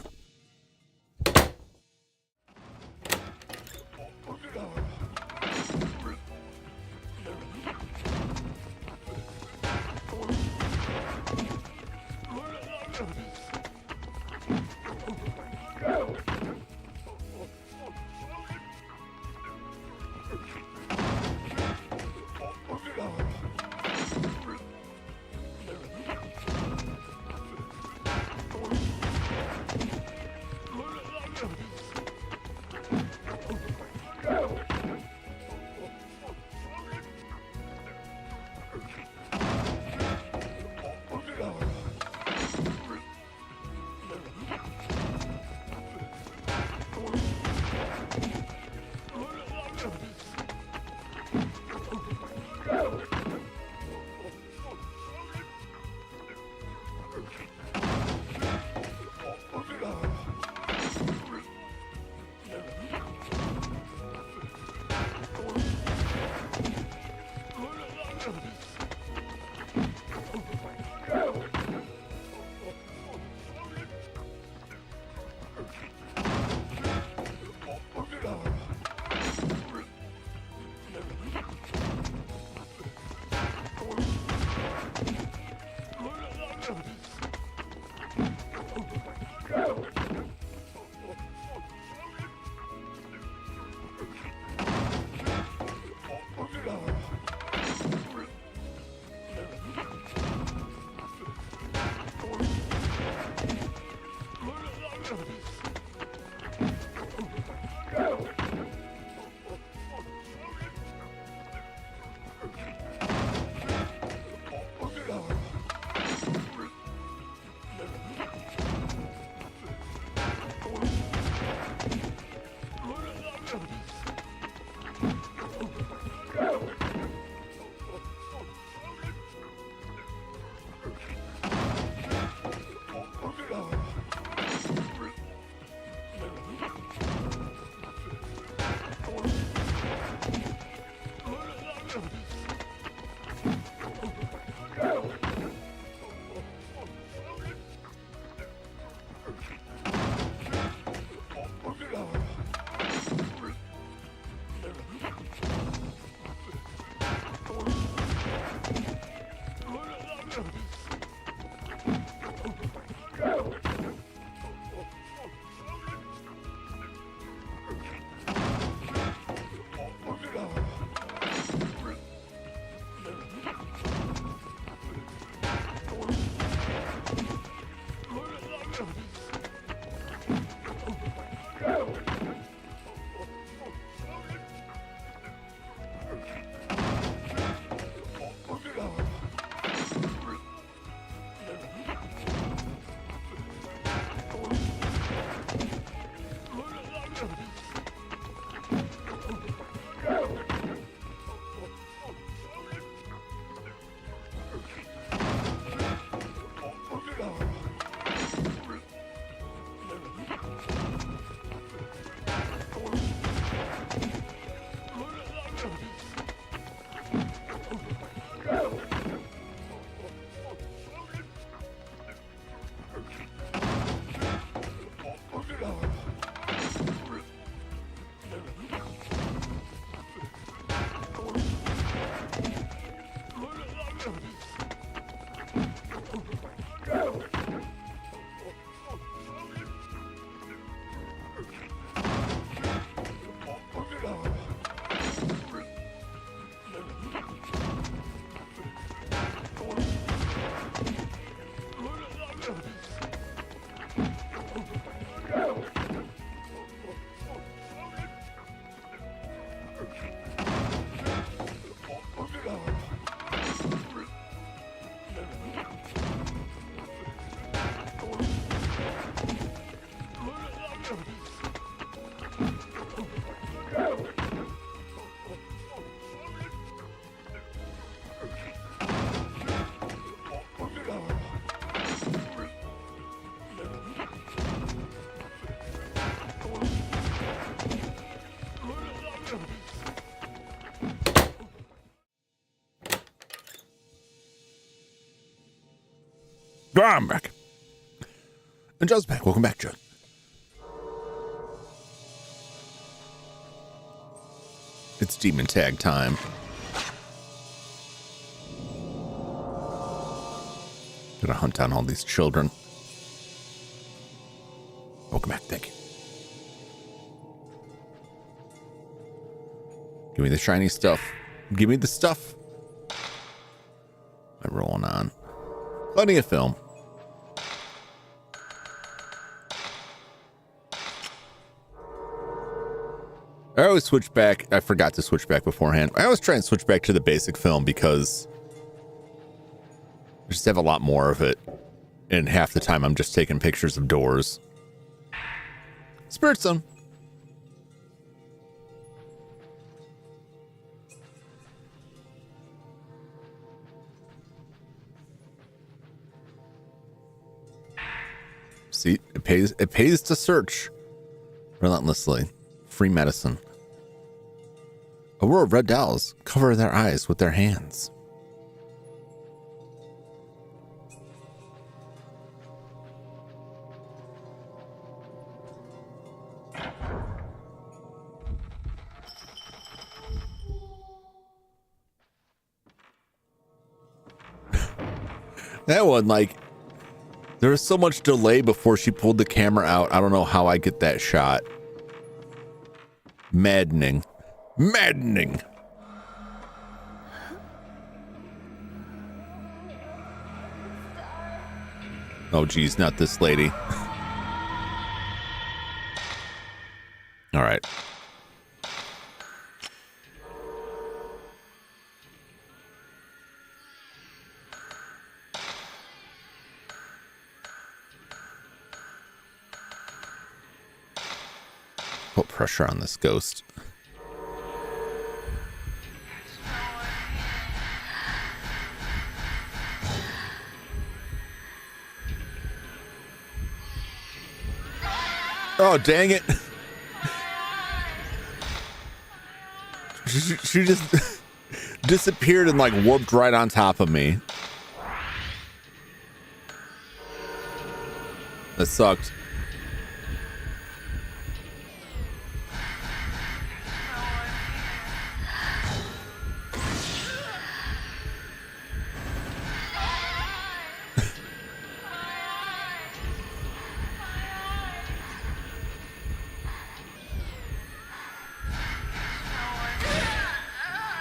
I'm back. And Joe's back. Welcome back, Joe. It's demon tag time. Gonna hunt down all these children. Welcome back. Thank you. Give me the shiny stuff. Give me the stuff. I'm rolling on. Plenty of film. I always switch back. I forgot to switch back beforehand. I always try and switch back to the basic film because I just have a lot more of it. And half the time I'm just taking pictures of doors. Spirit Stone. See, it pays to search relentlessly. Free medicine. A row of red dolls cover their eyes with their hands. That one, like, there was so much delay before she pulled the camera out. I don't know how I get that shot. Maddening. Maddening. Oh, geez, not this lady. All right. Put pressure on this ghost. Oh, dang it. She just disappeared and like warped right on top of me. That sucked.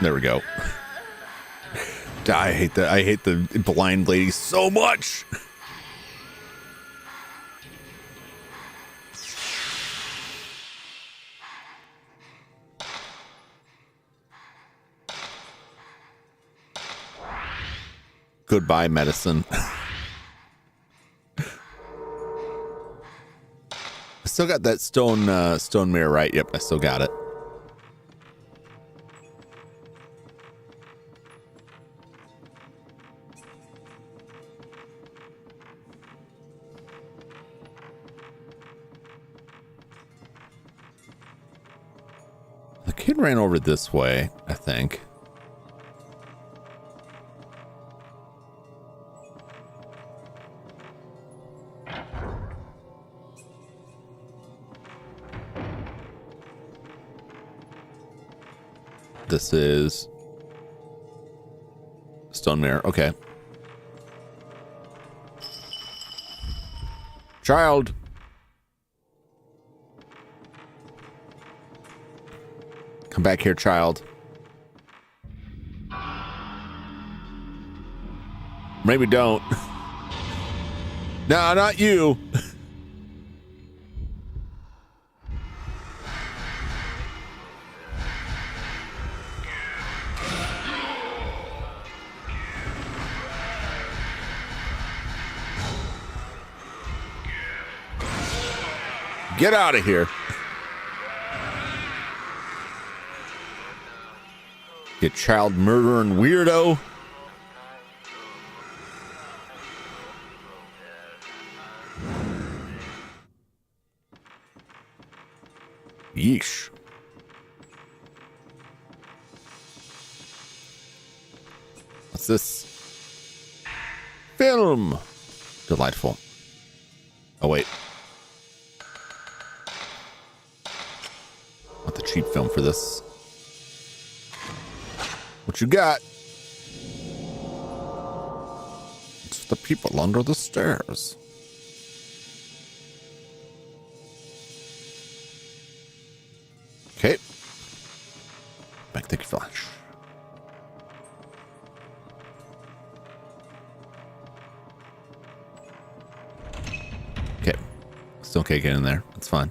There we go. I hate the blind lady so much. Goodbye, medicine. I still got that stone mirror, right? Yep, I still got it. The kid ran over this way, I think. This is stone mirror. Okay. Child. Come back here, child. Maybe don't. No, not you. Get out of here. You child murdering weirdo. Yeesh. What's this? Film. Delightful. Oh, wait. I want the cheap film for this. What you got? It's the people under the stairs. Okay. Magnetic flash. Okay. Still can't get in there. That's fine.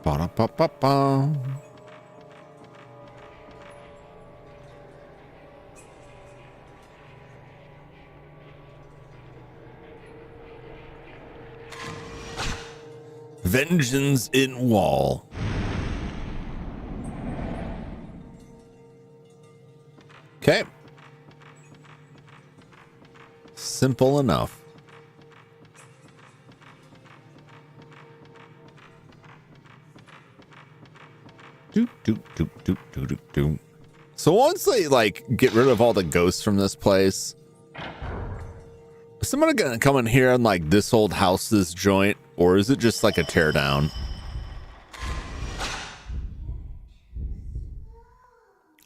Ba-da-ba-ba-ba. Vengeance in wall. Okay. Simple enough. Do, do, do, do, do, do, do. So once they like get rid of all the ghosts from this place, is somebody gonna come in here and like this old house's joint, or is it just like a tear down?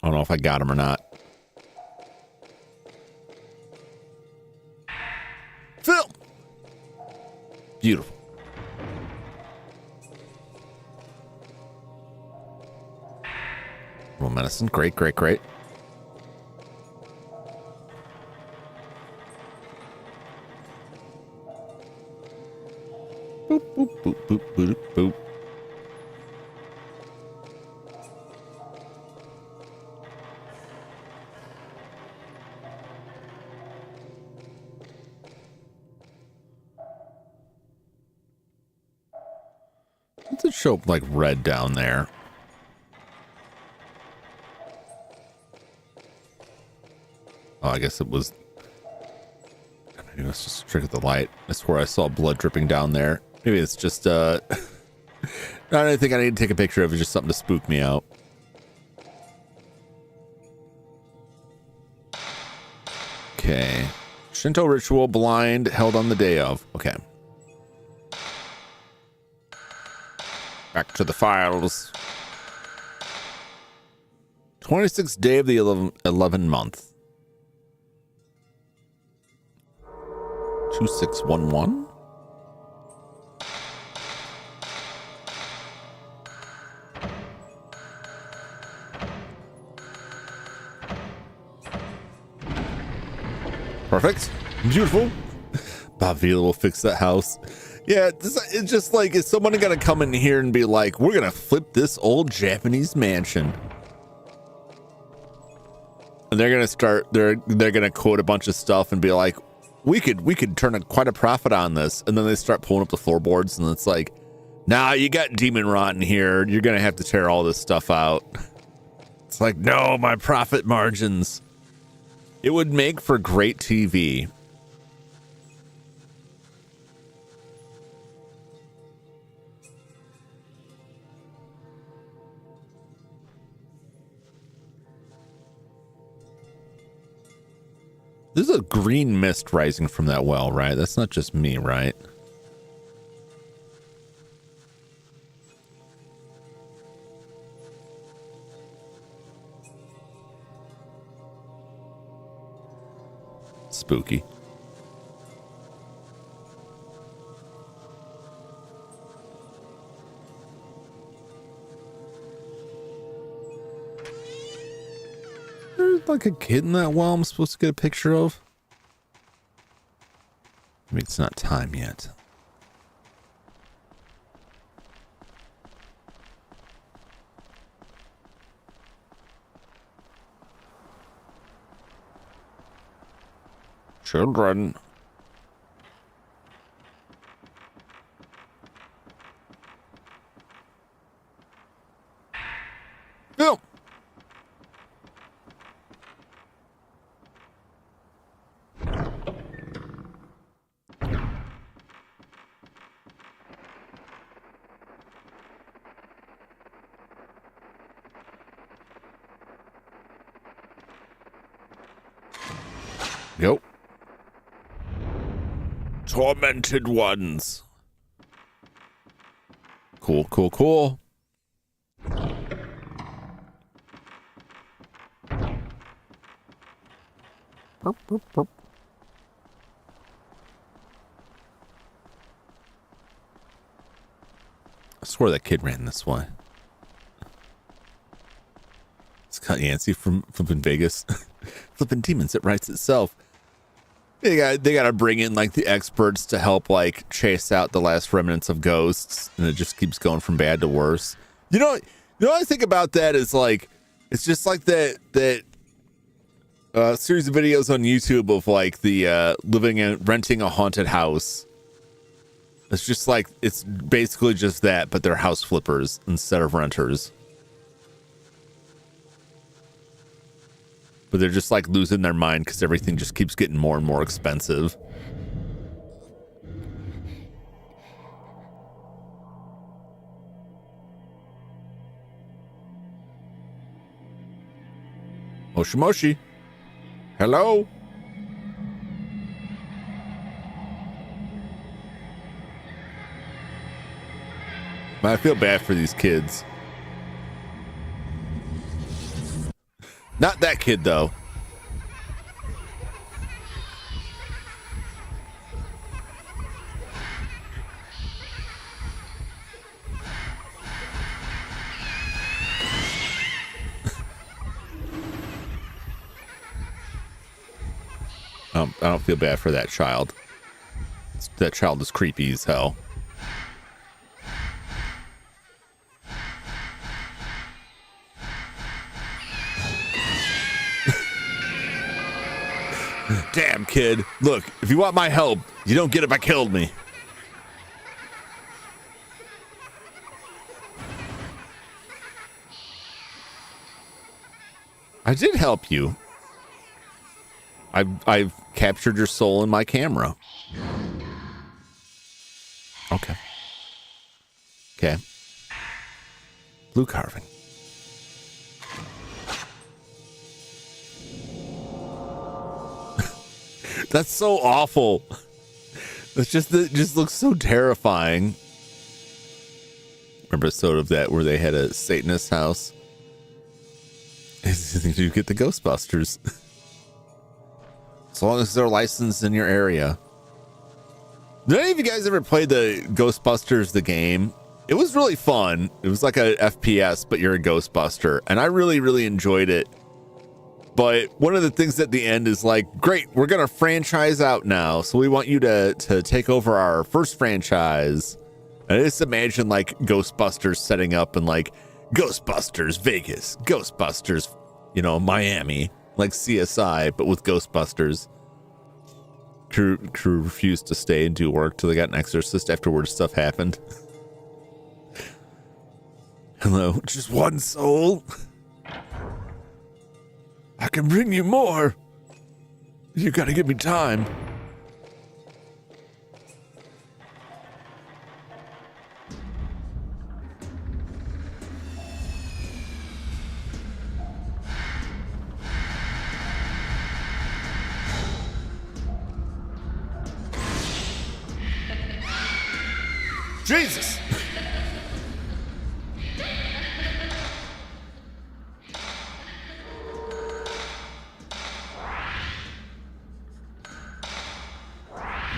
I don't know if I got him or not. Phil! Beautiful. Roll medicine. Great, great, great. Boop, boop, boop, boop, boop, boop. Does it show up like red down there? Oh, I guess it was. Maybe it's just a trick of the light. I swear I saw blood dripping down there. Maybe it's just not anything I need to take a picture of. It's just something to spook me out. Okay. Shinto ritual blind held on the day of. Okay. Back to the files. 26th day of the 11 month. 2611. Perfect. Beautiful. Bob Vila will fix that house. Yeah, it's just like, is someone gonna come in here and be like, we're gonna flip this old Japanese mansion? And they're gonna start, they're gonna quote a bunch of stuff and be like, we could turn quite a profit on this. And then they start pulling up the floorboards and it's like, nah, you got demon rot in here. You're gonna have to tear all this stuff out. It's like, no, my profit margins. It would make for great TV. There's a green mist rising from that well, right? That's not just me, right? Spooky. There's like a kid in that well I'm supposed to get a picture of. Maybe it's not time yet. Children. Phil. Go. Tormented ones. Cool, cool, cool. Burp, burp, burp. I swear that kid ran this way. It's got Yancey from flipping Vegas. Flipping Demons, it writes itself. They got to bring in like the experts to help like chase out the last remnants of ghosts, and it just keeps going from bad to worse. You know what I think about that is like, it's just like that series of videos on YouTube of like the living and renting a haunted house. It's just like, it's basically just that, but they're house flippers instead of renters. But they're just like losing their mind because everything just keeps getting more and more expensive. Moshi Moshi. Hello? I feel bad for these kids. Not that kid, though. I don't feel bad for that child. That child is creepy as hell. Damn, kid. Look, if you want my help, you don't get it by killing me. I did help you. I've captured your soul in my camera. Okay. Okay. Blue carving. That's so awful. It just looks so terrifying. Remember episode of that where they had a Satanist house? You get the Ghostbusters. As long as they're licensed in your area. Did any of you guys ever play the Ghostbusters, the game? It was really fun. It was like a FPS, but you're a Ghostbuster. And I really, really enjoyed it. But one of the things at the end is like, great, we're going to franchise out now. So we want you to take over our first franchise. And I just imagine like Ghostbusters setting up and like Ghostbusters Vegas, Ghostbusters, Miami, like CSI, but with Ghostbusters. Crew refused to stay and do work till they got an exorcist afterwards stuff happened. Hello, just one soul. I can bring you more. You gotta give me time. Jesus!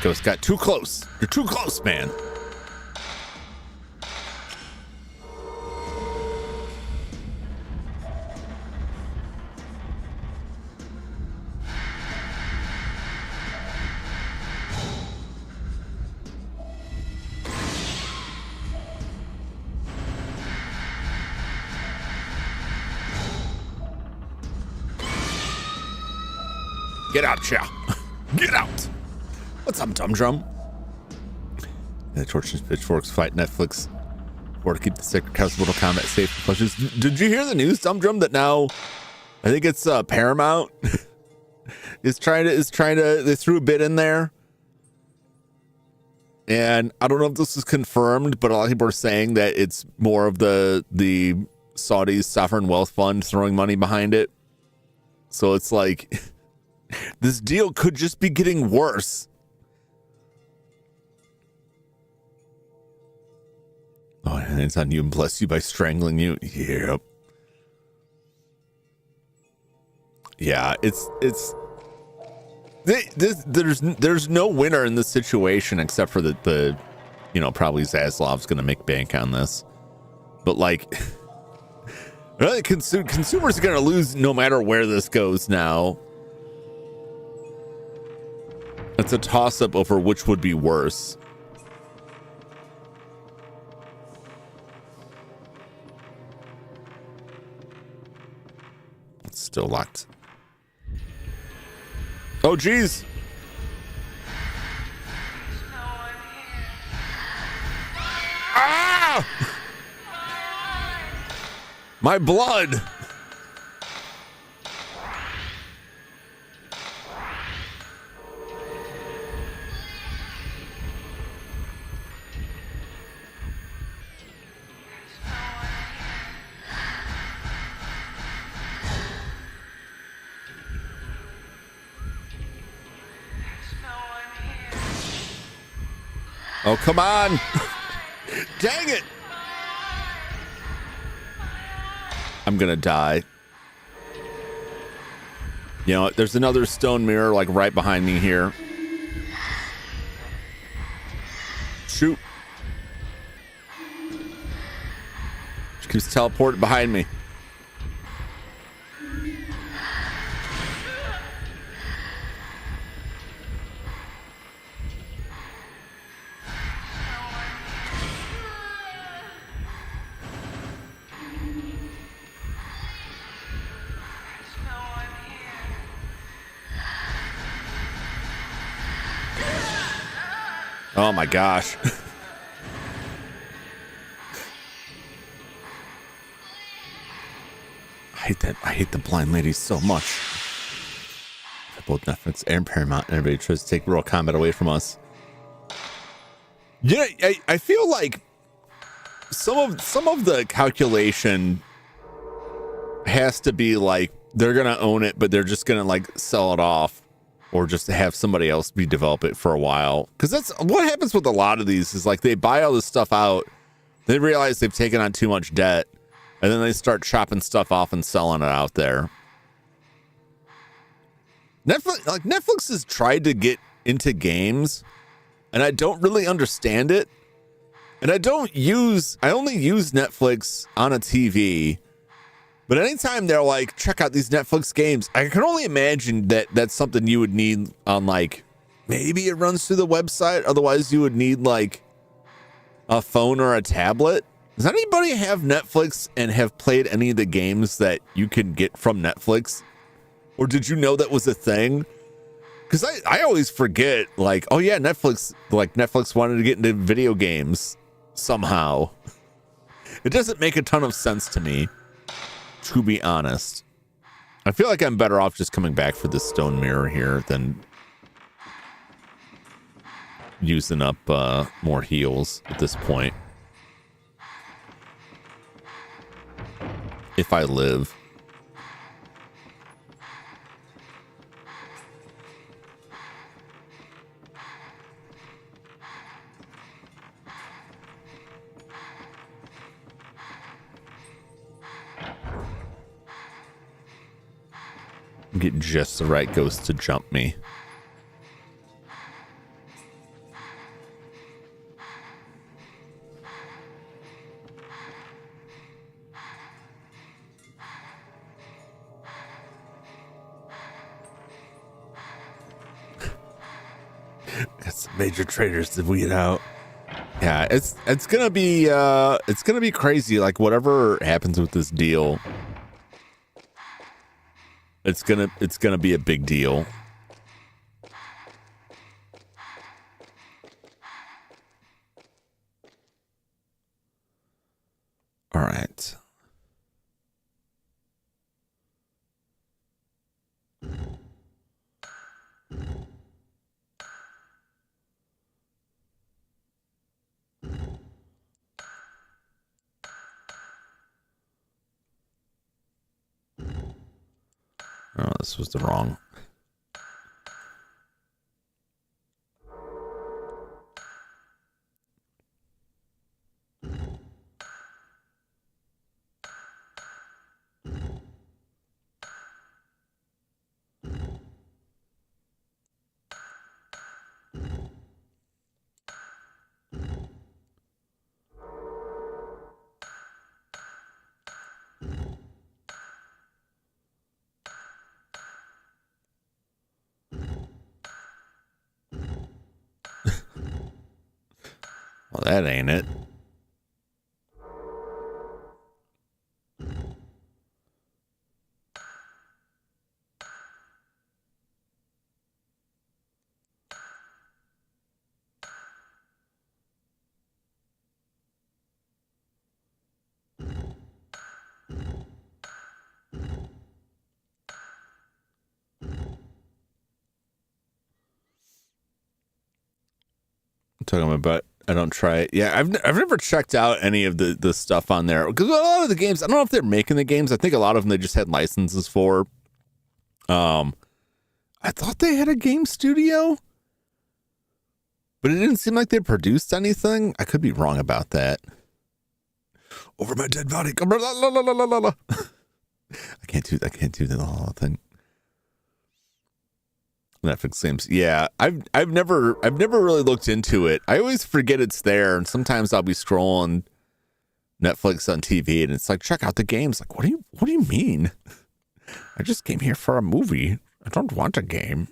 Ghost got too close. You're too close, man. Get out, Chow. Get out. What's up, Jum Jum? The torches, pitchforks, fight Netflix, or to keep the sacred cows of Mortal Kombat safe from pushes. Did you hear the news, Jum Jum, that now I think it's Paramount is trying to they threw a bid in there, and I don't know if this is confirmed, but a lot of people are saying that it's more of the Saudis' sovereign wealth fund throwing money behind it. So it's like This deal could just be getting worse. Oh, and it's on you and bless you by strangling you. Yep. Yeah, there's no winner in this situation except for the probably Zaslav's gonna make bank on this, but like really consumers are gonna lose no matter where this goes now. It's a toss-up over which would be worse. It's still locked. Oh geez. Ah! My blood. Oh, come on. Dang it. I'm gonna die. You know, there's another stone mirror like right behind me here. Shoot. She keeps teleporting behind me. Oh my gosh. I hate the blind lady so much. Both Netflix and Paramount, and everybody tries to take Mortal Kombat away from us. Yeah, I feel like some of the calculation has to be like they're gonna own it, but they're just gonna like sell it off, or just have somebody else develop it for a while. Because that's what happens with a lot of these. Is like they buy all this stuff out, they realize they've taken on too much debt, and then they start chopping stuff off and selling it out there. Netflix has tried to get into games, and I don't really understand it. And I only use Netflix on a TV. But anytime they're like, check out these Netflix games, I can only imagine that that's something you would need on like, maybe it runs through the website. Otherwise, you would need like a phone or a tablet. Does anybody have Netflix and have played any of the games that you can get from Netflix? Or did you know that was a thing? Because I always forget, like, oh yeah, Netflix wanted to get into video games somehow. It doesn't make a ton of sense to me, to be honest. I feel like I'm better off just coming back for this stone mirror here than using up more heals at this point. If I live. Get just the right ghost to jump me. Got some major traders to weed out. Yeah, it's gonna be crazy. Like whatever happens with this deal, it's gonna be a big deal. All right. Oh, this was the wrong. Well, that ain't it. Talking about I don't try it. Yeah, I've never checked out any of the stuff on there because a lot of the games, I don't know if they're making the games. I think a lot of them they just had licenses for. I thought they had a game studio, but it didn't seem like they produced anything. I could be wrong about that. Over my dead body. I can't do the whole thing. Netflix games. Yeah, I've never really looked into it. I always forget it's there, and sometimes I'll be scrolling Netflix on TV, and it's like, check out the games. Like, what do you mean? I just came here for a movie. I don't want a game.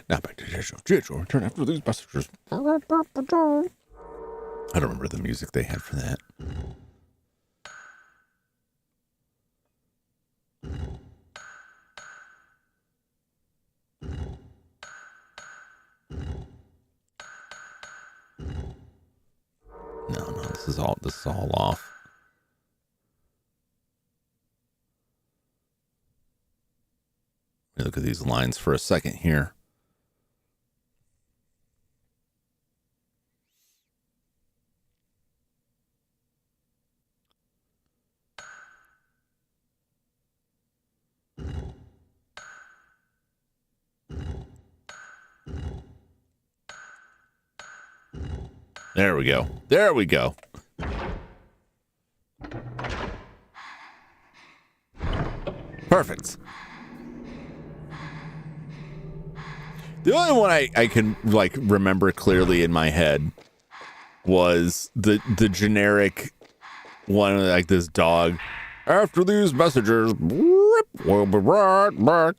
Now back to Jitro. Return after these messages. I don't remember the music they had for that. No, this is all off. Let me look at these lines for a second here. There we go. There we go. Perfect. The only one I can like remember clearly in my head was the generic one, like this dog. After these messages, we'll be right back.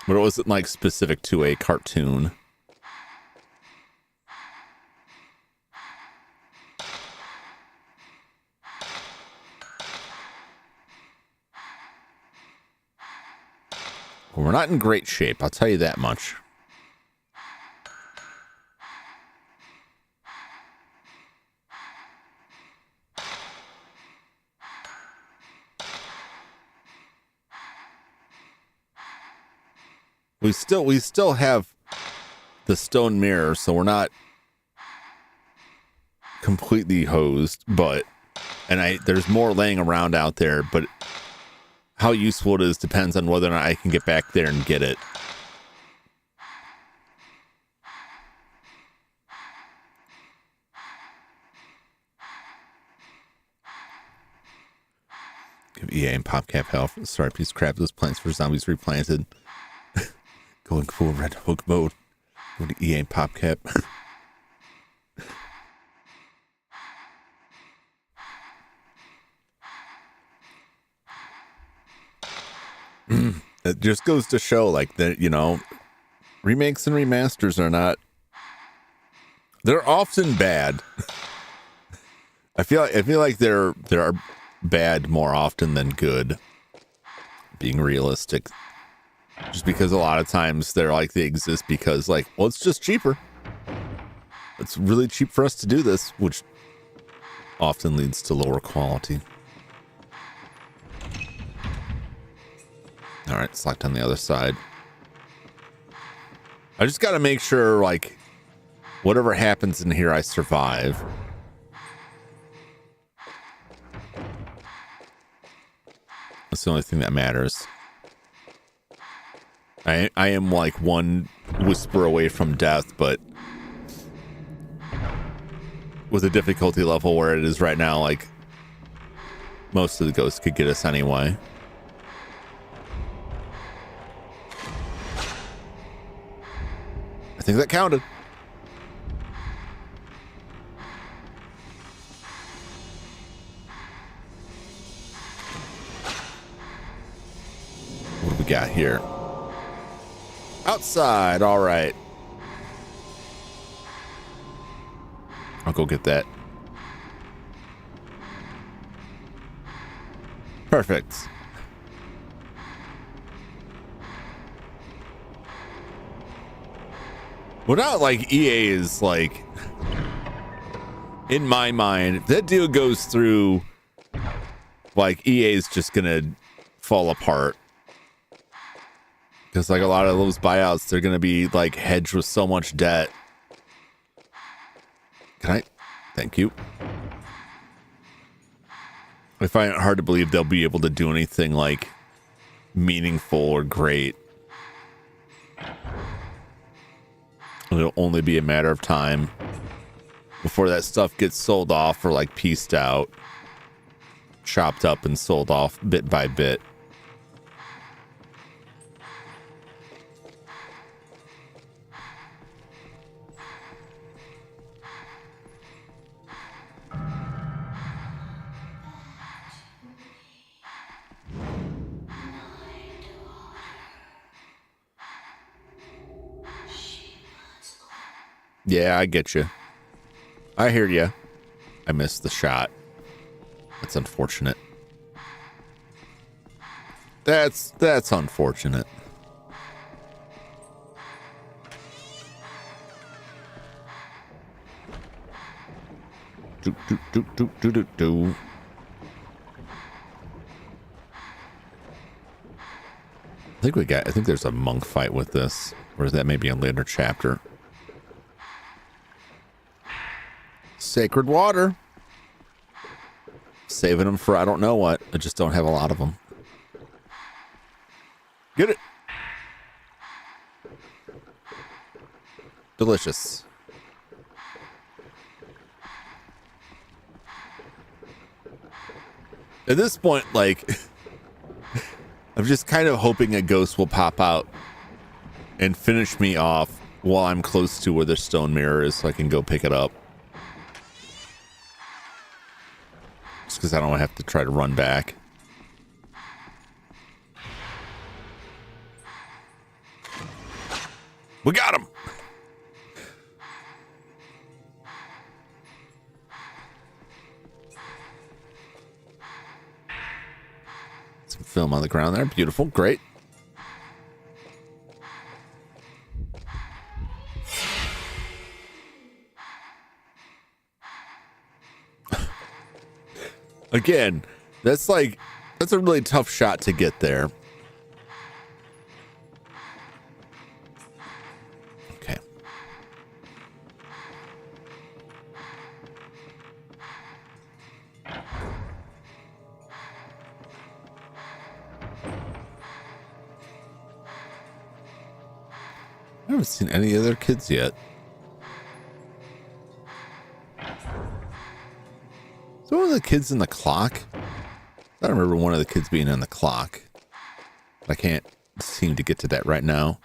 But it wasn't like specific to a cartoon. We're not in great shape, I'll tell you that much. We still have the stone mirror, so we're not completely hosed, but there's more laying around out there, but how useful it is depends on whether or not I can get back there and get it. Give EA and PopCap health. Sorry, piece of crap. Those plants for zombies replanted. Going full Red Hook mode. Go to EA and PopCap. It just goes to show, like, that, you know, remakes and remasters are not. They're often bad. I feel like they're bad more often than good. Being realistic. Just because a lot of times they're like they exist because, like, well, it's just cheaper. It's really cheap for us to do this, which often leads to lower quality. All right, select on the other side. I just got to make sure, like, whatever happens in here, I survive. That's the only thing that matters. I am like one whisper away from death, but with a difficulty level where it is right now, like, most of the ghosts could get us anyway. I think that counted. What do we got here? Outside, all right. I'll go get that. Perfect. Well, not like EA is like, in my mind, if that deal goes through, like EA is just gonna fall apart. Because like a lot of those buyouts, they're gonna be like hedged with so much debt. Can I? Thank you. I find it hard to believe they'll be able to do anything like meaningful or great. It'll only be a matter of time before that stuff gets sold off or like pieced out, chopped up and sold off bit by bit. Yeah, I get you. I hear you. I missed the shot. That's unfortunate. That's unfortunate. Do. I think there's a monk fight with this, or is that maybe a later chapter? Sacred water. Saving them for I don't know what. I just don't have a lot of them. Get it. Delicious. At this point, like, I'm just kind of hoping a ghost will pop out and finish me off while I'm close to where the stone mirror is so I can go pick it up. Just because I don't have to try to run back. We got him! Some film on the ground there. Beautiful. Great. Again, that's a really tough shot to get there. Okay. I haven't seen any other kids yet. So one of the kids in the clock? I don't remember one of the kids being in the clock. I can't seem to get to that right now.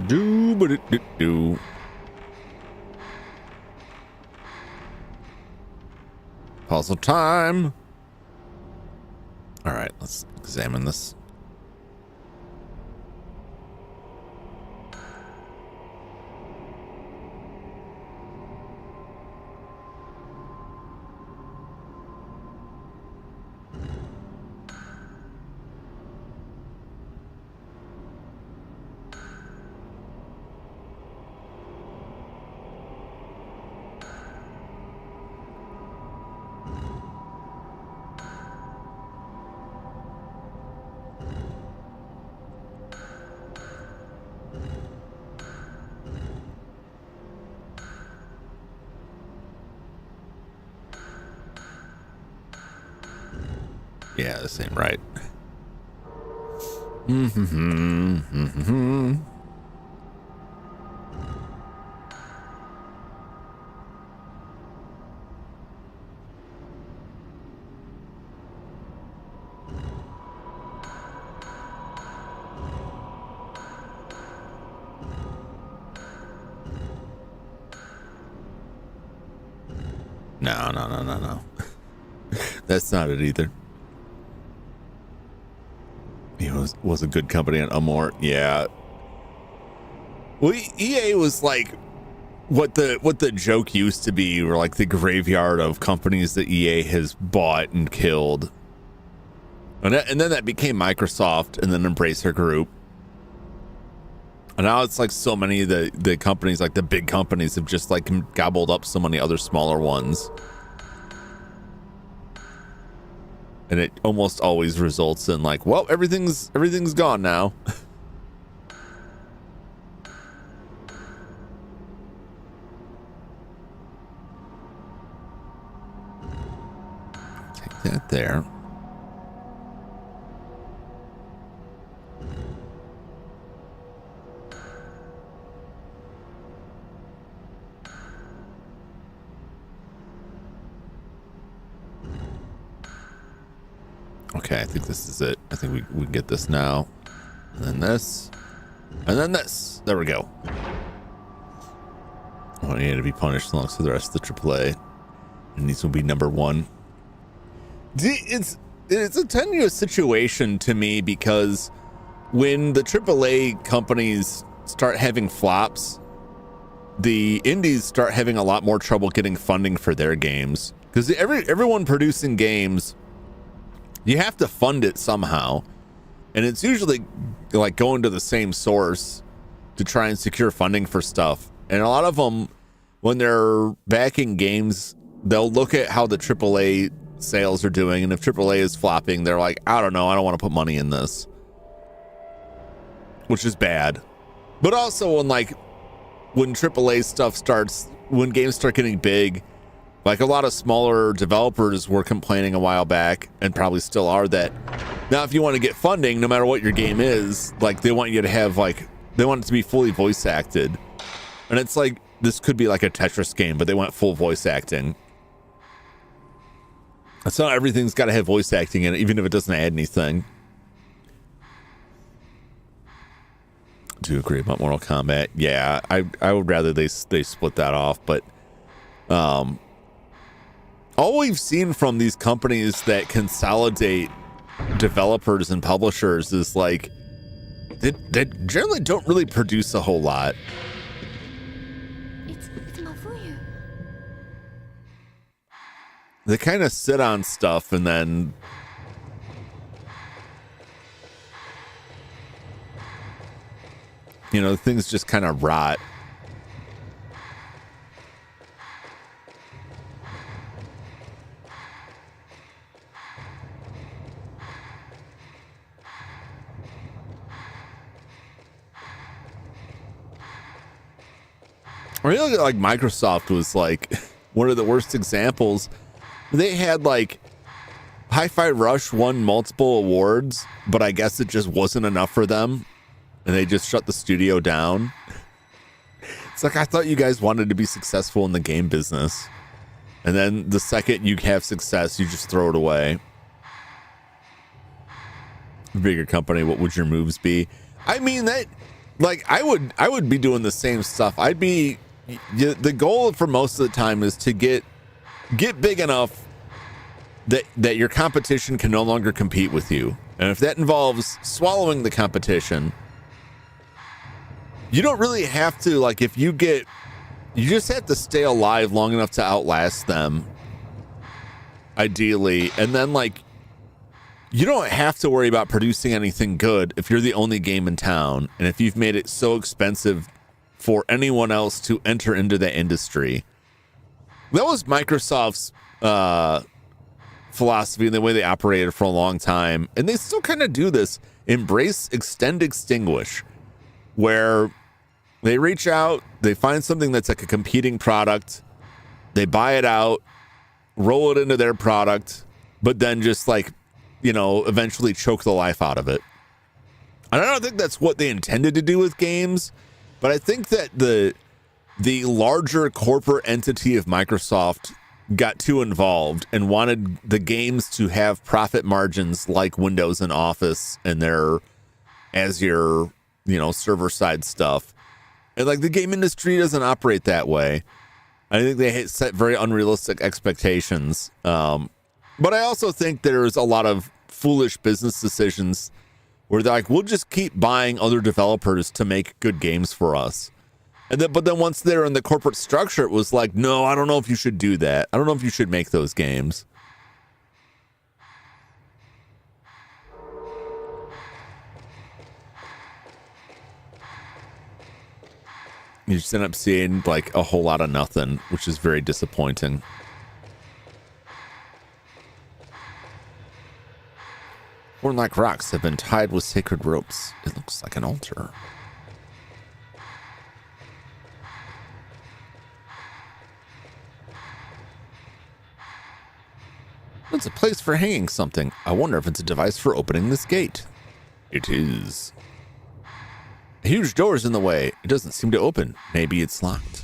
Do. Puzzle time. All right, let's examine this. Yeah, this ain't right. Mm-hmm. No. That's not it either. He was a good company on Amor. Yeah. Well, EA was like what the joke used to be, or like the graveyard of companies that EA has bought and killed. And then that became Microsoft, and then Embracer Group. And now it's like so many of the companies, like the big companies, have just like gobbled up so many other smaller ones. And it almost always results in like, well, everything's gone now. Take that there. Okay, I think this is it. I think we can get this now. And then this. And then this. There we go. Oh, I need to be punished along with the rest of the AAA. And these will be number one. It's a tenuous situation to me, because when the AAA companies start having flops, the indies start having a lot more trouble getting funding for their games. Because everyone producing games, you have to fund it somehow, and it's usually like going to the same source to try and secure funding for stuff. And a lot of them, when they're backing games, they'll look at how the AAA sales are doing, and if AAA is flopping, they're like, I don't know, I don't want to put money in this, which is bad. But also when AAA stuff starts, when games start getting big, like a lot of smaller developers were complaining a while back, and probably still are, that now if you want to get funding, no matter what your game is, like they want you to have they want it to be fully voice acted. And it's like, this could be like a Tetris game, but they want full voice acting. That's not everything's got to have voice acting in it, even if it doesn't add anything. Do agree about Mortal Kombat. Yeah, I would rather they split that off, but all we've seen from these companies that consolidate developers and publishers is like they generally don't really produce a whole lot. It's Mafuyu. They kind of sit on stuff, and then things just kind of rot. I really like Microsoft was like one of the worst examples. They had like Hi-Fi Rush won multiple awards, but I guess it just wasn't enough for them, and they just shut the studio down. It's like, I thought you guys wanted to be successful in the game business, and then the second you have success, you just throw it away. Bigger company, what would your moves be? I mean, that, like, I would be doing the same stuff. The goal for most of the time is to get big enough that your competition can no longer compete with you. And if that involves swallowing the competition, you don't really have to, like, you just have to stay alive long enough to outlast them, ideally. And then, like, you don't have to worry about producing anything good if you're the only game in town, and if you've made it so expensive for anyone else to enter into the industry. That was Microsoft's philosophy and the way they operated for a long time, and they still kind of do this. Embrace, extend, extinguish, where they reach out, they find something that's like a competing product, they buy it out, roll it into their product, but then just like you know, eventually choke the life out of it. And I don't think that's what they intended to do with games, but I think that the larger corporate entity of Microsoft got too involved and wanted the games to have profit margins like Windows and Office and their Azure, you know, server side stuff. And like the game industry doesn't operate that way. I think they set very unrealistic expectations. But I also think there's a lot of foolish business decisions where they're like, we'll just keep buying other developers to make good games for us. But then once they're in the corporate structure, it was like, no, I don't know if you should do that. I don't know if you should make those games. You just end up seeing like a whole lot of nothing, which is very disappointing. Or like rocks have been tied with sacred ropes. It looks like an altar. It's a place for hanging something. I wonder if it's a device for opening this gate. It is. A huge door is in the way. It doesn't seem to open. Maybe it's locked.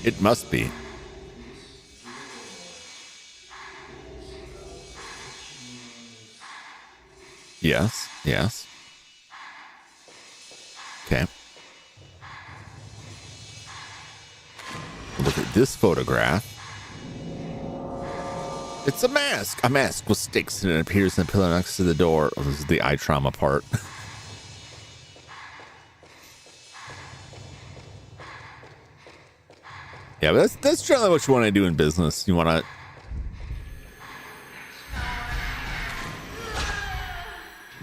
It must be. Yes, yes. Okay. Look at this photograph. It's a mask. A mask with sticks, and it appears in the pillar next to the door. Oh, this is the eye trauma part. Yeah, but that's generally what you want to do in business. You want to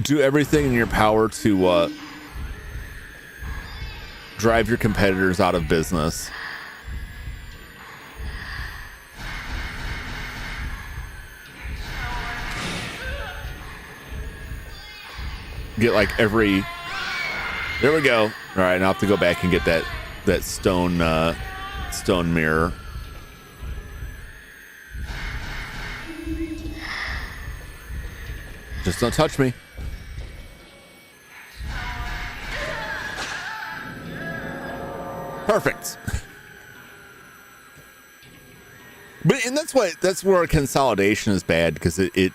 do everything in your power to drive your competitors out of business. Get like every... There we go. All right, now I have to go back and get that stone mirror. Just don't touch me. Perfect. And that's where consolidation is bad, because it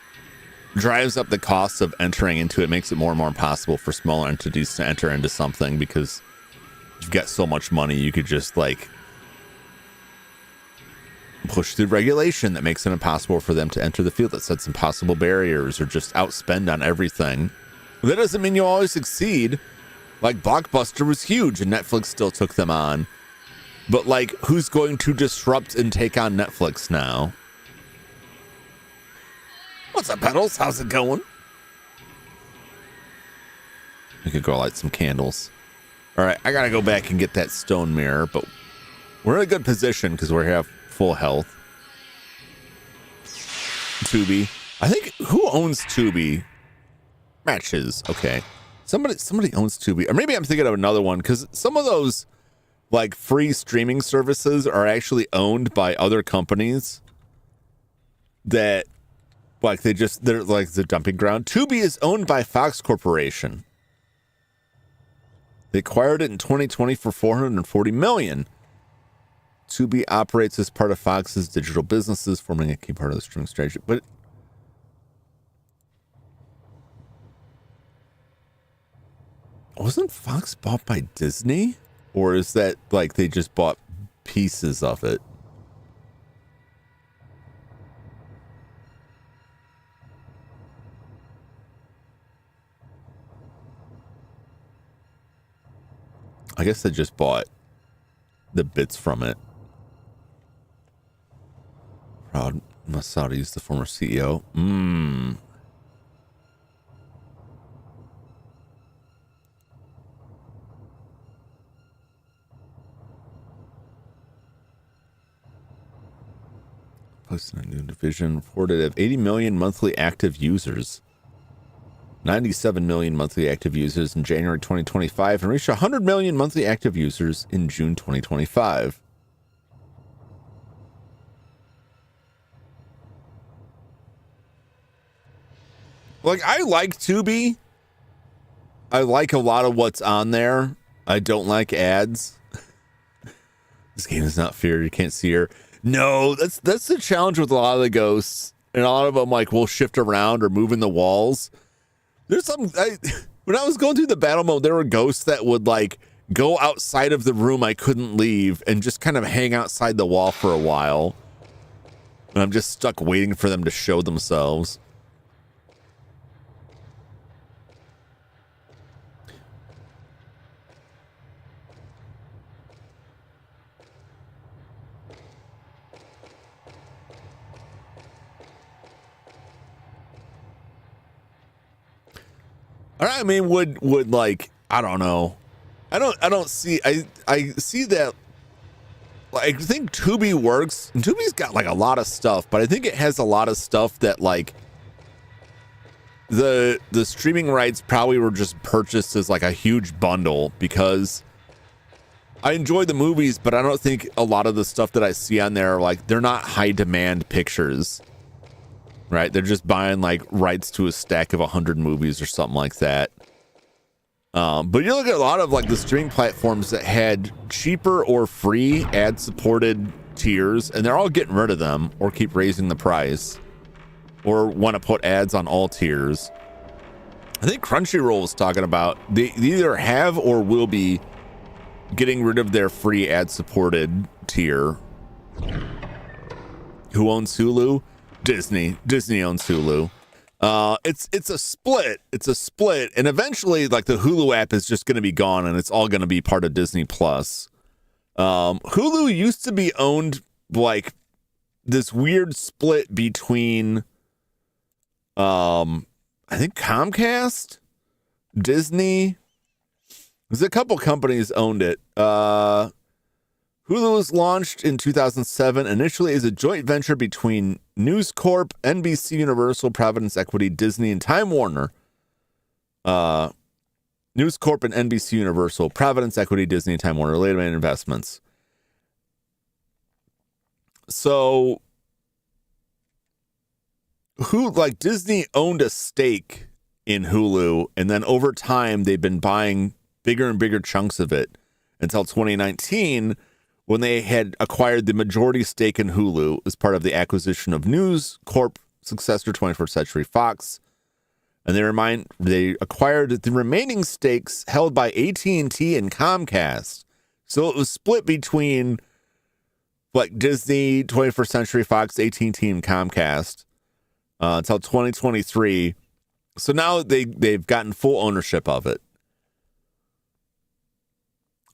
drives up the cost of entering into it, makes it more and more impossible for smaller entities to enter into something, because you've got so much money you could just like push through regulation that makes it impossible for them to enter the field, that sets impossible barriers, or just outspend on everything. That doesn't mean you'll always succeed. Like Blockbuster was huge and Netflix still took them on. But like, who's going to disrupt and take on Netflix now? What's up, Pedals? How's it going? We could go light some candles. All right, I gotta go back and get that stone mirror, but we're in a good position because we have full health. Tubi. I think, who owns Tubi? Matches. Okay. Somebody owns Tubi. Or maybe I'm thinking of another one, because some of those like free streaming services are actually owned by other companies that like they're like the dumping ground. Tubi is owned by Fox Corporation. They acquired it in 2020 for $440 million. Tubi operates as part of Fox's digital businesses, forming a key part of the streaming strategy. But wasn't Fox bought by Disney? Or is that like they just bought pieces of it? I guess they just bought the bits from it. Proud Masadi is the former CEO. Posting a new division, reported of 80 million monthly active users. 97 million monthly active users in January 2025 and reached 100 million monthly active users in June 2025. Like, I like Tubi. I like a lot of what's on there. I don't like ads. This game is not fair. You can't see her. No, that's the challenge with a lot of the ghosts. And a lot of them, like, will shift around or move in the walls. There's some... when I was going through the battle mode, there were ghosts that would, like, go outside of the room I couldn't leave and just kind of hang outside the wall for a while. And I'm just stuck waiting for them to show themselves. I mean, would like, I don't know. I don't see, I see that, like, I think Tubi works. And Tubi's got like a lot of stuff, but I think it has a lot of stuff that, like, the streaming rights probably were just purchased as like a huge bundle, because I enjoy the movies, but I don't think a lot of the stuff that I see on there, like, they're not high demand pictures. Right, they're just buying like rights to a stack of 100 movies or something like that. But you look at a lot of like the streaming platforms that had cheaper or free ad-supported tiers, and they're all getting rid of them or keep raising the price, or want to put ads on all tiers. I think Crunchyroll was talking about they either have or will be getting rid of their free ad-supported tier. Who owns Hulu? Disney owns Hulu. It's a split. And eventually, like, the Hulu app is just going to be gone, and it's all going to be part of Disney Plus. Hulu used to be owned like this weird split between, I think Comcast, Disney. There's a couple companies owned it. Hulu was launched in 2007, initially as a joint venture between News Corp, NBC Universal, Providence Equity, Disney, and Time Warner. News Corp and NBC Universal, Providence Equity, Disney, and Time Warner, related investments. So, Disney owned a stake in Hulu, and then over time, they've been buying bigger and bigger chunks of it until 2019, when they had acquired the majority stake in Hulu as part of the acquisition of News Corp successor 21st Century Fox. And they acquired the remaining stakes held by AT&T and Comcast. So it was split between like Disney, 21st Century Fox, AT&T, and Comcast until 2023. So now they've gotten full ownership of it.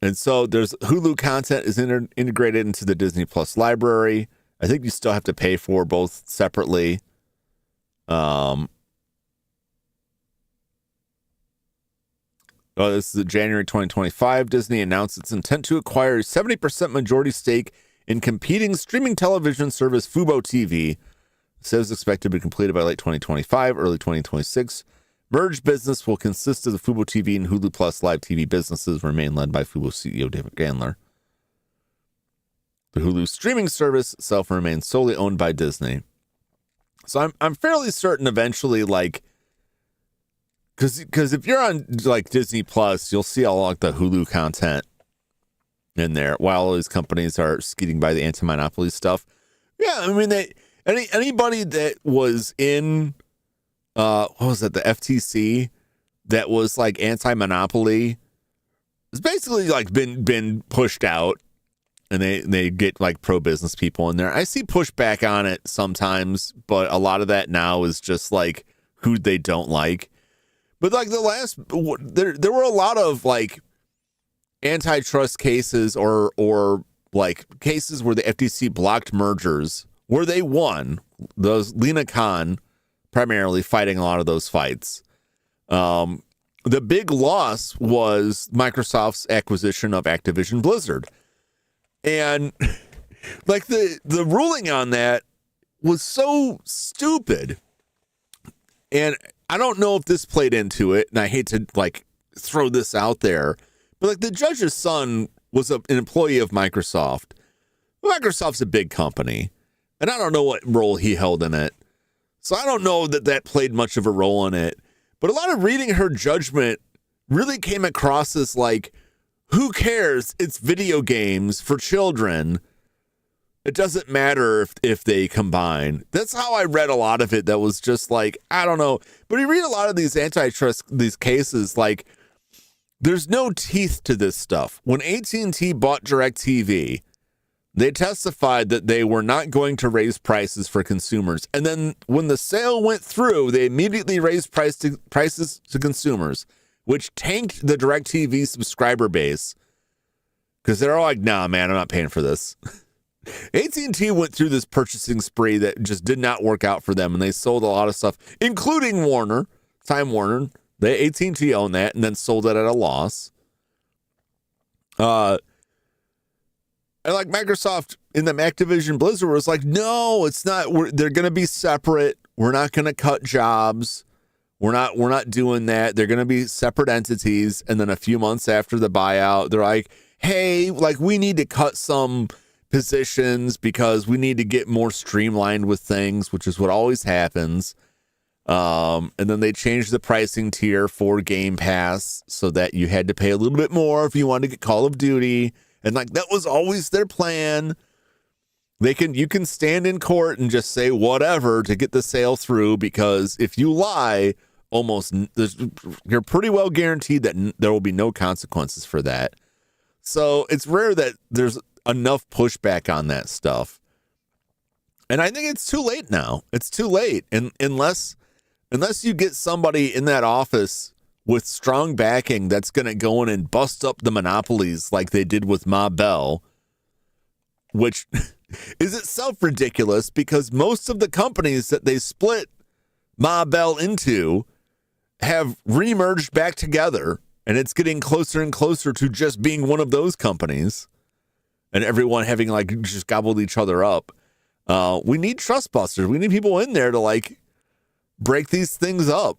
And so there's Hulu content is integrated into the Disney Plus library. I think you still have to pay for both separately. This is January 2025. Disney announced its intent to acquire a 70% majority stake in competing streaming television service Fubo TV. The sale is expected to be completed by late 2025, early 2026. Merged business will consist of the Fubo TV and Hulu Plus live TV businesses, remain led by Fubo CEO David Gandler. The Hulu streaming service itself remains solely owned by Disney. So I'm fairly certain eventually, like, because if you're on like Disney Plus, you'll see all like the Hulu content in there, while all these companies are skating by the anti-monopoly stuff. Yeah, I mean, anybody that was in what was that, the FTC, that was like anti-monopoly, it's basically like been pushed out, and they get like pro-business people in there. I see pushback on it sometimes, but a lot of that now is just like who they don't like. But like there were a lot of like antitrust cases or like cases where the FTC blocked mergers where they won. Those Lena Khan primarily fighting a lot of those fights. The big loss was Microsoft's acquisition of Activision Blizzard. And like the ruling on that was so stupid. And I don't know if this played into it, and I hate to like throw this out there, but like the judge's son was an employee of Microsoft. Microsoft's a big company, and I don't know what role he held in it. So I don't know that that played much of a role in it. But a lot of reading her judgment really came across as like, who cares? It's video games for children. It doesn't matter if they combine. That's how I read a lot of it. That was just like, I don't know. But you read a lot of these these cases, like there's no teeth to this stuff. When AT&T bought DirecTV, they testified that they were not going to raise prices for consumers. And then when the sale went through, they immediately raised prices to consumers, which tanked the DirecTV subscriber base because they're all like, nah, man, I'm not paying for this. AT&T went through this purchasing spree that just did not work out for them, and they sold a lot of stuff, including Warner, Time Warner. AT&T owned that and then sold it at a loss. And like Microsoft in the Activision Blizzard was like, no, it's not. They're going to be separate. We're not going to cut jobs. We're not doing that. They're going to be separate entities. And then a few months after the buyout, they're like, hey, like we need to cut some positions because we need to get more streamlined with things, which is what always happens. And then they changed the pricing tier for Game Pass so that you had to pay a little bit more if you wanted to get Call of Duty. And like that was always their plan. You can stand in court and just say whatever to get the sale through, because if you lie, you're pretty well guaranteed that there will be no consequences for that. So it's rare that there's enough pushback on that stuff. And I think it's too late now. It's too late. And unless you get somebody in that office with strong backing that's going to go in and bust up the monopolies like they did with Ma Bell, which is itself ridiculous because most of the companies that they split Ma Bell into have remerged back together, and it's getting closer and closer to just being one of those companies and everyone having like just gobbled each other up. We need trust busters. We need people in there to like break these things up.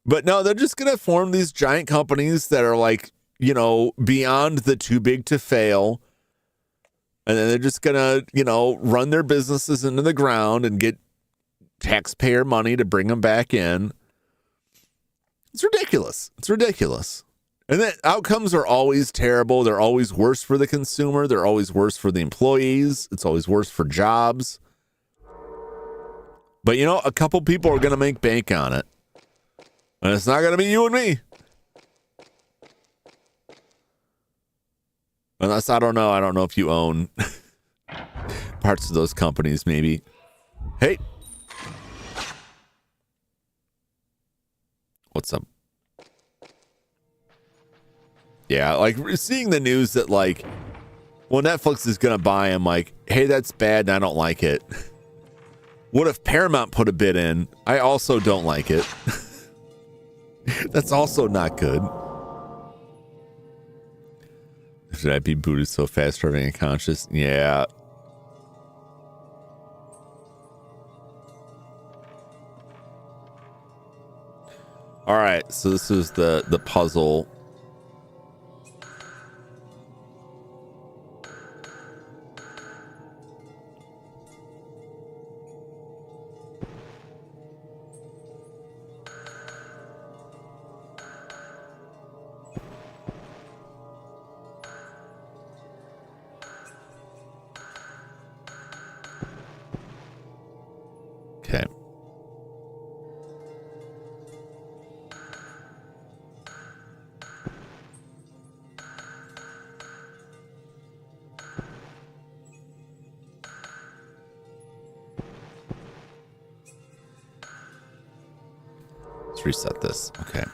But no, they're just going to form these giant companies that are like, you know, beyond the too big to fail. And then they're just going to, you know, run their businesses into the ground and get taxpayer money to bring them back in. It's ridiculous. It's ridiculous. And the outcomes are always terrible. They're always worse for the consumer. They're always worse for the employees. It's always worse for jobs. But, you know, a couple people are going to make bank on it. And it's not going to be you and me. Unless, I don't know if you own parts of those companies, maybe. Hey. What's up? Yeah, like seeing the news that like, well, Netflix is going to buy them, like, hey, that's bad and I don't like it. What if Paramount put a bid in? I also don't like it. That's also not good. Should I be booted so fast for having a conscience? Yeah. All right, so this is the puzzle. Okay. Let's reset this. Okay.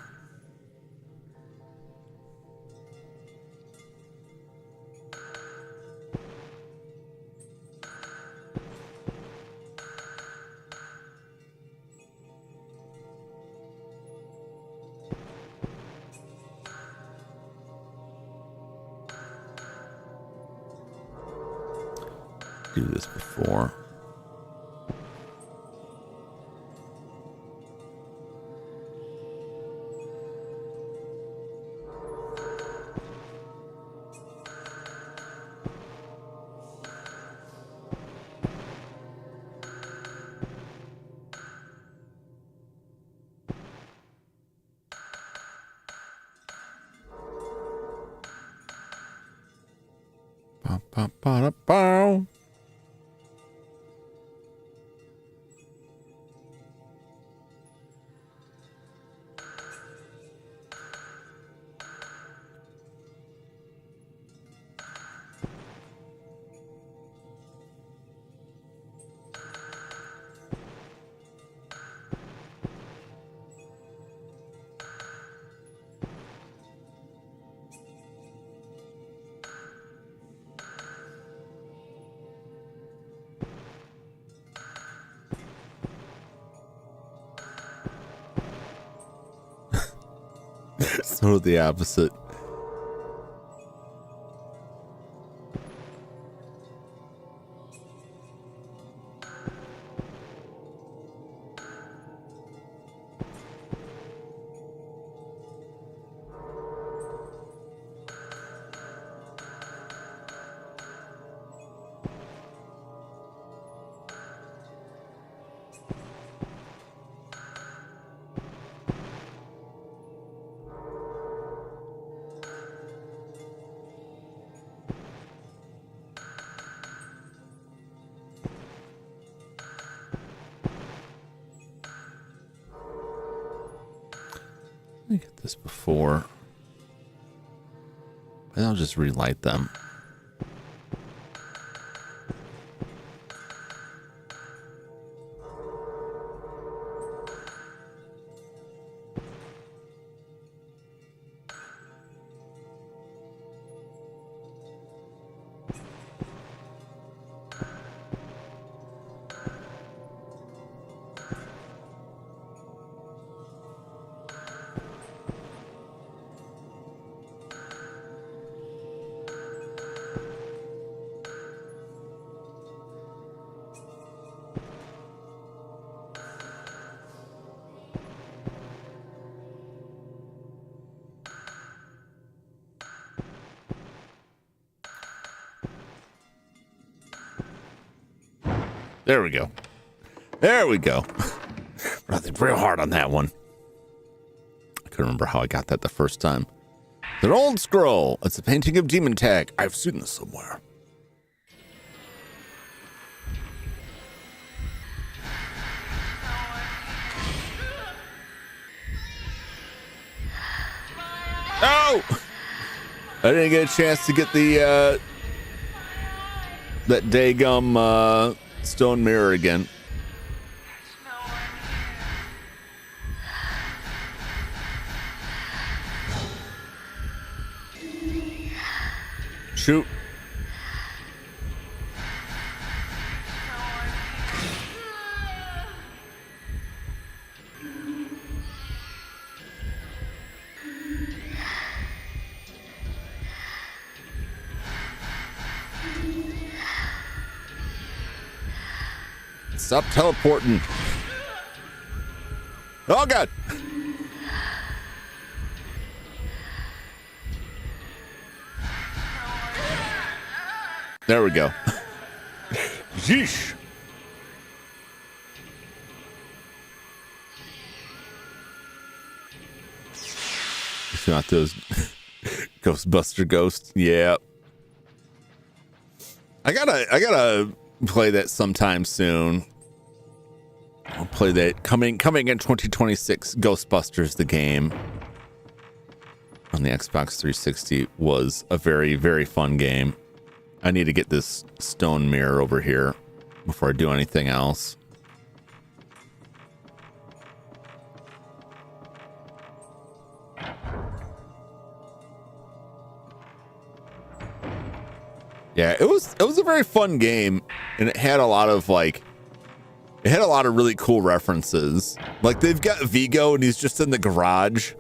Do this before. Ba, ba, ba, da, bow. So the opposite. Let me get this before. And I'll just relight them. There we go. There we go. Running real hard on that one. I couldn't remember how I got that the first time. An old scroll. It's a painting of Demon Tag. I've seen this somewhere. Oh! I didn't get a chance to get the that daggum stone mirror again. Shoot. Stop teleporting. Oh, God. There we go. Yeesh. It's not those Ghostbuster ghosts. Yeah. I gotta play that sometime soon. I'll play that coming in 2026. Ghostbusters the game on the Xbox 360 was a very, very fun game. I need to get this stone mirror over here before I do anything else. Yeah, it was a very fun game, and it had a lot of really cool references. Like, they've got Vigo and he's just in the garage.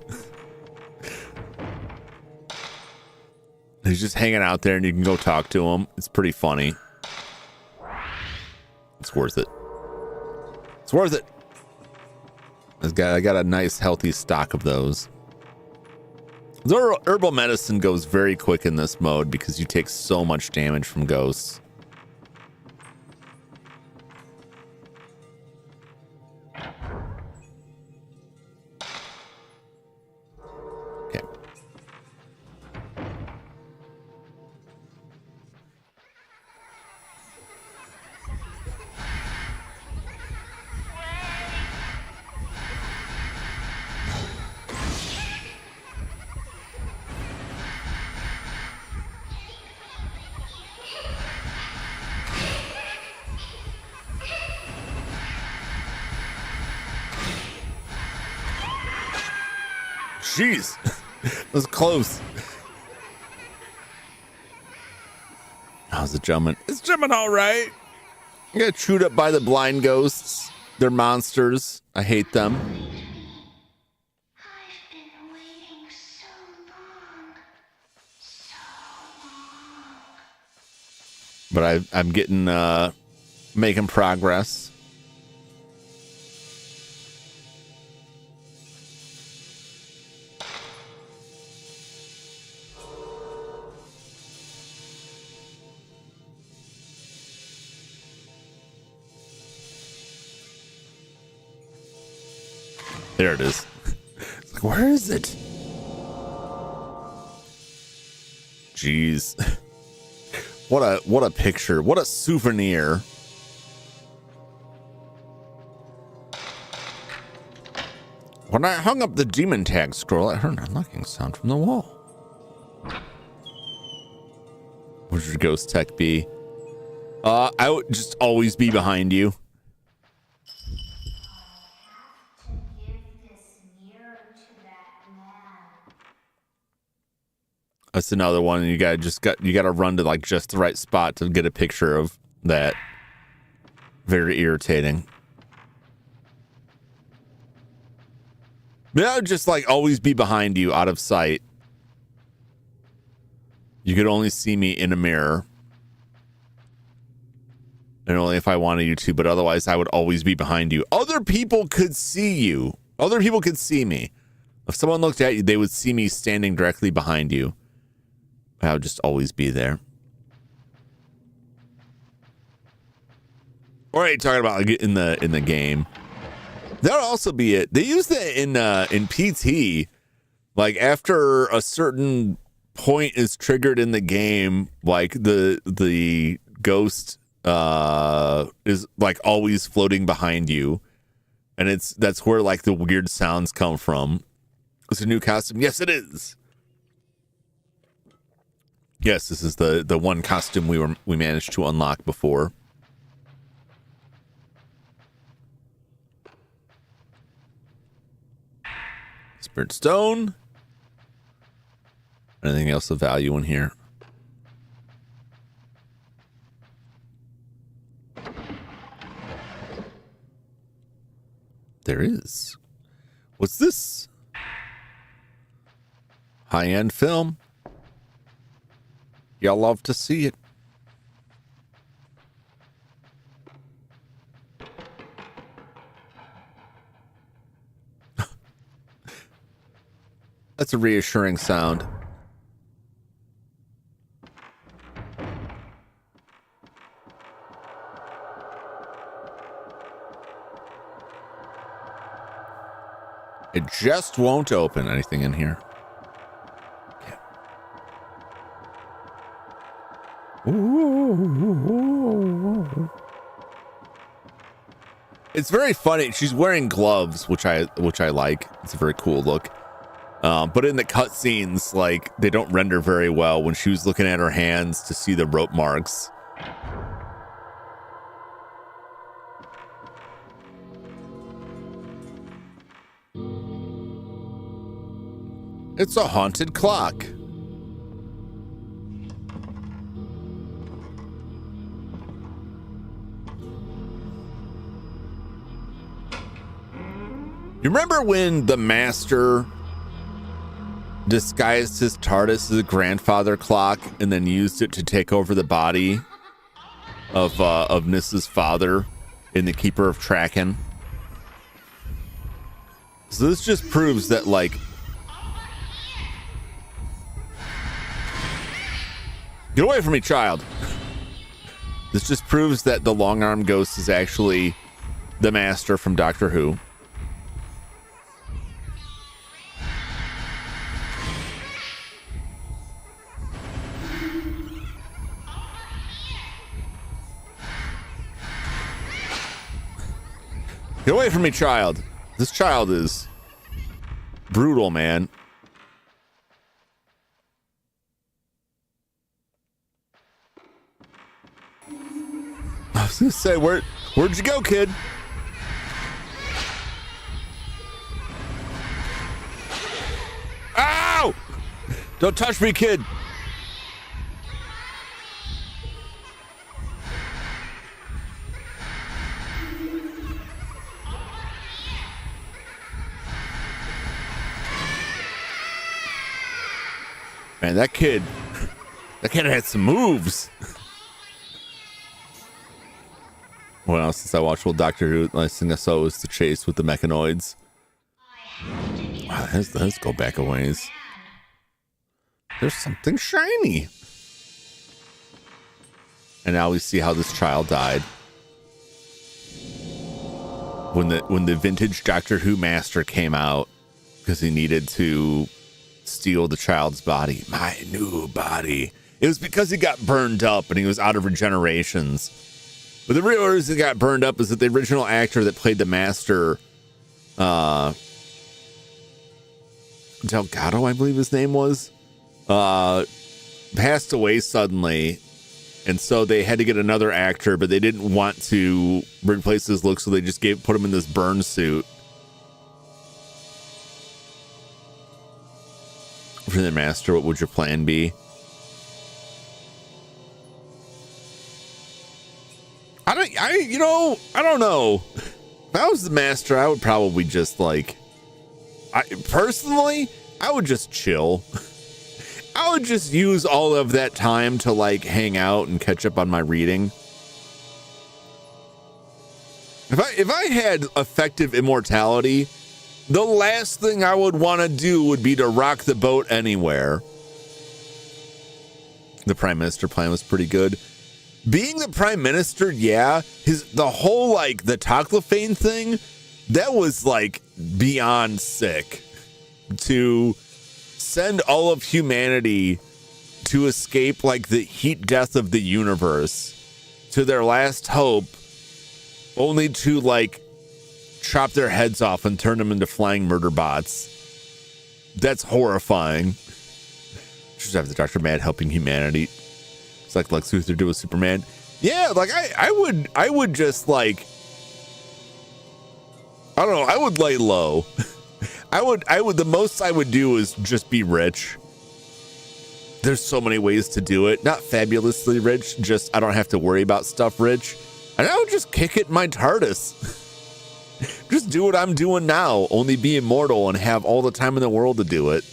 He's just hanging out there and you can go talk to him. It's pretty funny. It's worth it. It's worth it. I got a nice healthy stock of those. The herbal medicine goes very quick in this mode because you take so much damage from ghosts. Okay. jeez. That was close. How's it jumping? It's jumping all right. You got chewed up by the blind ghosts. They're monsters. I hate them. I've been waiting so long. So long. But I'm getting making progress. There it is. It's like, where is it? Jeez. What a picture. What a souvenir. When I hung up the demon tag scroll, I heard an unlocking sound from the wall. What would your ghost tech be? I would just always be behind you. That's another one. You gotta run to like just the right spot to get a picture of that. Very irritating. Yeah, just like always be behind you, out of sight. You could only see me in a mirror. And only if I wanted you to, but otherwise I would always be behind you. Other people could see you. Other people could see me. If someone looked at you, they would see me standing directly behind you. I would just always be there. All right, talking about like in the game. That'll also be it. They use that in PT. Like after a certain point is triggered in the game, like the ghost is like always floating behind you, and that's where like the weird sounds come from. It's a new costume. Yes, it is. Yes, this is the one costume we managed to unlock before. Spirit Stone. Anything else of value in here? There is. What's this? High-end film. Y'all love to see it. That's a reassuring sound. It just won't open. Anything in here? It's very funny. She's wearing gloves, which I like. It's a very cool look. But in the cutscenes, like they don't render very well when she was looking at her hands to see the rope marks. It's a haunted clock. You remember when the Master disguised his TARDIS as a grandfather clock and then used it to take over the body of Nyssa's father in The Keeper of Traken? So this just proves that, like, get away from me, child. This just proves that the long-armed ghost is actually the Master from Doctor Who. Get away from me, child. This child is brutal, man. I was gonna say, where'd you go, kid? Ow! Don't touch me, kid. Man, that kid had some moves. Well, since I watched old Doctor Who, the last thing I saw was the chase with the mechanoids. Wow, let's go back a ways. There's something shiny. And now we see how this child died. When the vintage Doctor Who master came out, because he needed to steal the child's body. My new body. It was because he got burned up and he was out of regenerations. But the real reason he got burned up is that the original actor that played the master, Delgado, I believe his name was, passed away suddenly. And so they had to get another actor, but they didn't want to replace his look, so they just put him in this burn suit. For the master, what would your plan be? I don't know. If I was the master, I would probably just I would just chill. I would just use all of that time to hang out and catch up on my reading. If I had effective immortality, the last thing I would want to do would be to rock the boat anywhere. The Prime Minister plan was pretty good. Being the Prime Minister, yeah, the whole the Toclafane thing, that was beyond sick. To send all of humanity to escape the heat death of the universe to their last hope, only to chop their heads off and turn them into flying murder bots. That's horrifying. Just have the Dr. Mad helping humanity. It's like Lex Luthor do with Superman. Yeah, I would just I don't know, I would lay low. I would the most I would do is just be rich. There's so many ways to do it. Not fabulously rich, just I don't have to worry about stuff rich. And I would just kick it in my TARDIS. Just do what I'm doing now, only be immortal and have all the time in the world to do it.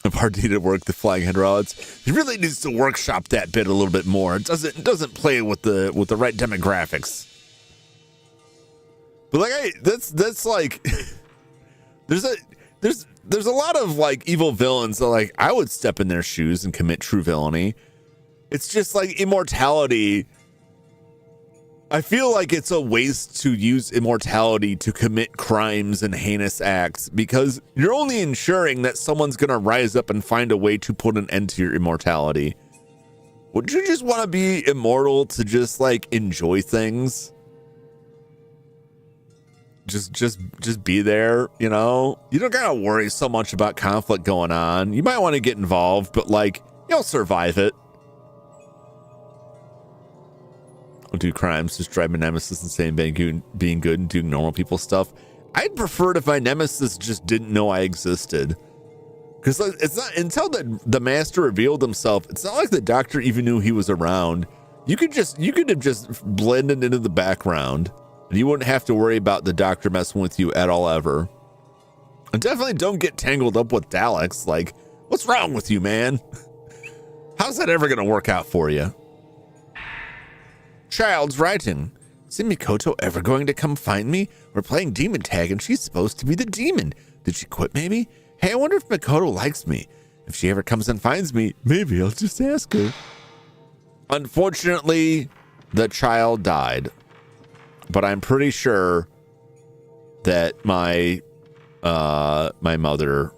If hard to work the flying head rods, he really needs to workshop that bit a little bit more. It doesn't play with the right demographics. But that's there's a lot of evil villains that I would step in their shoes and commit true villainy. It's just immortality. I feel like it's a waste to use immortality to commit crimes and heinous acts, because you're only ensuring that someone's going to rise up and find a way to put an end to your immortality. Would you just want to be immortal to just enjoy things? Just be there, you know? You don't gotta worry so much about conflict going on. You might want to get involved, but you'll survive it. I'll do crimes, just drive my nemesis insane, being good and doing normal people stuff. I'd prefer it if my nemesis just didn't know I existed. Because it's not until the master revealed himself, it's not like the doctor even knew he was around. You could have just blended into the background. And you wouldn't have to worry about the doctor messing with you at all ever. And definitely don't get tangled up with Daleks. What's wrong with you, man? How's that ever going to work out for you? Child's writing. Is Mikoto ever going to come find me? We're playing demon tag and she's supposed to be the demon. Did she quit maybe? Hey, I wonder if Mikoto likes me. If she ever comes and finds me, maybe I'll just ask her. Unfortunately, the child died. But I'm pretty sure that my mother,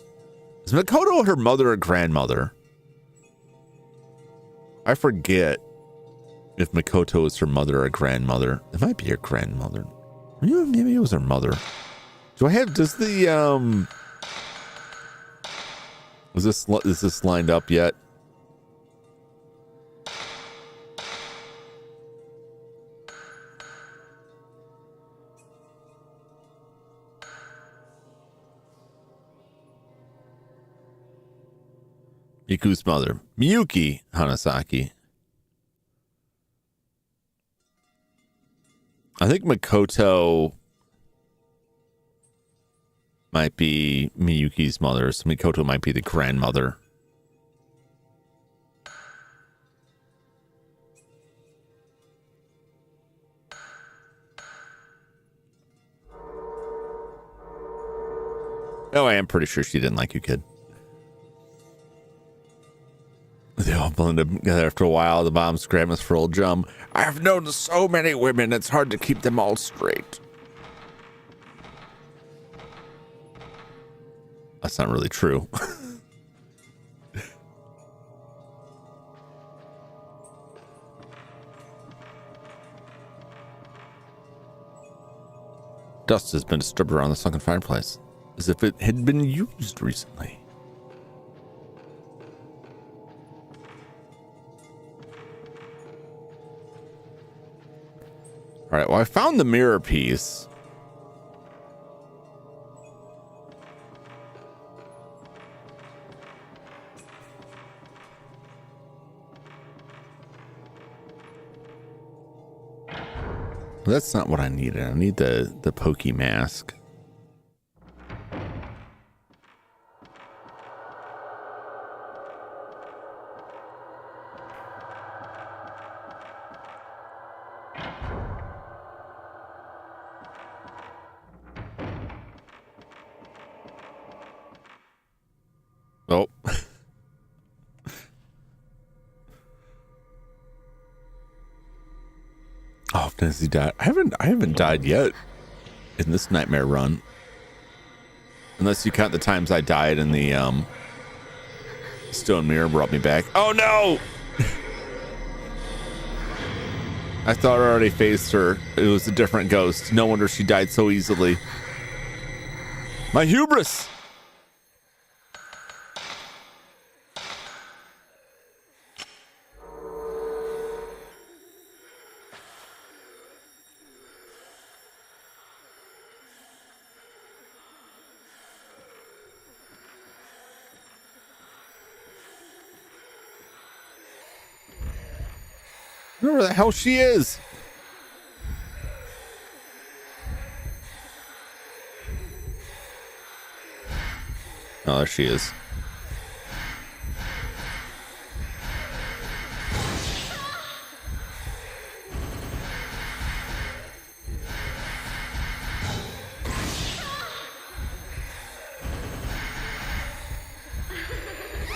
is Mikoto her mother or grandmother? I forget if Mikoto is her mother or grandmother. It might be her grandmother. Maybe it was her mother. Is this lined up yet? Miku's mother, Miyuki Hanasaki. I think Makoto might be Miyuki's mother, so Mikoto might be the grandmother. Oh, I am pretty sure she didn't like you, kid. They all blended together after a while. The mom's grandma's for old Jum. I've known so many women, it's hard to keep them all straight. That's not really true. Dust has been disturbed around the sunken fireplace, as if it had been used recently. All right, well, I found the mirror piece. That's not what I needed. I need the pokey mask. Oh. Oh, has he died? I haven't died yet in this nightmare run. Unless you count the times I died and the stone mirror brought me back. Oh no! I thought I already faced her. It was a different ghost. No wonder she died so easily. My hubris! I don't know where the hell she is. Oh, there she is.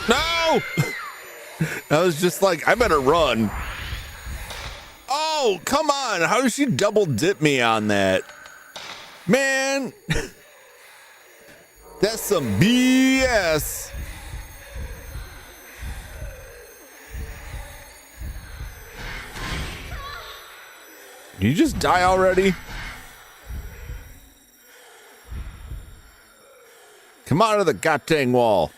No! I was just like, I better run. Oh, come on. How did she double dip me on that? Man. That's some BS. Did you just die already? Come out of the goddamn wall.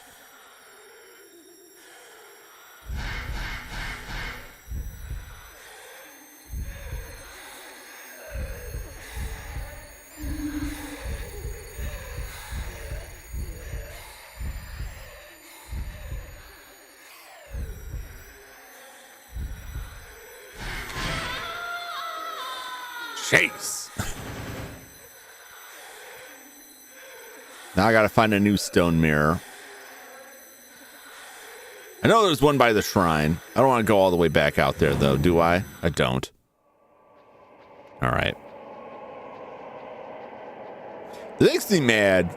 Chase. Now I gotta find a new stone mirror. I know there's one by the shrine. I don't want to go all the way back out there, though, do I? I don't. All right. It makes me mad.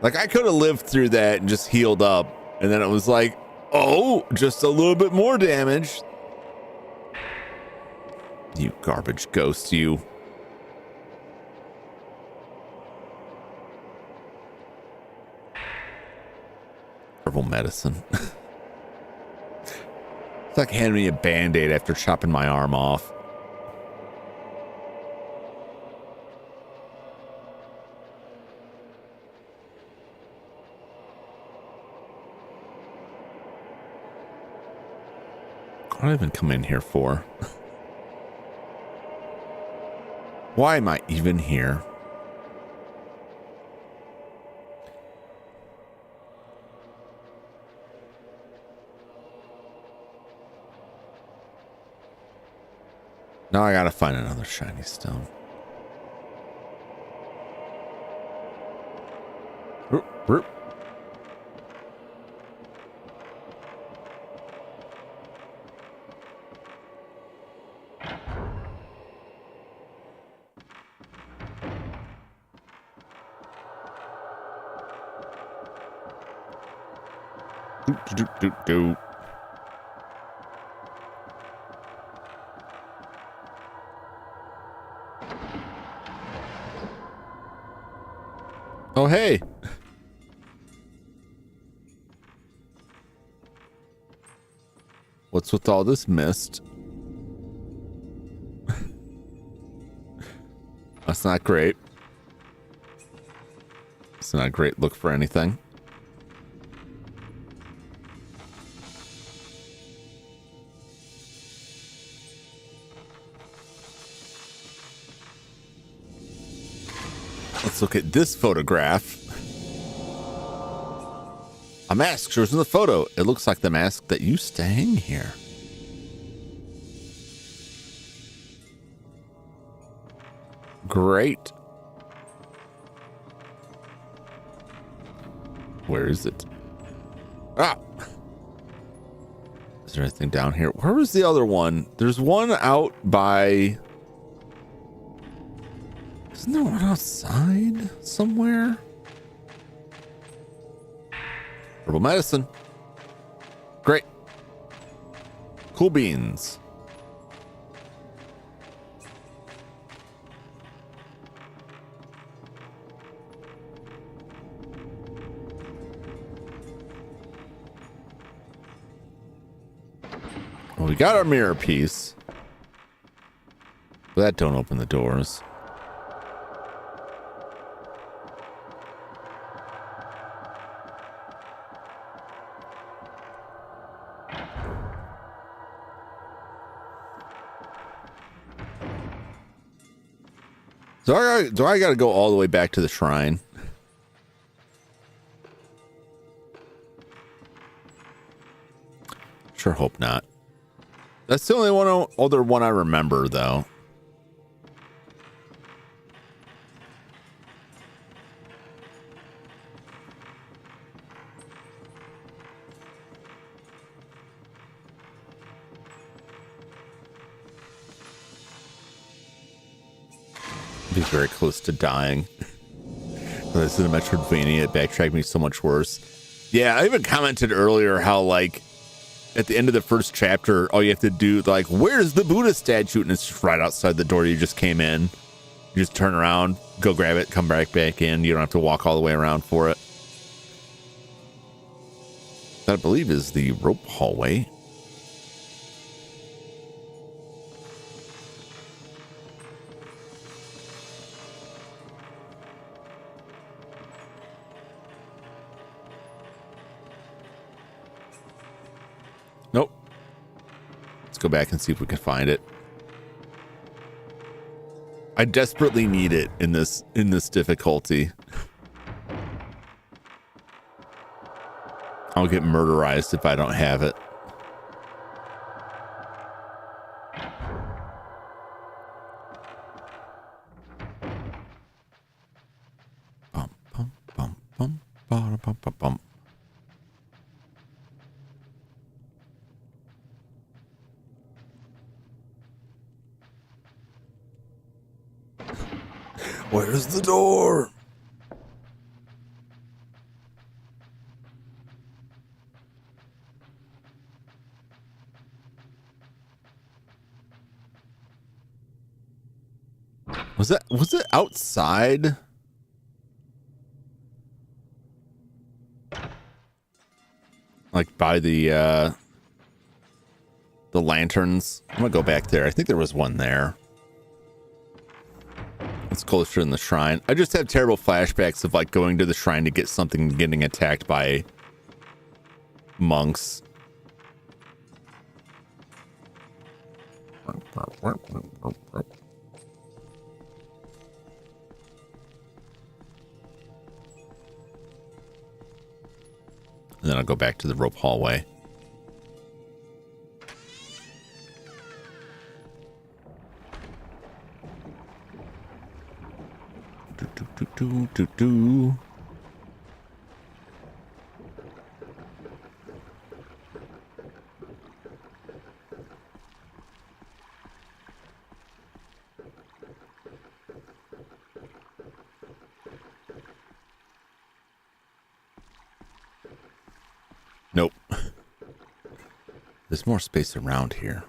Like, I could have lived through that and just healed up. And then it was like, oh, just a little bit more damage. You garbage ghost, you. Herbal medicine. It's like handing me a band-aid after chopping my arm off. What did I even come in here for? Why am I even here? Now I gotta find another shiny stone. Roop, roop. Do. Oh, hey. What's with all this mist? That's not great. It's not a great look for anything. Let's look at this photograph. A mask shows in the photo. It looks like the mask that used to hang here. Great. Where is it? Ah! Is there anything down here? Where was the other one? There's one out by... Isn't there one outside somewhere? Herbal medicine. Great. Cool beans. Well, we got our mirror piece. But that don't open the doors. Do I gotta go all the way back to the shrine? Sure hope not. That's the only other one I remember, though. He's very close to dying. This is a Metroidvania. It backtracked me so much worse. Yeah, I even commented earlier how, like, at the end of the first chapter, all you have to do, like, where's the Buddha statue? And it's just right outside the door you just came in. You just turn around, go grab it, come back in. You don't have to walk all the way around for it. That, I believe, is the rope hallway. Nope. Let's go back and see if we can find it. I desperately need it in this difficulty. I'll get murderized if I don't have it. Bum bum bum bum bum bum bum bum. Where's the door? Was it outside? Like by the lanterns? I'm gonna go back there. I think there was one there. It's closer than the shrine. I just have terrible flashbacks of like going to the shrine to get something and getting attacked by monks. And then I'll go back to the rope hallway. do, do, do. Nope. There's more space around here.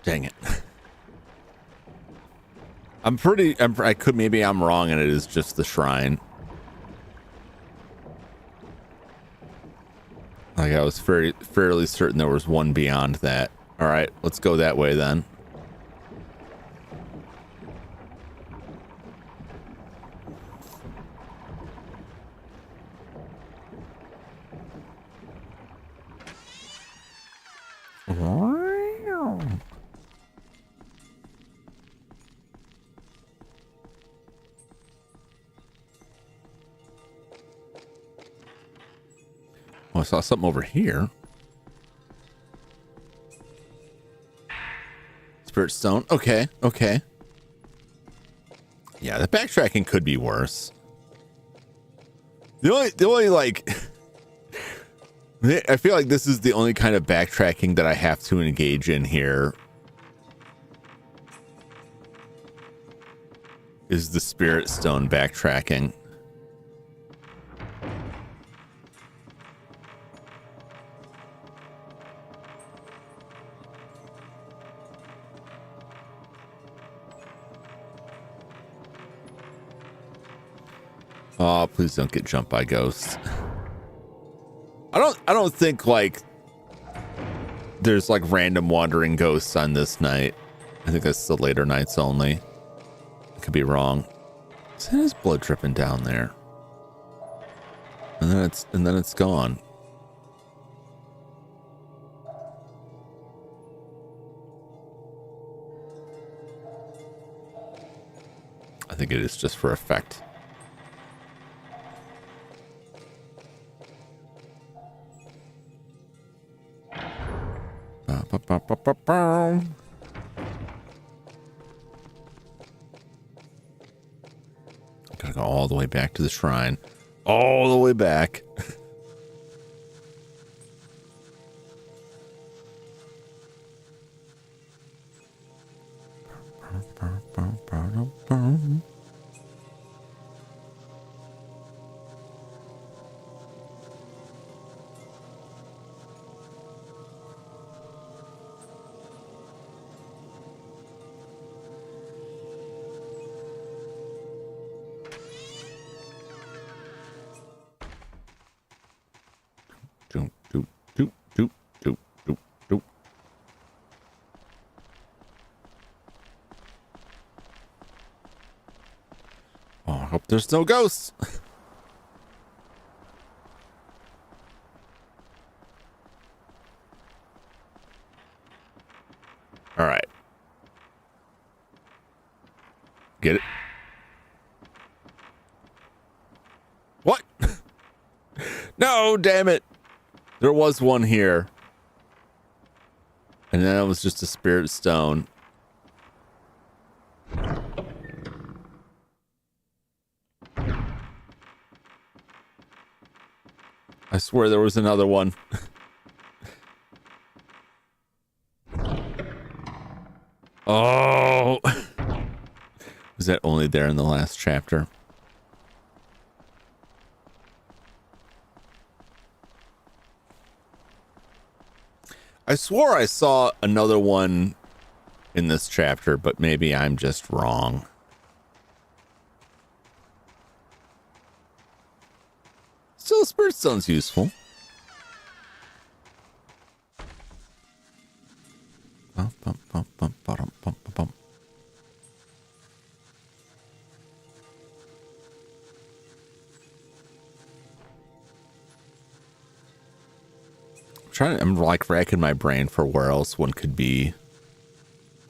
Dang it. Maybe I'm wrong and it is just the shrine. Like I was fairly certain there was one beyond that. All right, let's go that way then. Oh, I saw something over here. Spirit stone. Okay, okay. Yeah, the backtracking could be worse. The only like I feel like this is the only kind of backtracking that I have to engage in here is the spirit stone backtracking. Oh, please don't get jumped by ghosts. I don't think like there's like random wandering ghosts on this night. I think that's the later nights only. I could be wrong. So there's blood dripping down there. And then it's gone. I think it is just for effect. Gotta go all the way back to the shrine. All the way back. Oh, I hope there's no ghosts. All right. Get it? What? No, damn it. There was one here. And then it was just a spirit stone. I swear there was another one. Oh. Was that only there in the last chapter? I swore I saw another one in this chapter, but maybe I'm just wrong. Still, spirit stone's useful. Bum, bum, bum, bum, bum, bum, bum. I'm like racking my brain for where else one could be,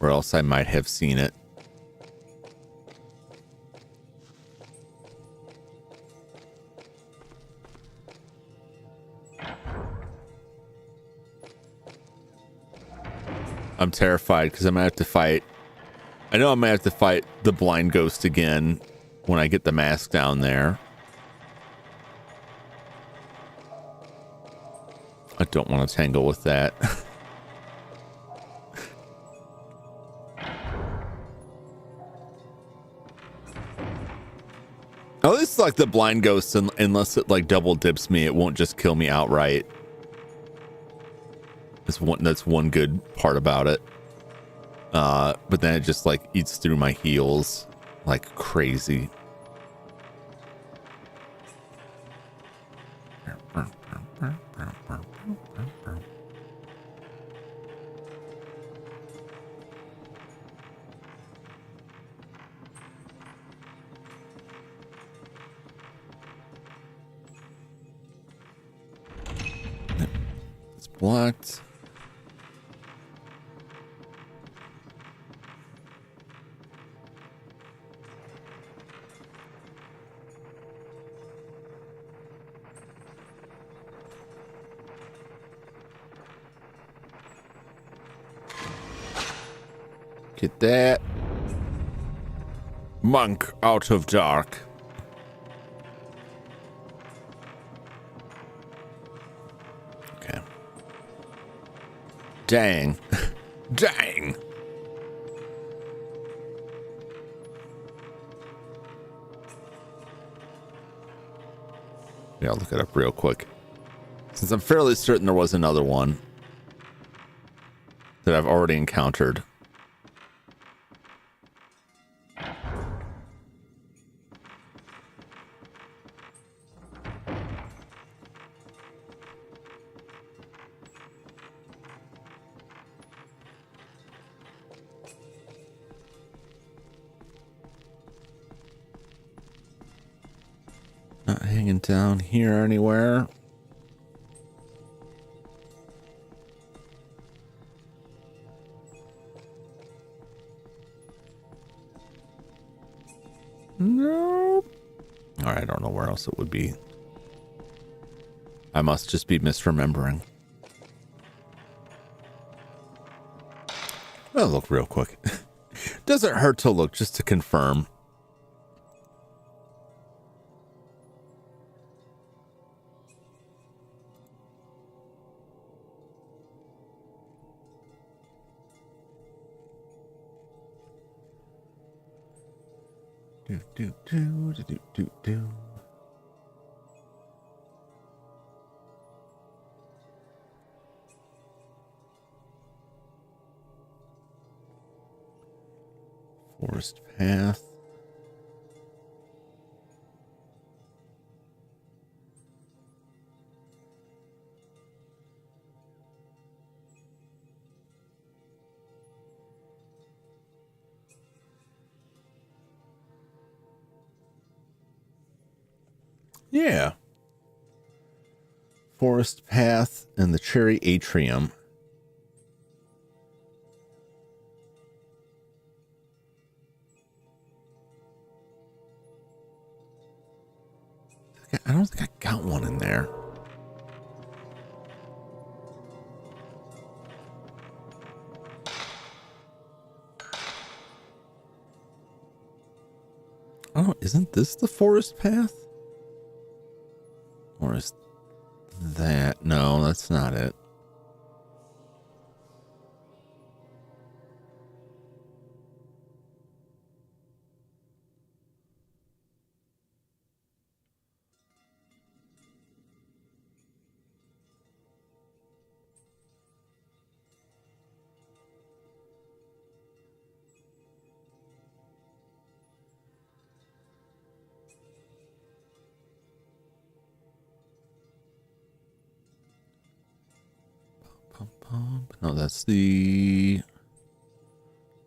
where else I might have seen it. I'm terrified because I might have to fight. I know I might have to fight the blind ghost again when I get the mask down there. I don't want to tangle with that. At least like the blind ghost, unless it like double dips me, it won't just kill me outright. That's one good part about it. But then it just like eats through my heals like crazy. It's blocked. Get that. Monk out of dark. Okay. Dang. Dang. Yeah, I'll look it up real quick. Since I'm fairly certain there was another one that I've already encountered. Not hanging down here anywhere. Nope. All right, I don't know where else it would be. I must just be misremembering. I'll look real quick. Doesn't hurt to look just to confirm. Do. Forest path. Yeah. Forest path and the cherry atrium. I don't think I got one in there. Oh, isn't this the forest path? Or is that? No, that's not it. No, that's the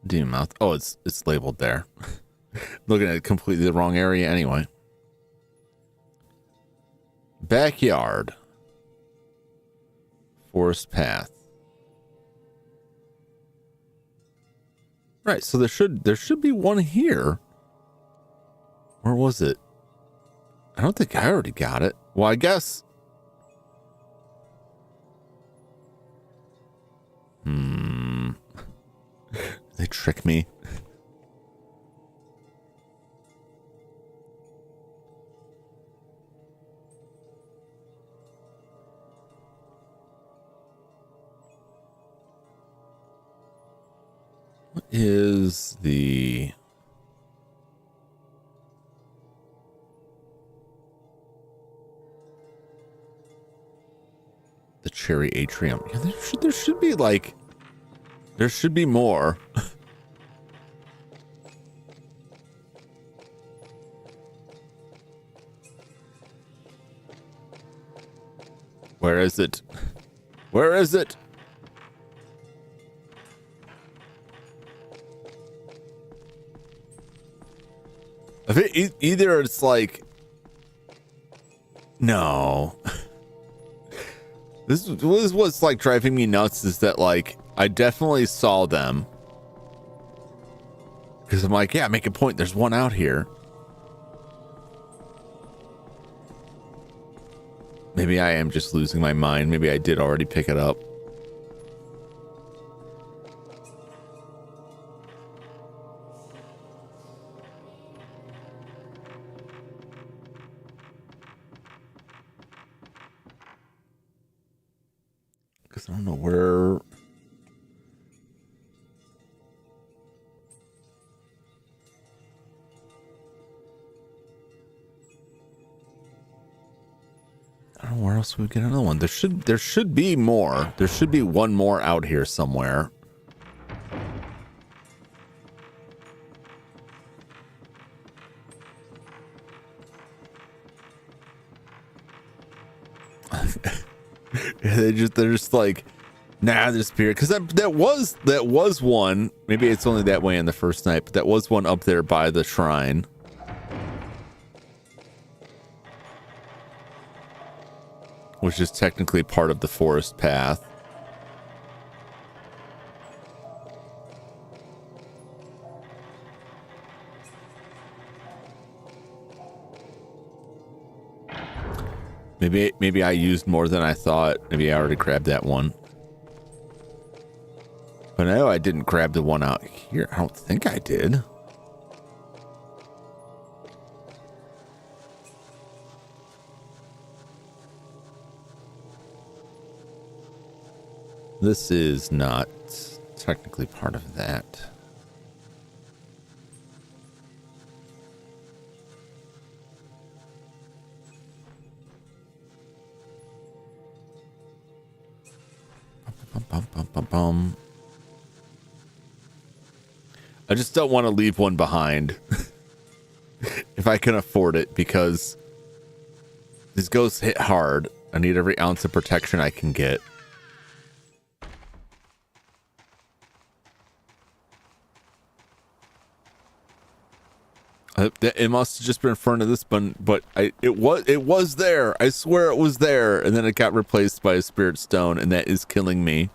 demon mouth. Oh, it's labeled there. Looking at completely the wrong area anyway. Backyard. Forest path. Right, so there should be one here. Where was it? I don't think I already got it. Well, I guess. trick me. What is the cherry atrium? Yeah, there should be like, there should be more. Where is it? Where is it? I think either it's like, no. This is what's like driving me nuts, is that like I definitely saw them because I'm like, yeah, make a point. There's one out here. Maybe I am just losing my mind. Maybe I did already pick it up. Because I don't know where. I don't know where else we get another one. There should be more. There should be one more out here somewhere. They're just like, nah, this spirit. Because that was one. Maybe it's only that way in the first night, but that was one up there by the shrine. Which is technically part of the forest path. Maybe I used more than I thought. Maybe I already grabbed that one. But I know I didn't grab the one out here. I don't think I did. This is not technically part of that. I just don't want to leave one behind if I can afford it, because these ghosts hit hard. I need every ounce of protection I can get. It must have just been in front of this one, but it was there. I swear it was there, and then it got replaced by a spirit stone, and that is killing me.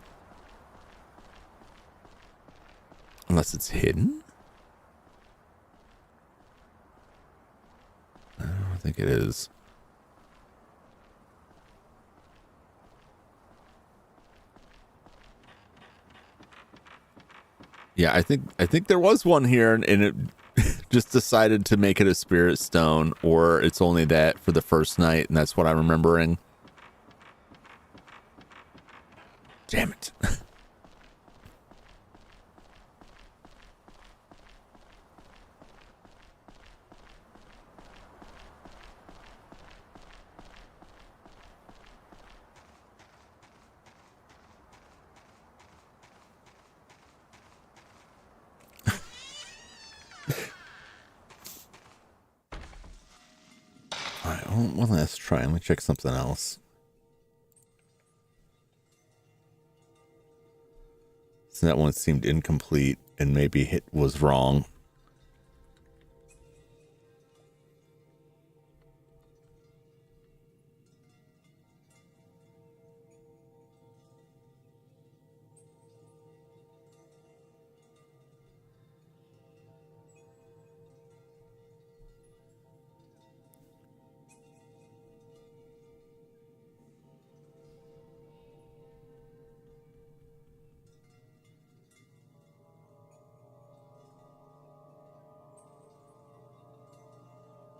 Unless it's hidden? I don't think it is. Yeah, I think there was one here, and it just decided to make it a spirit stone, or it's only that for the first night, and that's what I'm remembering. Damn it. Alright, one last try. Let me check something else. So that one seemed incomplete, and maybe it was wrong.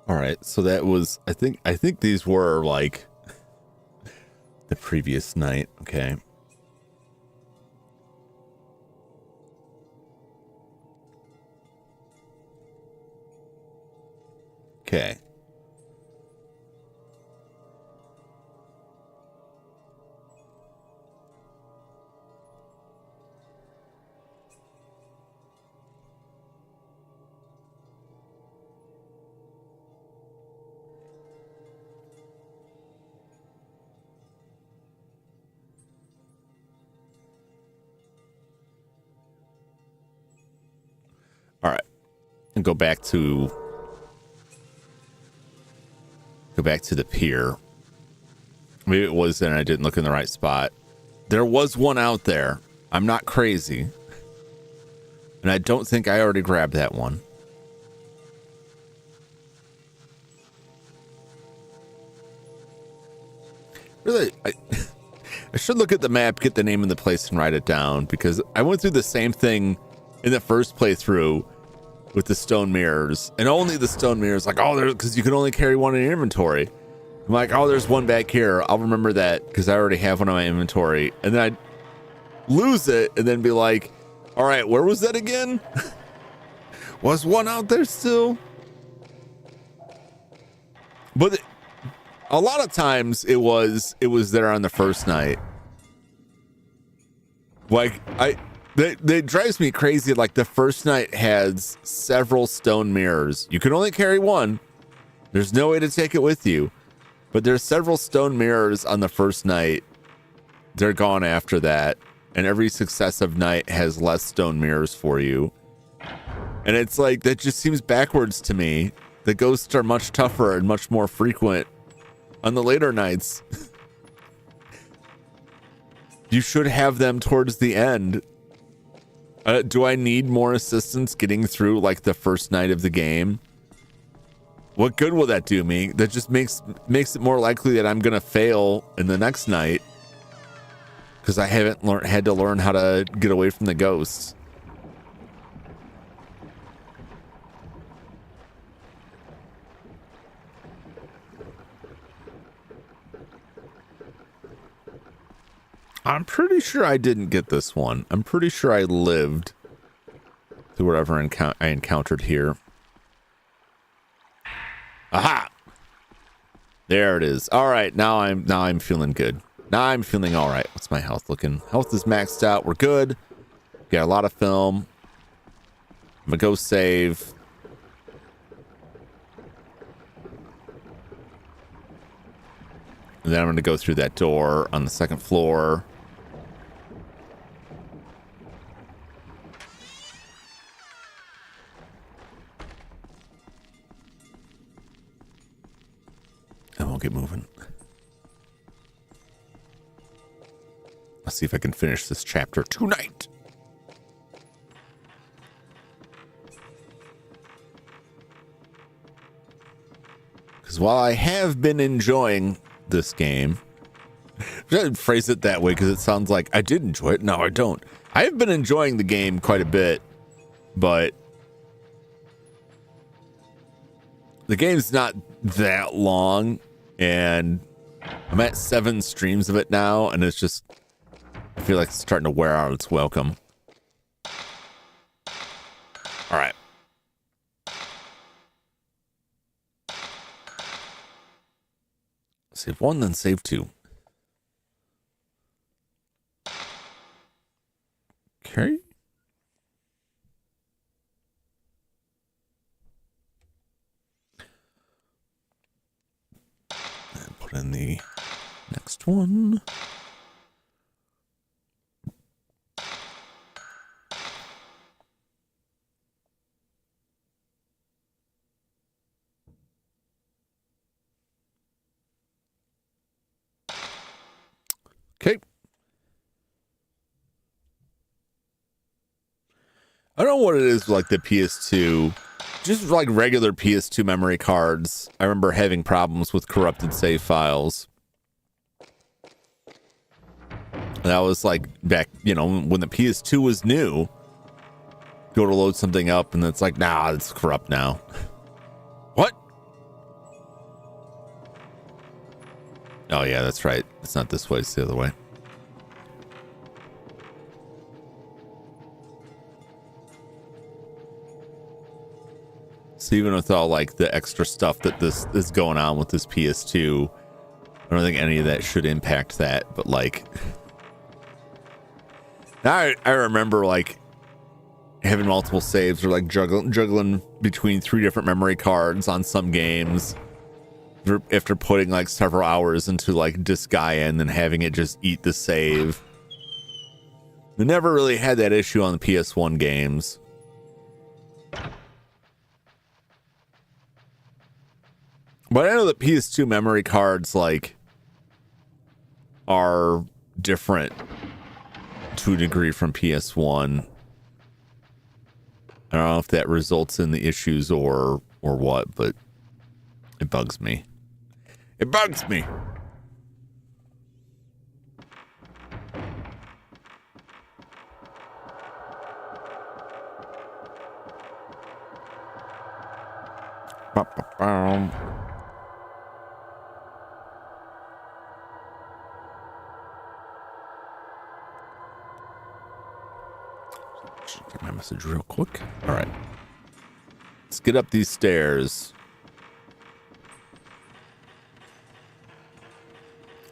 All right, so that was I think these were like the previous night. Okay. Okay. All right. And go back to the pier. Maybe it was and I didn't look in the right spot. There was one out there. I'm not crazy. And I don't think I already grabbed that one. Really, I should look at the map, get the name of the place, and write it down, because I went through the same thing in the first playthrough with the stone mirrors, and only the stone mirrors, like, oh, there's, because you can only carry one in your inventory. I'm like, oh, there's one back here. I'll remember that because I already have one in my inventory. And then I'd lose it and then be like, all right, where was that again? Was one out there still? But a lot of times it was there on the first night. Like that drives me crazy. Like the first night has several stone mirrors. You can only carry one. There's no way to take it with you. But there's several stone mirrors on the first night. They're gone after that. And every successive night has less stone mirrors for you. And it's like, that just seems backwards to me. The ghosts are much tougher and much more frequent on the later nights. You should have them towards the end. Do I need more assistance getting through like the first night of the game? What good will that do me? That just makes it more likely that I'm gonna fail in the next night because I haven't had to learn how to get away from the ghosts. I'm pretty sure I didn't get this one. I'm pretty sure I lived through whatever I encountered here. Aha! There it is. All right, now I'm feeling good. Now I'm feeling all right. What's my health looking? Health is maxed out. We're good. Got a lot of film. I'm gonna go save. And then I'm gonna go through that door on the second floor. And we'll get moving. Let's see if I can finish this chapter tonight. Because while I have been enjoying this game, I phrase it that way because it sounds like I did enjoy it. No, I don't. I have been enjoying the game quite a bit, but the game's not that long, and I'm at 7 streams of it now, and it's just, I feel like it's starting to wear out its welcome. All right. Save 1, then save 2. Okay. And put in the next one. Okay. I don't know what it is with like the PS2, just like regular PS2 memory cards. I remember having problems with corrupted save files. That was like back, when the PS2 was new. Go to load something up and it's like, nah, it's corrupt now. What? Oh yeah, that's right. It's not this way, it's the other way. So even with all like the extra stuff that this is going on with this PS2, I don't think any of that should impact that. But like, now I remember like having multiple saves or like juggling between 3 different memory cards on some games after putting like several hours into like Disgaea and then having it just eat the save. We never really had that issue on the PS1 games. But I know that PS2 memory cards like are different to a degree from PS1. I don't know if that results in the issues or what, but it bugs me. It bugs me. Check my message real quick. All right. Let's get up these stairs.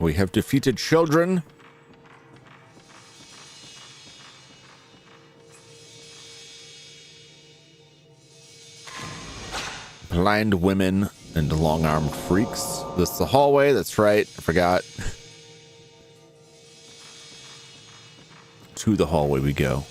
We have defeated children. Blind women and long-armed freaks. This is the hallway. That's right. I forgot. To the hallway we go.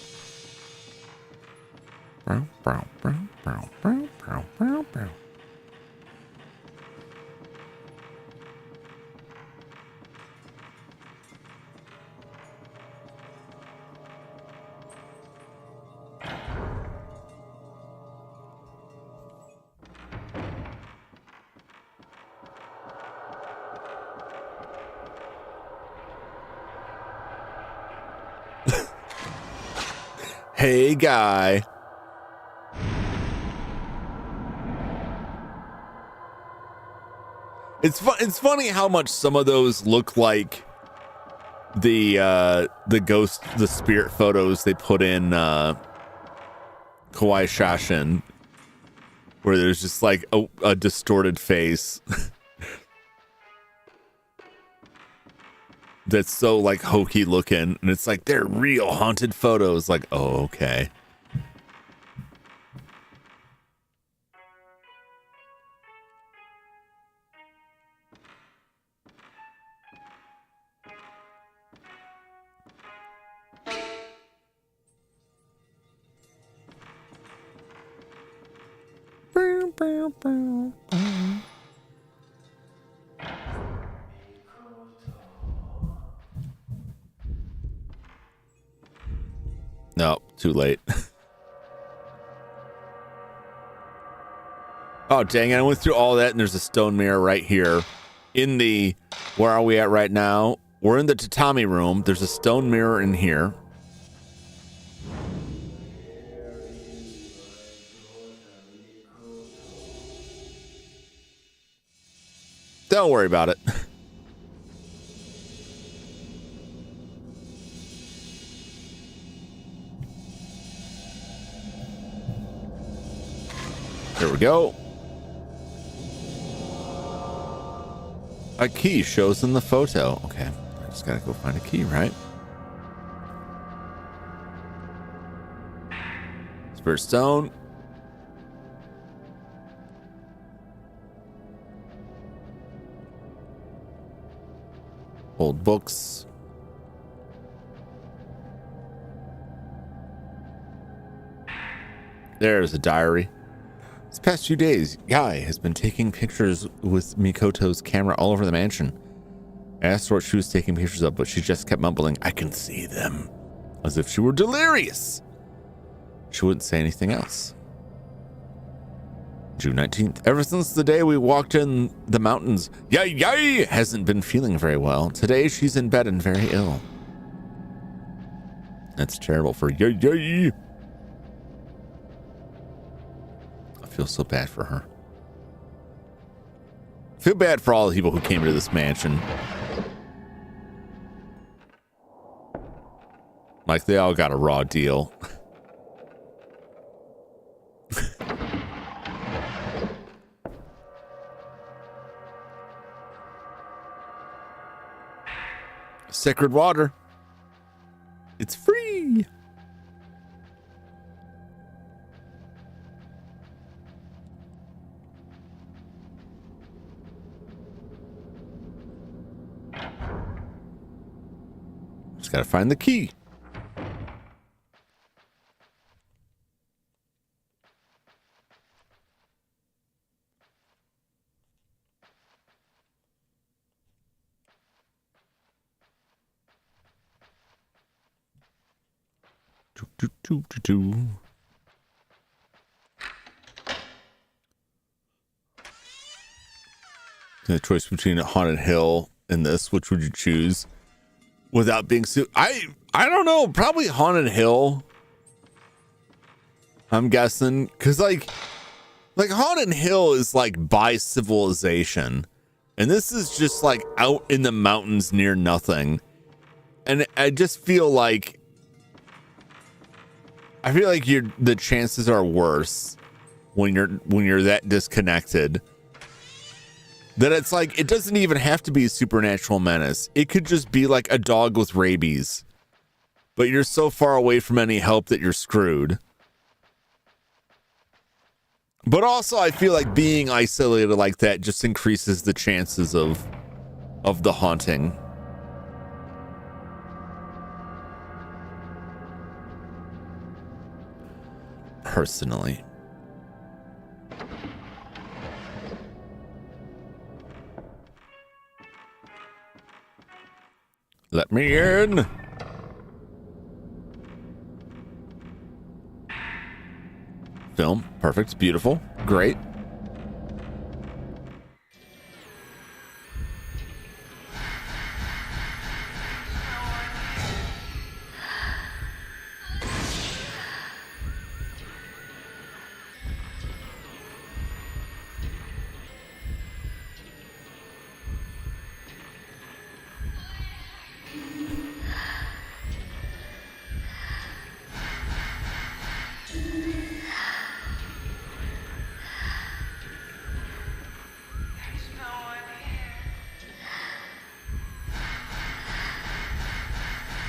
Hey, guy. It's funny how much some of those look like the ghost, the spirit photos they put in Kawaii Shashin, where there's just like a distorted face that's so like hokey looking, and it's like they're real haunted photos. Like, oh, okay. No, too late. Oh, dang it. I went through all that, and there's a stone mirror right here in the... Where are we at right now? We're in the tatami room. There's a stone mirror in here. Don't worry about it. There we go. A key shows in the photo. Okay, I just gotta go find a key, right? Spirit stone. Old books. There's a diary. These past few days, Yai has been taking pictures with Mikoto's camera all over the mansion. I asked her what she was taking pictures of, but she just kept mumbling, "I can see them," as if she were delirious. She wouldn't say anything else. June 19th. Ever since the day we walked in the mountains, Yai hasn't been feeling very well. Today she's in bed and very ill. That's terrible for Yai. I feel so bad for her. Feel bad for all the people who came to this mansion. Like, they all got a raw deal. Sacred water. It's free. Just gotta find the key. The choice between a Haunted Hill and this, which would you choose without being sued? I don't know, probably Haunted Hill. I'm guessing because like Haunted Hill is like by civilization, and this is just like out in the mountains near nothing. And I just feel like the chances are worse when you're that disconnected. That it's like, it doesn't even have to be a supernatural menace. It could just be like a dog with rabies. But you're so far away from any help that you're screwed. But also, I feel like being isolated like that just increases the chances of the haunting. Personally. Let me in. Film. Perfect. Beautiful. Great.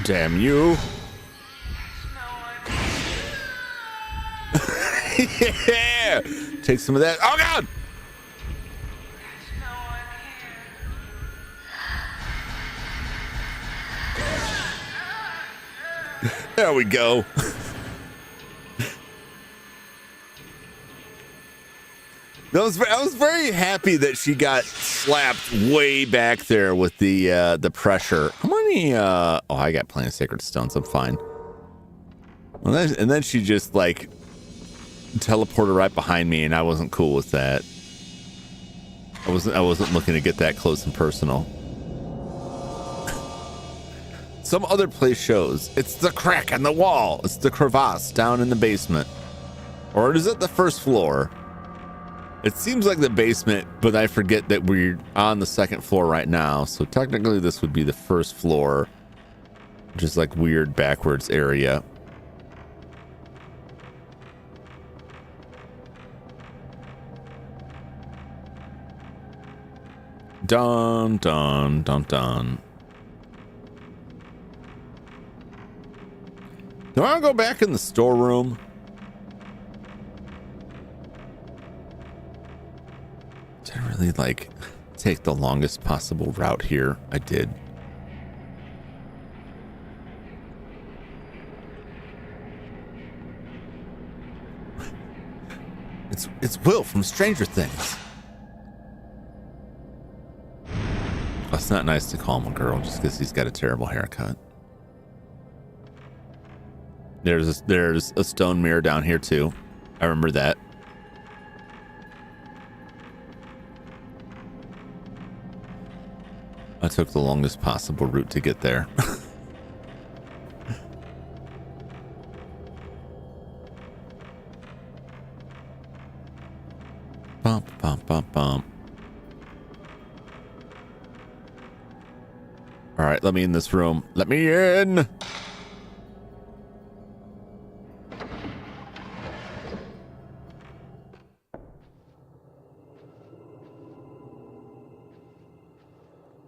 Damn you. Yeah. Take some of that. Oh God. There we go. I was very happy that she got slapped way back there with the pressure. How many? Oh, I got plenty of sacred stones. I'm fine. Well, and then she just like teleported right behind me, and I wasn't cool with that. I wasn't looking to get that close and personal. Some other place shows it's the crack in the wall. It's the crevasse down in the basement, or is it the first floor? It seems like the basement, but I forget that we're on the second floor right now. So technically this would be the first floor, which is like weird backwards area. Dun, dun, dun, dun. Do I want to go back in the storeroom? Did I really like take the longest possible route here? I did. It's Will from Stranger Things. It's not nice to call him a girl just because he's got a terrible haircut. There's a stone mirror down here too. I remember that. I took the longest possible route to get there. Bump, bump, bump, bump. All right, let me in this room. Let me in.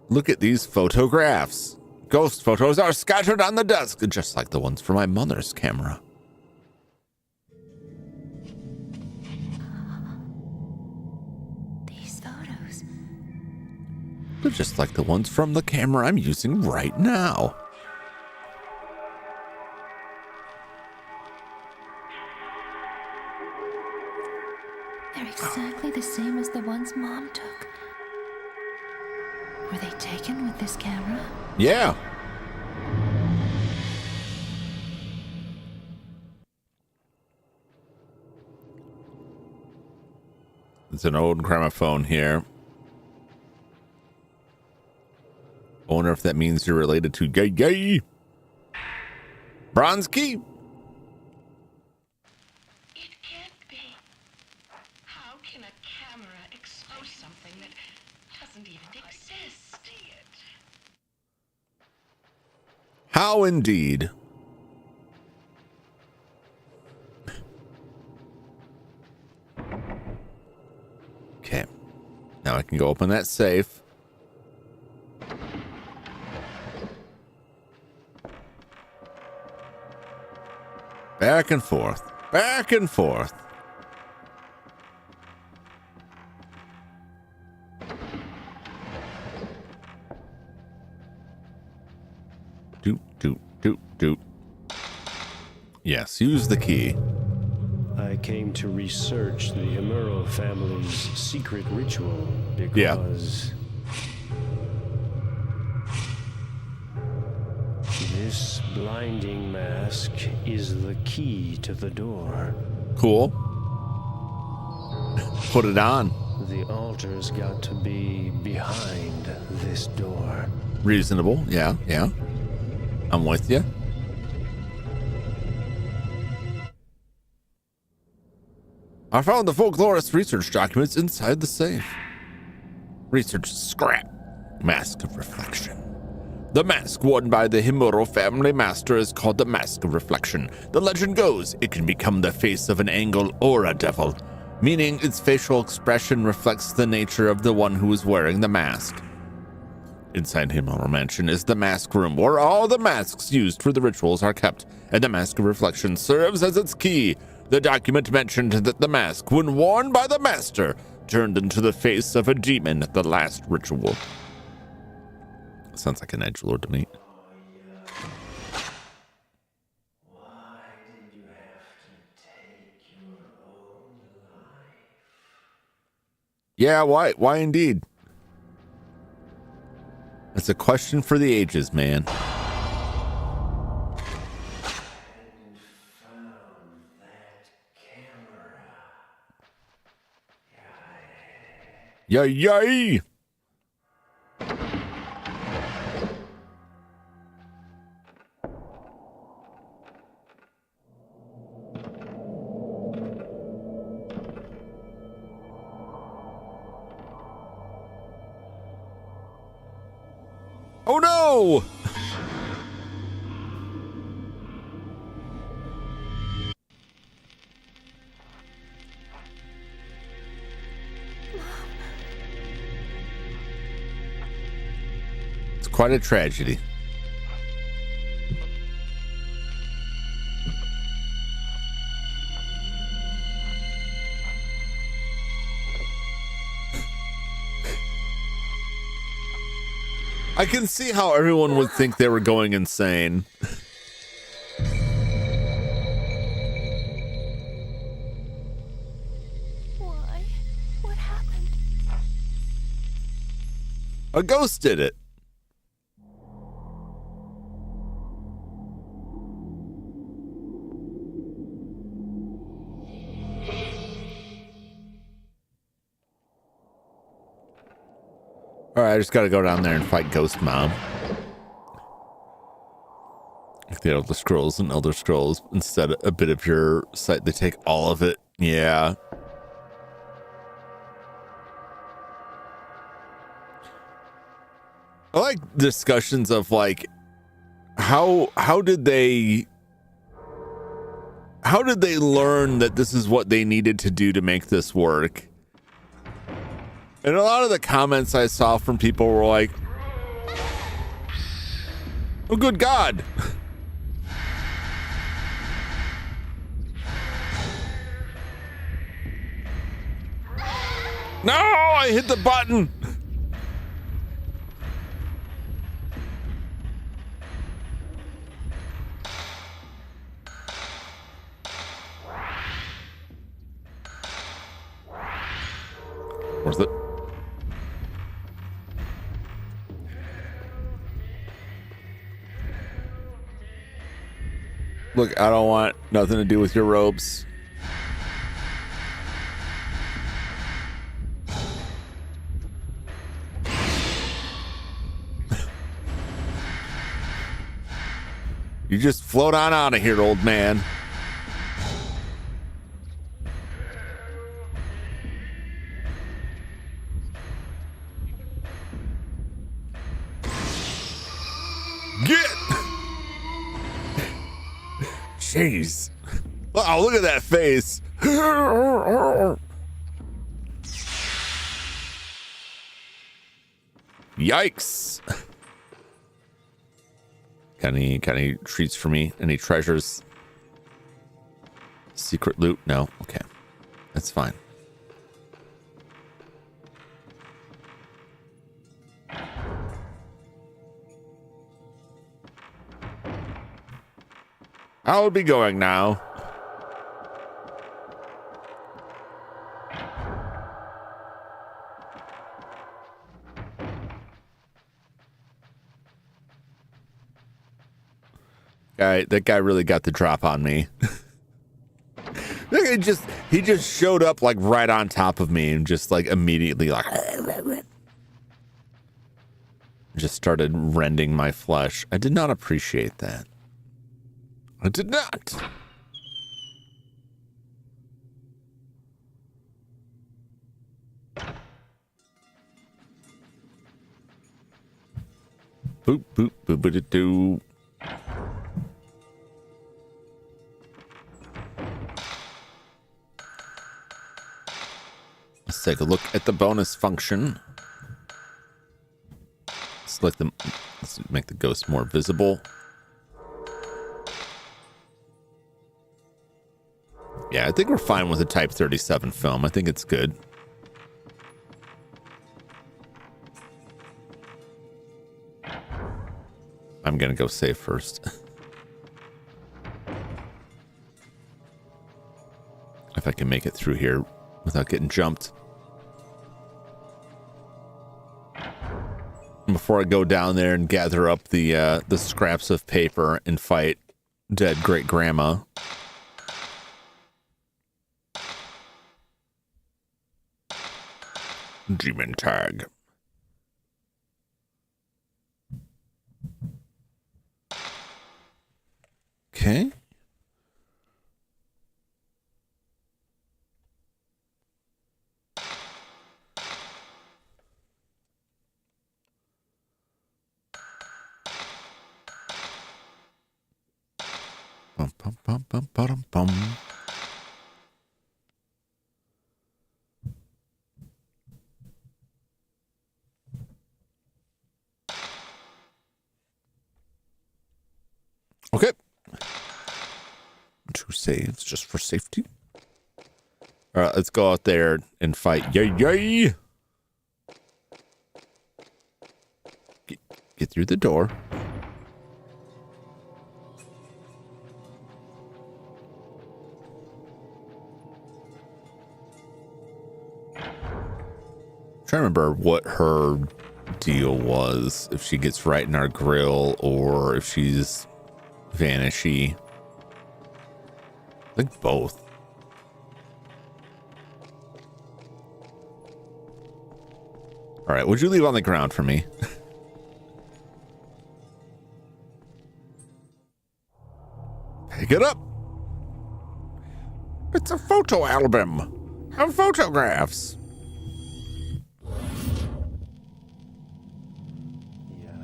Look at these photographs. Ghost photos are scattered on the desk, just like the ones from my mother's camera. These photos. They're just like the ones from the camera I'm using right now. They're exactly the same as the ones Mom took. Were they taken with this camera? Yeah. It's an old gramophone here. I wonder if that means you're related to Gay. Bronski? It can't be. How can a camera expose something that doesn't even exist? How indeed. Okay. Now I can go open that safe. Back and forth. Back and forth. Doot. Yes, use the key. I came to research the Himuro family's secret ritual because this blinding mask is the key to the door. Cool. Put it on. The altar's got to be behind this door. Reasonable. Yeah. I'm with you. I found the folklorist research documents inside the safe. Research scrap. Mask of Reflection. The mask worn by the Himuro family master is called the Mask of Reflection. The legend goes it can become the face of an angel or a devil, meaning its facial expression reflects the nature of the one who is wearing the mask. Inside Himuro Mansion is the mask room, where all the masks used for the rituals are kept, and the Mask of Reflection serves as its key. The document mentioned that the mask, when worn by the master, turned into the face of a demon at the last ritual. Sounds like an edgelord to me. Why did you have to take your own life? Yeah, why? Why indeed? It's a question for the ages, man. Yay! Oh no! It's quite a tragedy. I can see how everyone would think they were going insane. Why? What happened? A ghost did it. All right, I just got to go down there and fight Ghost Mom. Like the Elder Scrolls and Elder Scrolls, instead of a bit of your site, they take all of it. Yeah. I like discussions of like how did they learn that this is what they needed to do to make this work? And a lot of the comments I saw from people were like, oh, good God. No, I hit the button. Where's it? Look, I don't want nothing to do with your ropes. You just float on out of here, old man. Get! Jeez. Oh, look at that face. Yikes. Got any treats for me? Any treasures? Secret loot? No. Okay. That's fine. I'll be going now. That guy really got the drop on me. He just showed up like right on top of me and just like immediately like just started rending my flesh. I did not appreciate that. I did not. Boop boop boop boop doo. Let's take a look at the bonus function. Select them. Let's make the ghost more visible. Yeah, I think we're fine with a Type 37 film. I think it's good. I'm gonna go save first. If I can make it through here without getting jumped. Before I go down there and gather up the scraps of paper and fight dead great grandma. Demon tag. Okay. Bum, bum, bum, bum, bum, bum. Okay. 2 saves just for safety. All right, let's go out there and fight. Yay, yay. Get through the door. I'm trying to remember what her deal was, if she gets right in our grill or if she's vanishy. I think both. All right, would you leave on the ground for me? Pick it up. It's a photo album of photographs. Yeah.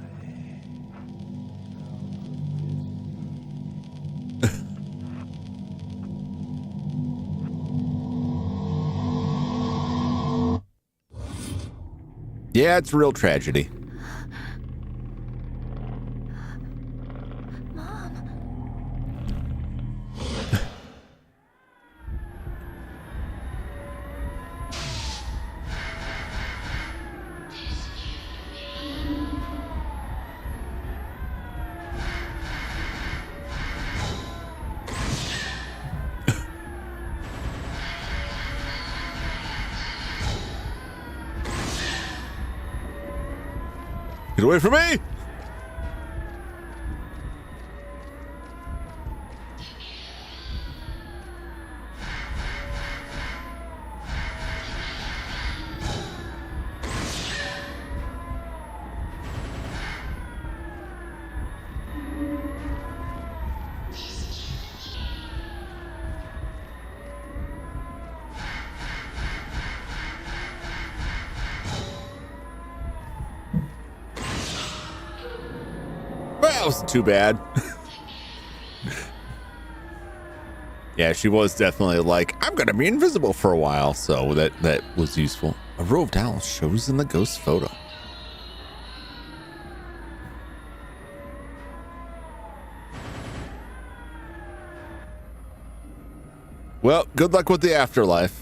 Yeah, it's real tragedy. Mom. Get away from me! Well, that wasn't too bad. Yeah, she was definitely like, I'm gonna be invisible for a while, so that was useful. A row of dowels shows in the ghost photo. Well, good luck with the afterlife.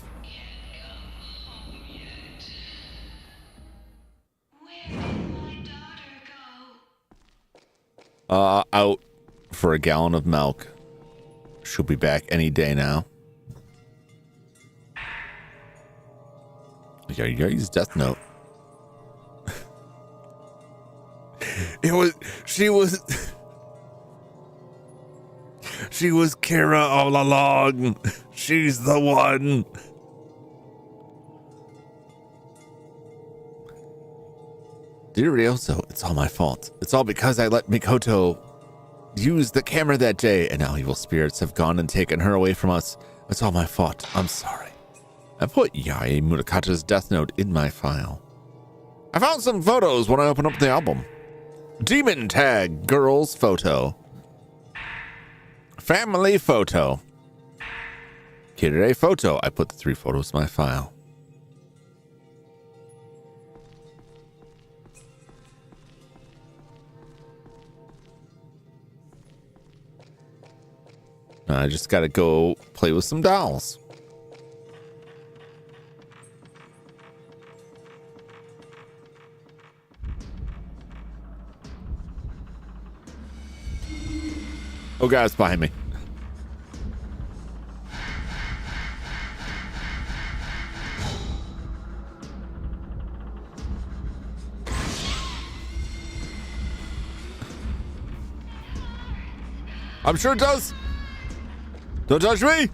Out for a gallon of milk. She'll be back any day now. Yeah, you gotta use Death Note. She was Kira all along. She's the one. Dear Ryoso, it's all my fault. It's all because I let Mikoto use the camera that day, and now evil spirits have gone and taken her away from us. It's all my fault. I'm sorry. I put Yae Murakata's Death Note in my file. I found some photos when I opened up the album. Demon tag, girls photo. Family photo. Kirei photo. I put the 3 photos in my file. I just gotta go play with some dolls. Oh God, it's behind me. I'm sure it does. Don't touch me.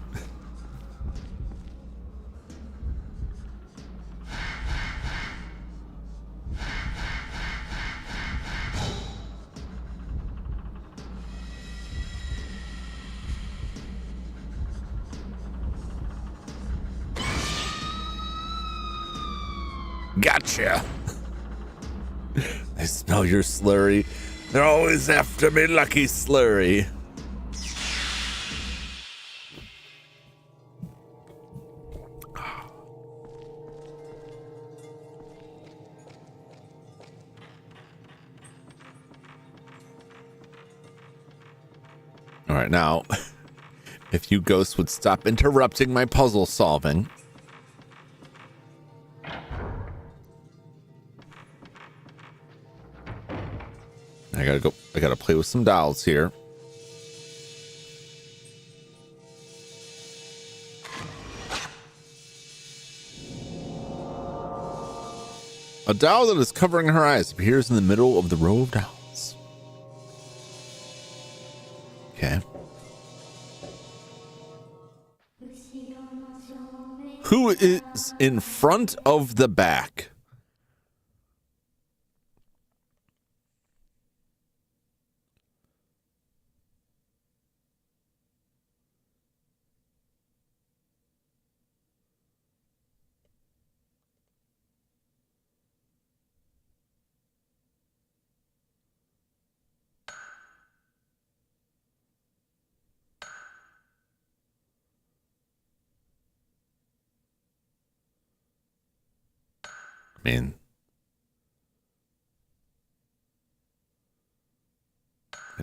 Gotcha. I smell your slurry. They're always after me, lucky slurry. All right, now, if you ghosts would stop interrupting my puzzle solving. I gotta play with some dolls here. A doll that is covering her eyes appears in the middle of the row of dolls. Okay. Who is in front of the back? I mean,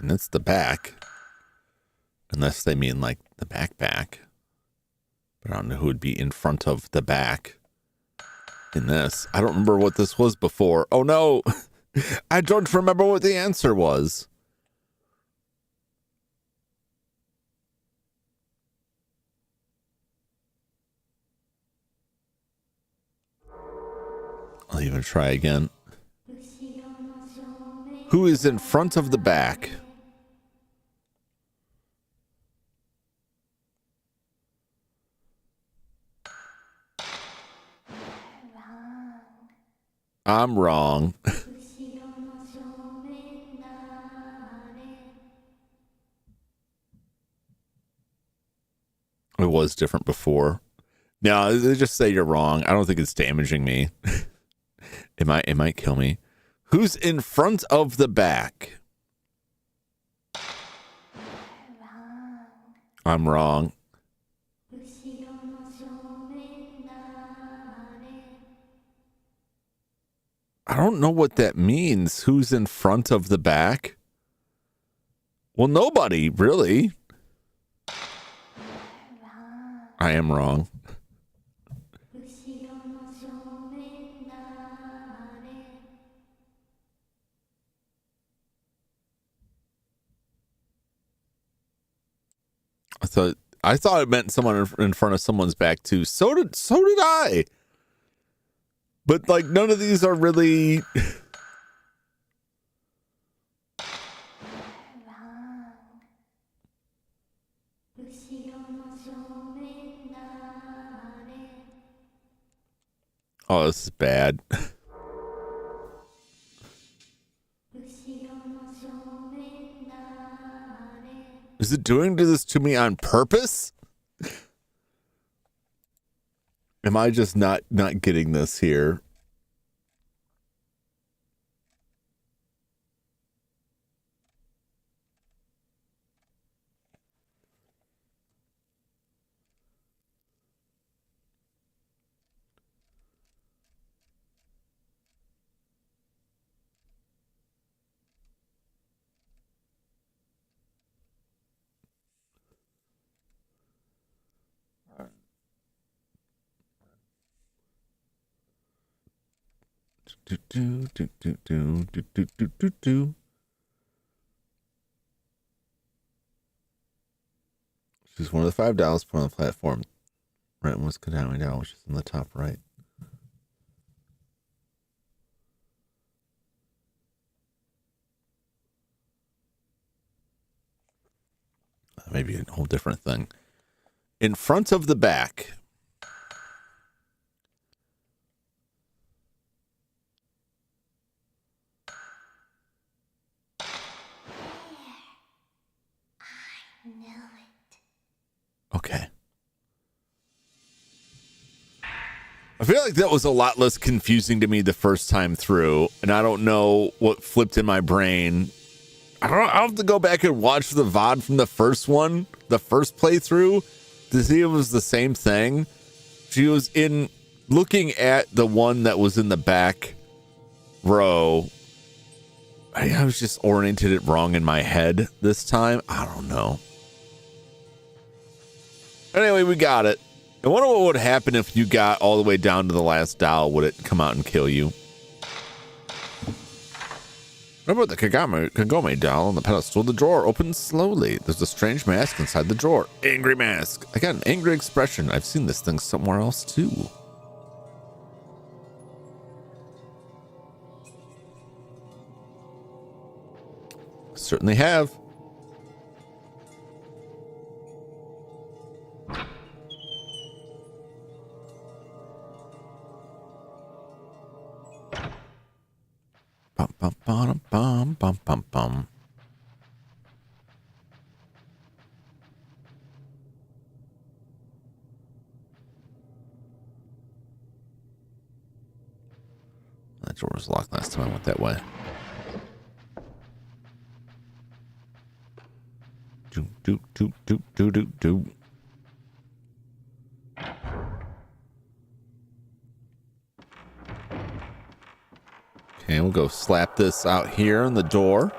and it's the back. Unless they mean like the backpack. But I don't know who would be in front of the back in this. I don't remember what this was before. Oh no! I don't remember what the answer was. I'll even try again. Who is in front of the back? I'm wrong. It was different before. No, they just say you're wrong. I don't think it's damaging me. It might kill me. Who's in front of the back? I'm wrong. I don't know what that means. Who's in front of the back? Well, nobody, really. I am wrong. I thought it meant someone in front of someone's back too. So did I. But like none of these are really Oh, this is bad. Is it doing this to me on purpose? Am I just not getting this here? She's one of the $5 put on the platform. Rent was down, which is in the top right. Maybe a whole different thing. In front of the back. Okay. I feel like that was a lot less confusing to me the first time through, and I don't know what flipped in my brain. I'll have to go back and watch the VOD from the first one, the first playthrough, to see if it was the same thing. She was looking at the one that was in the back row. I was just oriented it wrong in my head this time. I don't know. Anyway, we got it. I wonder what would happen if you got all the way down to the last doll. Would it come out and kill you? Remember the Kagome doll on the pedestal? The drawer opens slowly. There's a strange mask inside the drawer. Angry mask. I got an angry expression. I've seen this thing somewhere else too. Certainly have. Bum, bum, bum, bum, bum, bum, bum. That door was locked last time I went that way. Do, do, do, do, do, do, do. Okay, we'll go slap this out here on the door.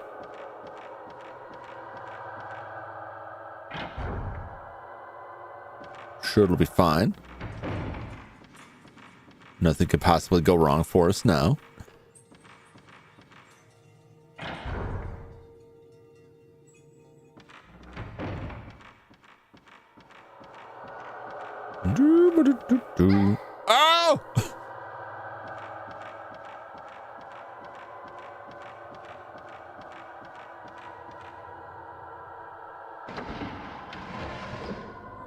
sure it'll be fine. Nothing could possibly go wrong for us now. Oh!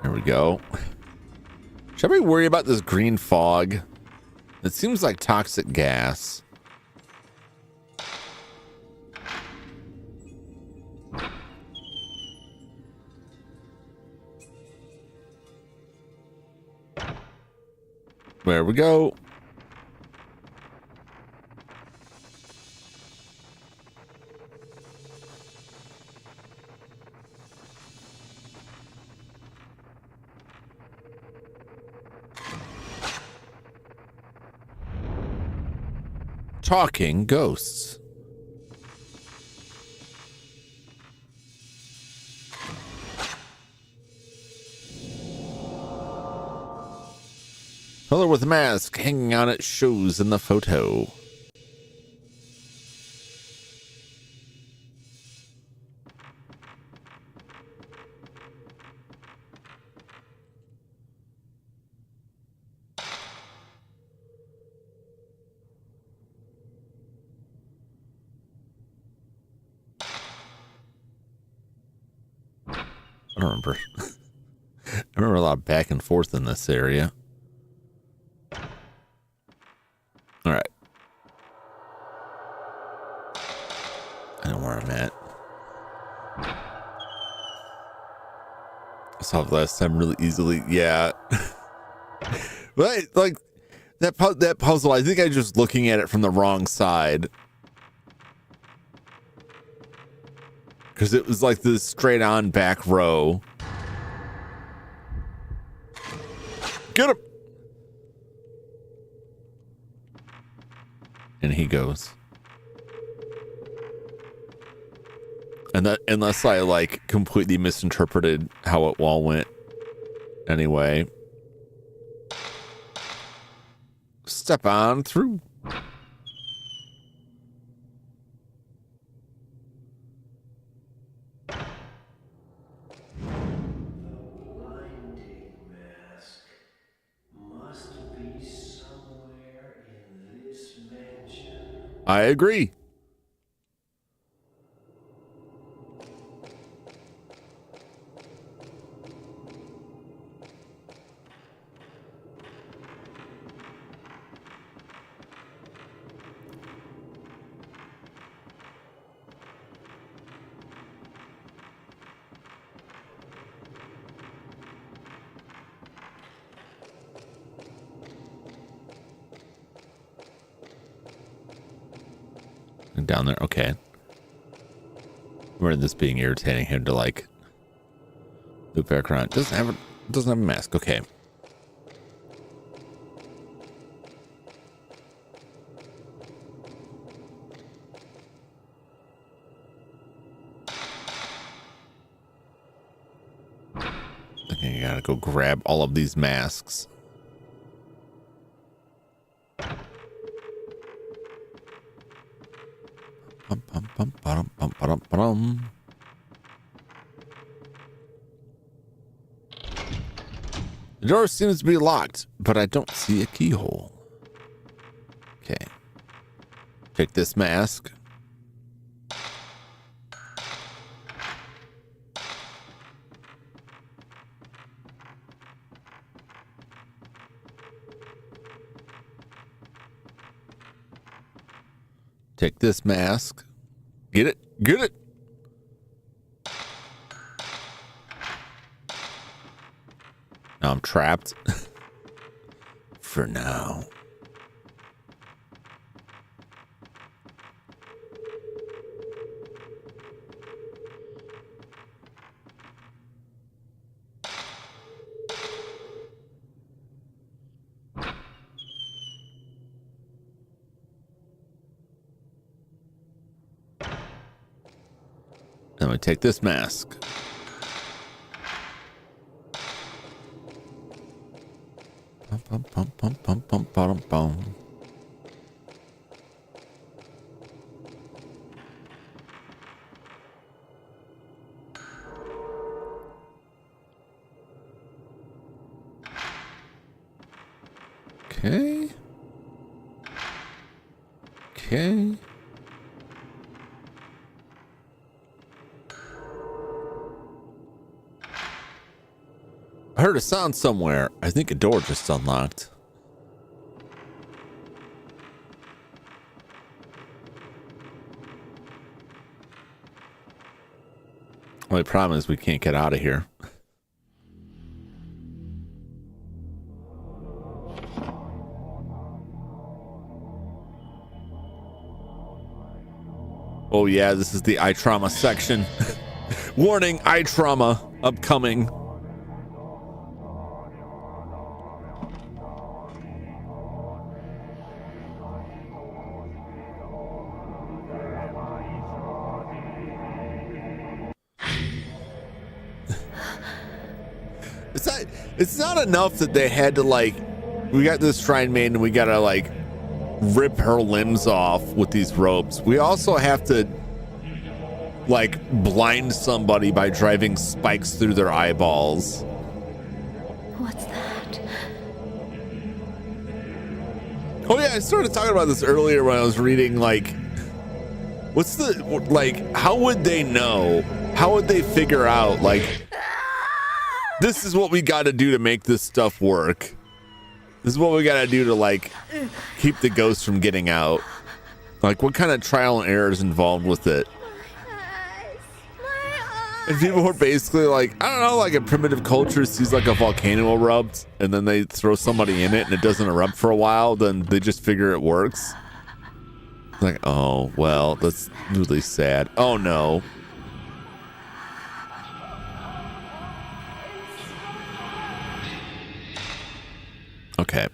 There we go. Should we worry about this green fog? It seems like toxic gas. There we go. Talking ghosts. Fellow with a mask hanging on its shoes in the photo. I don't remember. I remember a lot of back and forth in this area. All right. I know where I'm at. I saw it last time really easily. Yeah. But like that puzzle, I think I was just looking at it from the wrong side. Because it was like this straight on back row. Get him! And he goes. And that, unless I like completely misinterpreted how it all went. Anyway. Step on through. I agree. Down there, okay. Remember this being irritating him to like loop back around. Doesn't have a mask. Okay. I think I gotta go grab all of these masks. The door seems to be locked, but I don't see a keyhole. Okay. Take this mask. Take this mask. Get it? Get it? Now I'm trapped. For now. Then we take this mask. Bum, bum, bum, bum, bum, bum, bum. Okay. Okay. I heard a sound somewhere. I think a door just unlocked. Only problem is we can't get out of here. Oh yeah, this is the eye trauma section. Warning, eye trauma upcoming. It's not enough that they had to, like, we got this shrine maiden and we gotta, like, rip her limbs off with these ropes. We also have to, like, blind somebody by driving spikes through their eyeballs. What's that? Oh yeah, I started talking about this earlier when I was reading, like, what's the, like, how would they know? How would they figure out, like, this is what we got to do to make this stuff work. This is what we got to do to, like, keep the ghost from getting out. Like, what kind of trial and error is involved with it? And people were basically like, I don't know, like a primitive culture sees like a volcano erupt and then they throw somebody in it and it doesn't erupt for a while, then they just figure it works. Like, oh, well, that's really sad. Oh, no. Okay.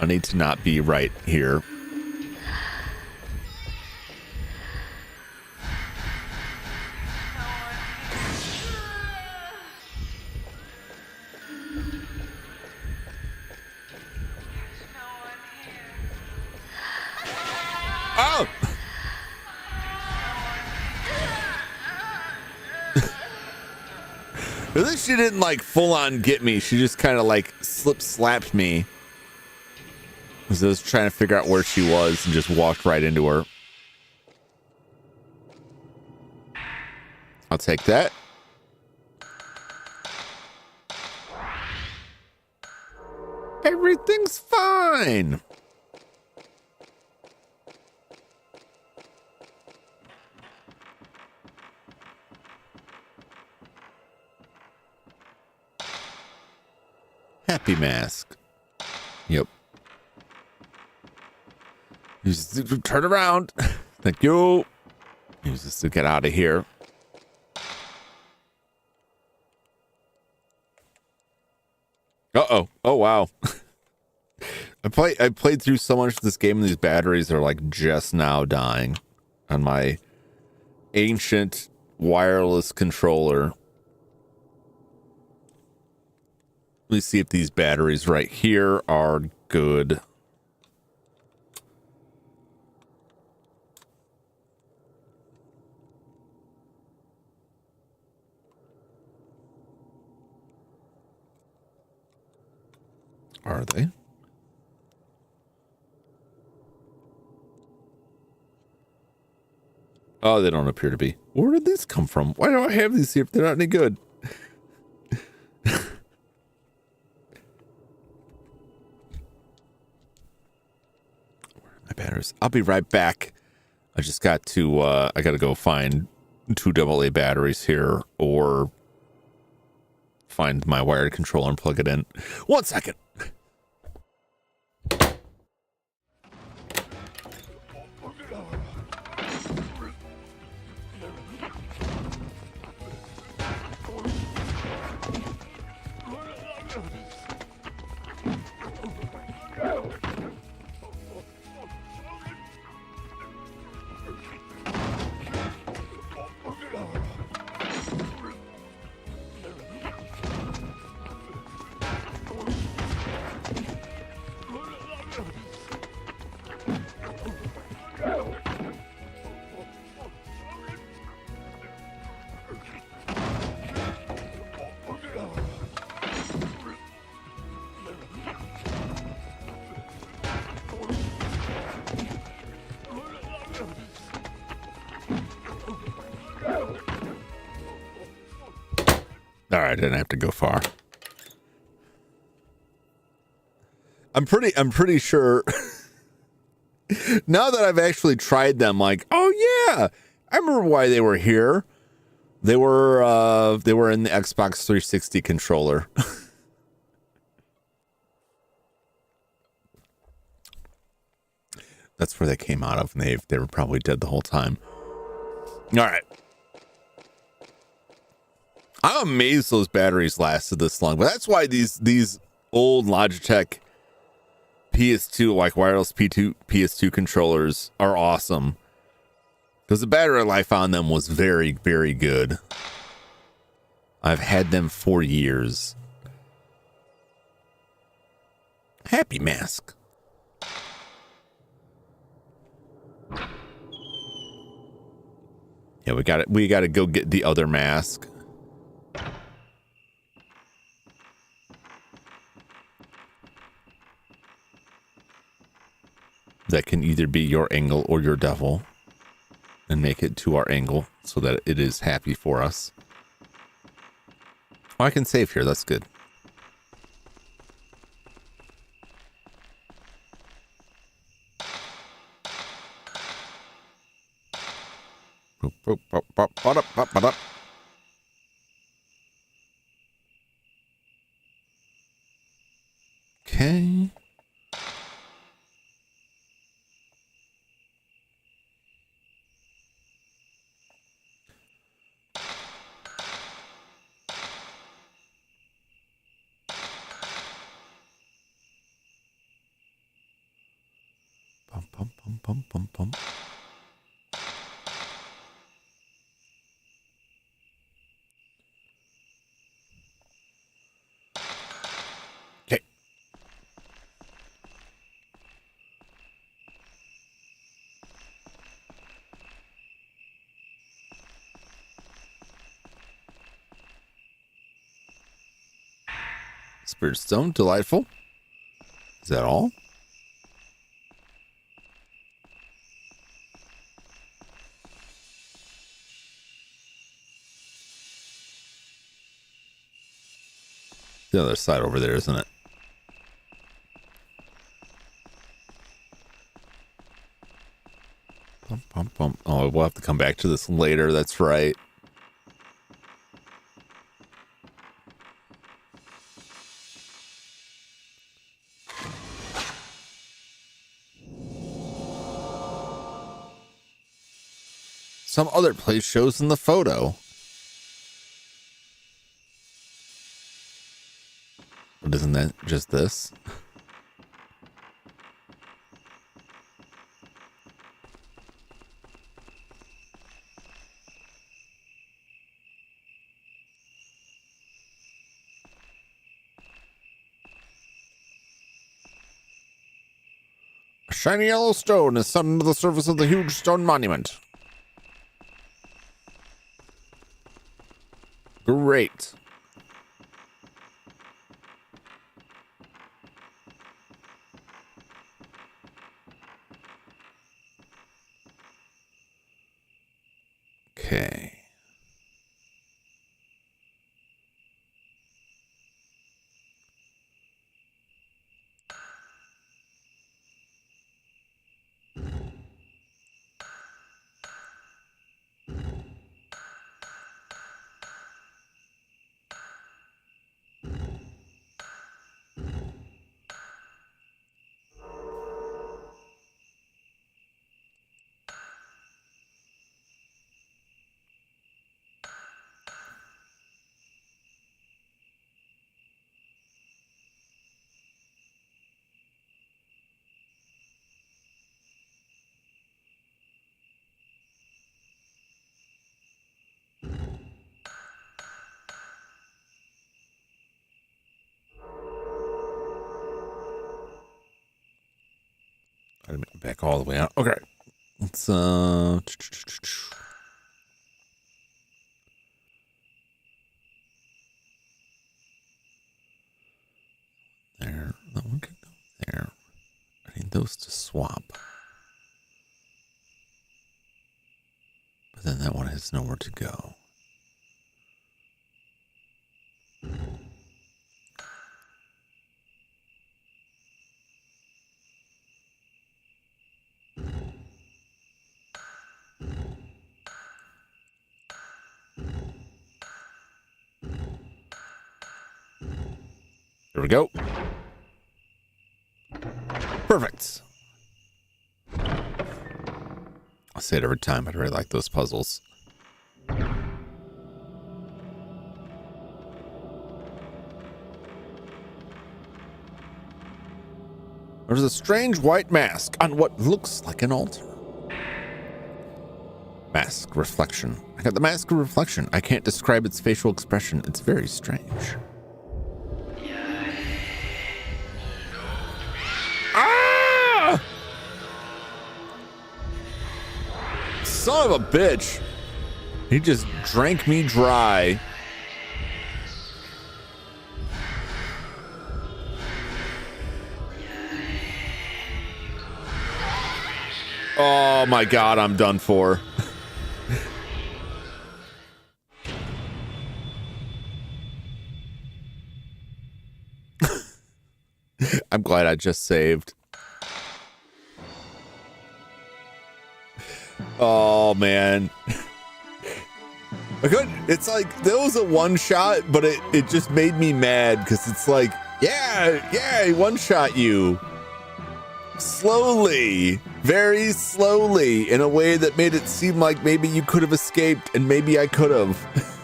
I need to not be right here. Oh! At least she didn't like full on get me. She just kind of like slapped me. Because I was trying to figure out where she was and just walked right into her. I'll take that. Everything's fine. Happy mask. Yep. Turn around. Thank you. Use this to get out of here. Uh-oh. Oh, wow. I played through so much of this game and these batteries are like just now dying on my ancient wireless controller. Let me see if these batteries right here are good. Are they? Oh, they don't appear to be. Where did these come from? Why do I have these here if they're not any good? My batteries. I'll be right back. I just got to I gotta go find 2 AA batteries here or find my wired controller and plug it in. 1 second. All right, I didn't have to go far. I'm pretty sure now that I've actually tried them, like, oh yeah, I remember why they were here. They were in the Xbox 360 controller. That's where they came out of, and they were probably dead the whole time. All right. I'm amazed those batteries lasted this long, but that's why these old Logitech PS2, like wireless PS2 controllers are awesome. Because the battery life on them was very, very good. I've had them for years. Happy mask. Yeah, we got to go get the other mask. That can either be your angle or your devil, and make it to our angle so that it is happy for us. Oh, I can save here. That's good. Okay. Bum. Okay. Spirit Stone, delightful. Is that all? The other side over there, isn't it? Bum. Oh, we'll have to come back to this later. That's right. Some other place shows in the photo. But isn't that just this? A shiny yellow stone is set into the surface of the huge stone monument. Great. Okay. Back all the way out. Okay. Let's there. That one can go there. I need those to swap. But then that one has nowhere to go. There we go. Perfect. I say it every time. I really like those puzzles. There's a strange white mask on what looks like an altar. Mask reflection. I got the mask of reflection. I can't describe its facial expression. It's very strange. Ah! Son of a bitch. He just drank me dry. Oh my God, I'm done for. I'm glad I just saved. Oh man. I couldn't, it's like, that was a one shot, but it just made me mad because it's like, yeah, he one shot you. Slowly, very slowly, in a way that made it seem like maybe you could have escaped and maybe I could have.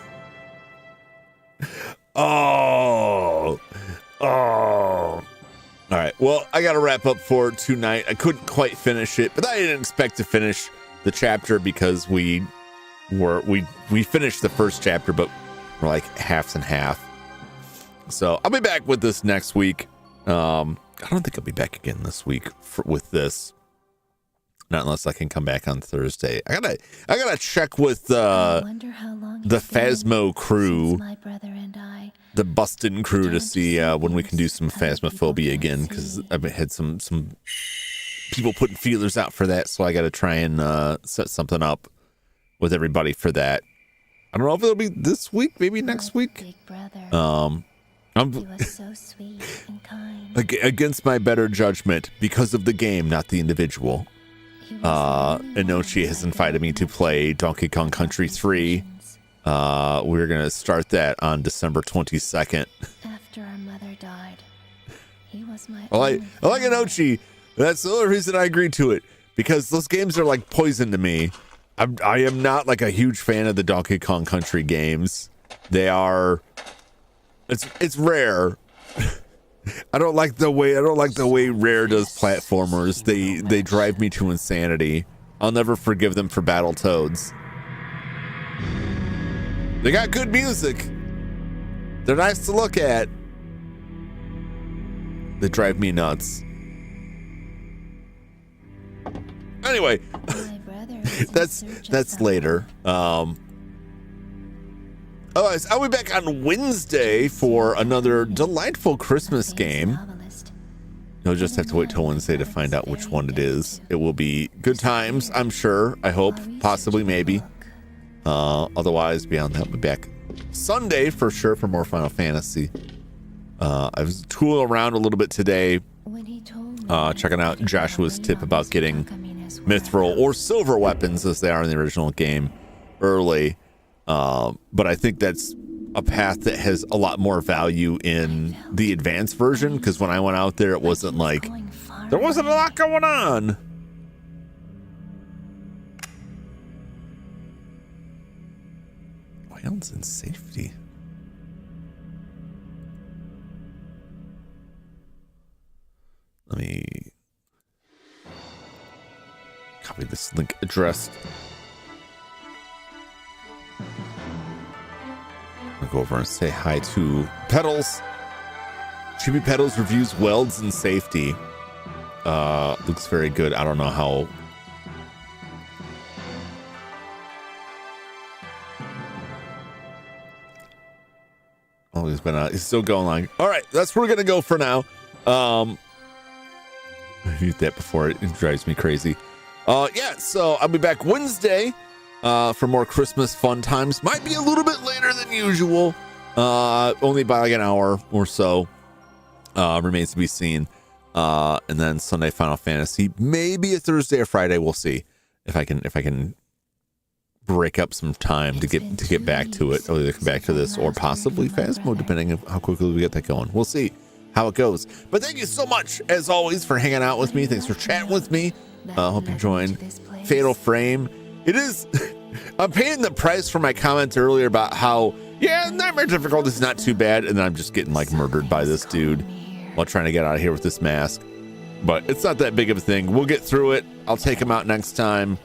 Oh. All right. Well, I got to wrap up for tonight. I couldn't quite finish it, but I didn't expect to finish the chapter because we finished the first chapter, but we're like halves and half. So I'll be back with this next week. I don't think I'll be back again this week with this. Not unless I can come back on Thursday. I gotta check with the Phasmo crew, the Bustin crew, to see when we can do some Phasmophobia again, because I've had some people putting feelers out for that, so I gotta try and set something up with everybody for that. I don't know if it'll be this week, maybe next week. I'm he was so sweet and kind. Against my better judgment, because of the game, not the individual. Inochi has invited me to play Donkey Kong Country 3. We're gonna start that on December 22nd. After our mother died, he was my. I like Inochi. That's the only reason I agreed to it, because those games are like poison to me. I am not like a huge fan of the Donkey Kong Country games. They are. It's Rare. I don't like the way Rare does platformers. They drive me to insanity. I'll never forgive them for Battletoads. They got good music. They're nice to look at. They drive me nuts. Anyway, that's later. Otherwise, I'll be back on Wednesday for another delightful Christmas game. You'll just have to wait till Wednesday to find out which one it is. It will be good times, I'm sure. I hope, possibly, maybe. Otherwise, beyond that, I'll be back Sunday for sure for more Final Fantasy. I was tooling around a little bit today, checking out Joshua's tip about getting mithril or silver weapons, as they are in the original game, early. But I think that's a path that has a lot more value in the advanced version, because when I went out there, it wasn't like there wasn't a lot going on. Whales in safety. Let me copy this link address. I'll go over and say hi to Pedals. Chibi Pedals reviews welds and safety. Looks very good. I don't know how. Oh, he's still going on. All right, that's where we're gonna go for now. I used that before, it drives me crazy. Yeah, so I'll be back Wednesday for more Christmas fun times. Might be a little bit later than usual, only by like an hour or so. Remains to be seen. And then Sunday Final Fantasy, maybe a Thursday or Friday. We'll see if I can break up some time to get back to it. I'll either come back to this or possibly Phasmo, depending on how quickly we get that going. We'll see how it goes. But thank you so much, as always, for hanging out with me. Thanks for chatting with me. Hope you joined Fatal Frame. It is, I'm paying the price for my comments earlier about how, yeah, Nightmare difficulty is not too bad. And then I'm just getting like murdered by this dude while trying to get out of here with this mask. But it's not that big of a thing. We'll get through it. I'll take him out next time.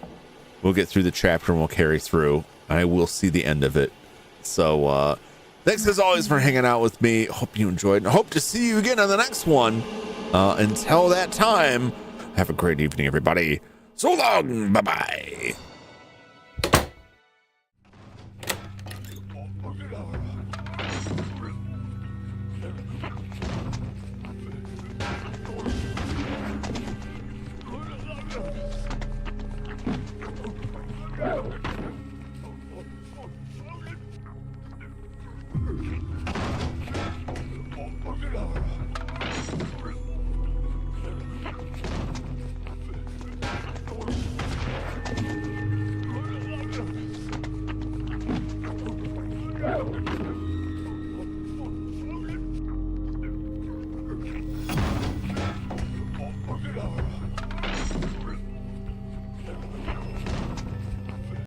We'll get through the chapter and we'll carry through. I will see the end of it. So thanks as always for hanging out with me. Hope you enjoyed, and I hope to see you again on the next one. Until that time, have a great evening, everybody. So long. Bye-bye. Oh.